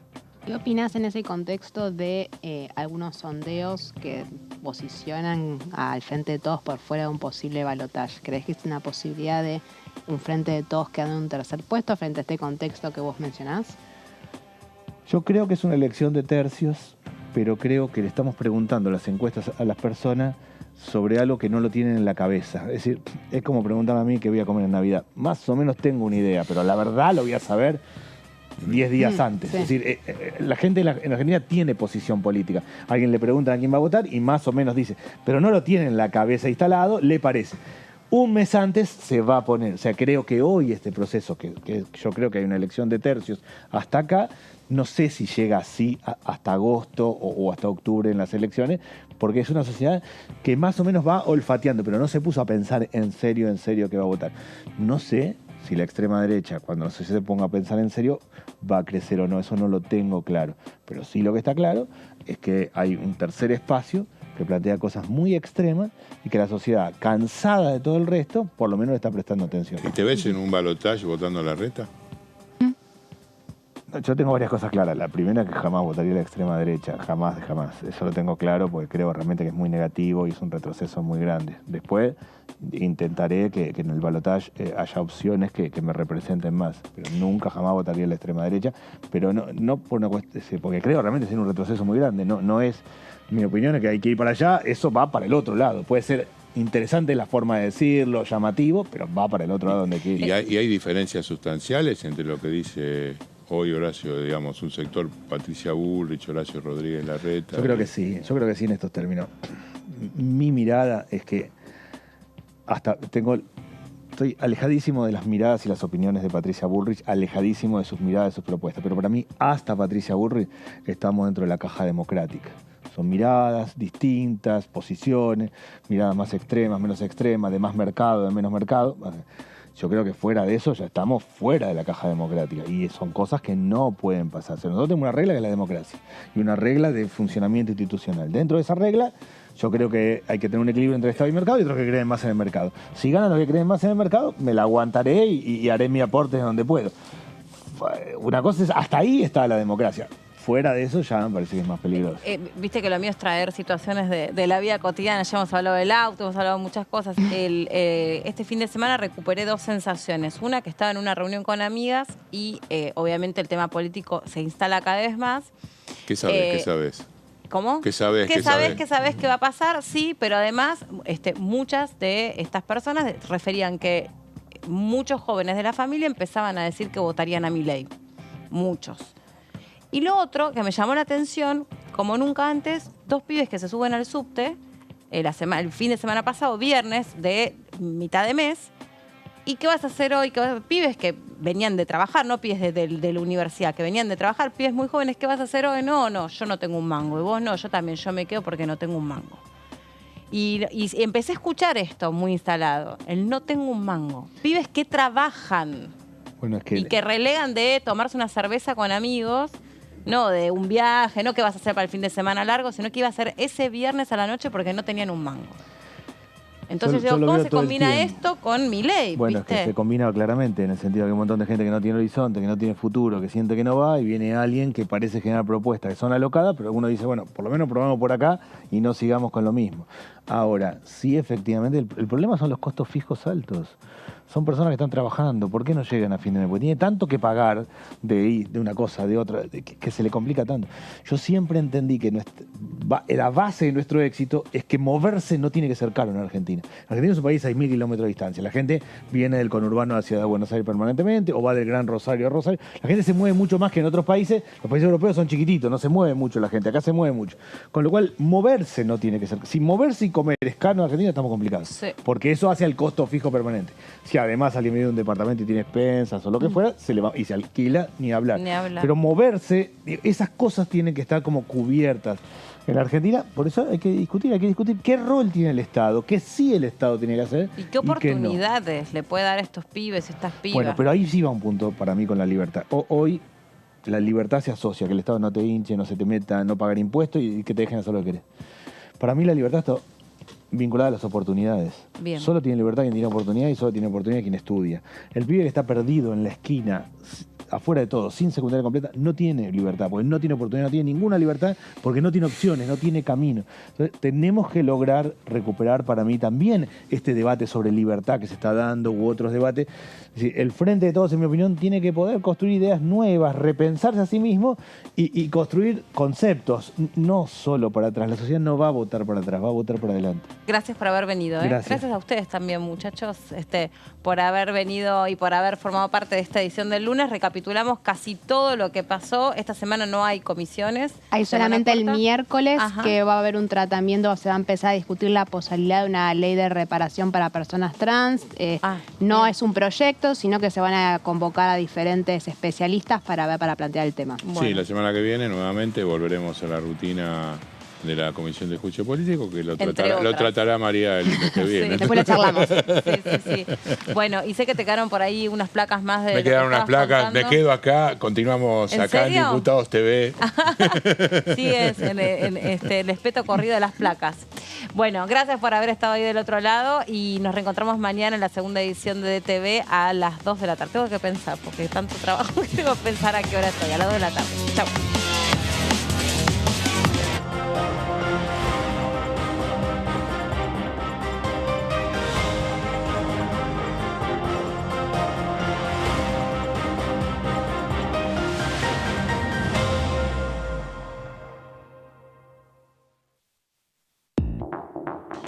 ¿Qué opinas en ese contexto de algunos sondeos que posicionan al Frente de Todos por fuera de un posible balotaje? ¿Crees que es una posibilidad de un Frente de Todos quedando en un tercer puesto frente a este contexto que vos mencionás? Yo creo que es una elección de tercios, pero creo que le estamos preguntando las encuestas a las personas sobre algo que no lo tienen en la cabeza. Es decir, es como preguntarme a mí qué voy a comer en Navidad. Más o menos tengo una idea, pero la verdad lo voy a saber 10 días antes. Sí. Es decir, la gente en Argentina tiene posición política. Alguien le pregunta a quién va a votar y más o menos dice, pero no lo tiene en la cabeza instalado, le parece. Un mes antes se va a poner. O sea, creo que hoy este proceso, que yo creo que hay una elección de tercios hasta acá, no sé si llega así hasta agosto o hasta octubre en las elecciones, porque es una sociedad que más o menos va olfateando, pero no se puso a pensar en serio que va a votar. No sé si la extrema derecha, cuando la sociedad se ponga a pensar en serio, va a crecer o no. Eso no lo tengo claro. Pero sí lo que está claro es que hay un tercer espacio que plantea cosas muy extremas y que la sociedad, cansada de todo el resto, por lo menos le está prestando atención. ¿Y te ves en un balotaje votando a la reta? Yo tengo varias cosas claras. La primera, que jamás votaría a la extrema derecha. Jamás. Eso lo tengo claro porque creo realmente que es muy negativo y es un retroceso muy grande. Después intentaré que en el balotaje haya opciones que me representen más. Pero nunca jamás votaría a la extrema derecha. Pero no por una cuestión, porque creo realmente que es un retroceso muy grande. No es, mi opinión es que hay que ir para allá. Eso va para el otro lado. Puede ser interesante la forma de decirlo, llamativo, pero va para el otro lado donde quiere. ¿Y hay diferencias sustanciales entre lo que dice hoy Horacio, digamos, un sector Patricia Bullrich, Horacio Rodríguez Larreta? Yo creo que sí en estos términos. Mi mirada es que estoy alejadísimo de las miradas y las opiniones de Patricia Bullrich, alejadísimo de sus miradas, de sus propuestas, pero para mí hasta Patricia Bullrich estamos dentro de la caja democrática. Son miradas distintas, posiciones, miradas más extremas, menos extremas, de más mercado, de menos mercado. Yo creo que fuera de eso ya estamos fuera de la caja democrática y son cosas que no pueden pasarse. Nosotros tenemos una regla que es la democracia y una regla de funcionamiento institucional. Dentro de esa regla yo creo que hay que tener un equilibrio entre Estado y mercado y otros que creen más en el mercado. Si ganan los que creen más en el mercado, me la aguantaré y haré mi aporte donde puedo. Una cosa es, hasta ahí está la democracia. Fuera de eso ya me parece que es más peligroso. Viste que lo mío es traer situaciones de la vida cotidiana. Ya hemos hablado del auto, hemos hablado de muchas cosas. Este fin de semana recuperé 2 sensaciones. Una, que estaba en una reunión con amigas y obviamente el tema político se instala cada vez más. ¿Qué sabes? ¿Cómo? ¿Qué sabes? ¿Qué sabes que va a pasar? Sí, pero además muchas de estas personas referían que muchos jóvenes de la familia empezaban a decir que votarían a Milei. Muchos. Y lo otro que me llamó la atención, como nunca antes, 2 pibes que se suben al subte el fin de semana pasado, viernes de mitad de mes. ¿Y qué vas a hacer hoy? Pibes que venían de trabajar, no pibes de la universidad, que venían de trabajar, pibes muy jóvenes, ¿qué vas a hacer hoy? No, yo no tengo un mango. Y vos no, yo también, yo me quedo porque no tengo un mango. Y empecé a escuchar esto muy instalado, el no tengo un mango. Pibes que trabajan y que relegan de tomarse una cerveza con amigos. No de un viaje, no que vas a hacer para el fin de semana largo, sino que iba a ser ese viernes a la noche porque no tenían un mango. Entonces yo ¿cómo se combina esto con Milei? Bueno, ¿viste? Es que se combina claramente, en el sentido que hay un montón de gente que no tiene horizonte, que no tiene futuro, que siente que no va, y viene alguien que parece generar propuestas que son alocadas, pero uno dice, bueno, por lo menos probamos por acá y no sigamos con lo mismo. Ahora, sí, efectivamente, el problema son los costos fijos altos. Son personas que están trabajando. ¿Por qué no llegan a fin de mes? Porque tiene tanto que pagar de una cosa, de otra, que se le complica tanto. Yo siempre entendí que la base de nuestro éxito es que moverse no tiene que ser caro en Argentina. Argentina es un país a 6.000 kilómetros de distancia. La gente viene del conurbano hacia Buenos Aires permanentemente o va del Gran Rosario a Rosario. La gente se mueve mucho más que en otros países. Los países europeos son chiquititos, no se mueve mucho la gente. Acá se mueve mucho. Con lo cual, moverse no tiene que ser. Si moverse y comer es caro en Argentina, estamos complicados. Sí. Porque eso hace al costo fijo permanente. Si además alguien vive en un departamento y tiene expensas o lo que fuera, se le va y se alquila, ni hablar. Pero moverse, esas cosas tienen que estar como cubiertas. En la Argentina, por eso hay que discutir qué rol tiene el Estado, qué sí el Estado tiene que hacer. ¿Y qué oportunidades le puede dar a estos pibes, estas pibas? Bueno, pero ahí sí va un punto para mí con la libertad. Hoy la libertad se asocia, que el Estado no te hinche, no se te meta, no pagar impuestos y que te dejen hacer lo que querés. Para mí la libertad está vinculada a las oportunidades. Bien. Solo tiene libertad quien tiene oportunidad y solo tiene oportunidad quien estudia. El pibe que está perdido en la esquina, afuera de todo, sin secundaria completa, no tiene libertad, porque no tiene oportunidad, no tiene ninguna libertad, porque no tiene opciones, no tiene camino. Entonces, tenemos que lograr recuperar para mí también este debate sobre libertad que se está dando u otros debates. Es decir, el Frente de Todos, en mi opinión, tiene que poder construir ideas nuevas, repensarse a sí mismo y construir conceptos, no solo para atrás. La sociedad no va a votar para atrás, va a votar para adelante. Gracias por haber venido. Gracias a ustedes también, muchachos, por haber venido y por haber formado parte de esta edición del lunes. Recapitulando recapitulamos casi todo lo que pasó. Esta semana no hay comisiones. Hay solamente el miércoles Ajá. que va a haber un tratamiento, se va a empezar a discutir la posibilidad de una ley de reparación para personas trans. No es un proyecto, sino que se van a convocar a diferentes especialistas para plantear el tema. Sí, la semana que viene nuevamente volveremos a la rutina de la Comisión de Juicio Político, que lo tratará María el lunes que viene. Después lo charlamos. Sí. Bueno, y sé que te quedaron por ahí unas placas más de... Me quedaron unas placas, contando. me quedo acá, continuamos ¿En acá serio? en Diputados TV. Sí, es el espeto corrido de las placas. Bueno, gracias por haber estado ahí del otro lado y nos reencontramos mañana en la segunda edición de DTV a las 2 de la tarde. Tengo que pensar, porque tanto trabajo que tengo que pensar a qué hora estoy, a las 2 de la tarde. Chau.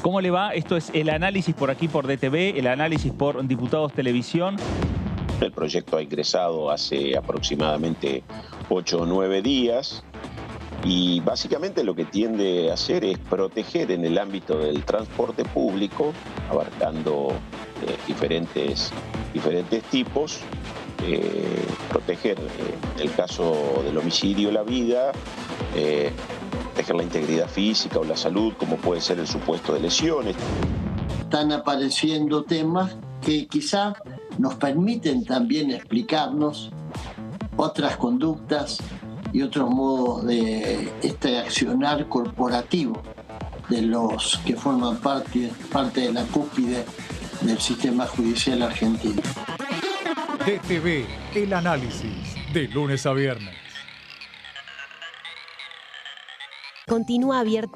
¿Cómo le va? Esto es el análisis por aquí por DTV, el análisis por Diputados Televisión. El proyecto ha ingresado hace aproximadamente 8 o 9 días y básicamente lo que tiende a hacer es proteger en el ámbito del transporte público, abarcando diferentes tipos, proteger el caso del homicidio, la vida, proteger la integridad física o la salud, como puede ser el supuesto de lesiones. Están apareciendo temas que quizá nos permiten también explicarnos otras conductas y otros modos de este accionar corporativo de los que forman parte de la cúspide del sistema judicial argentino. DTV, el análisis, de lunes a viernes. Continúa abierto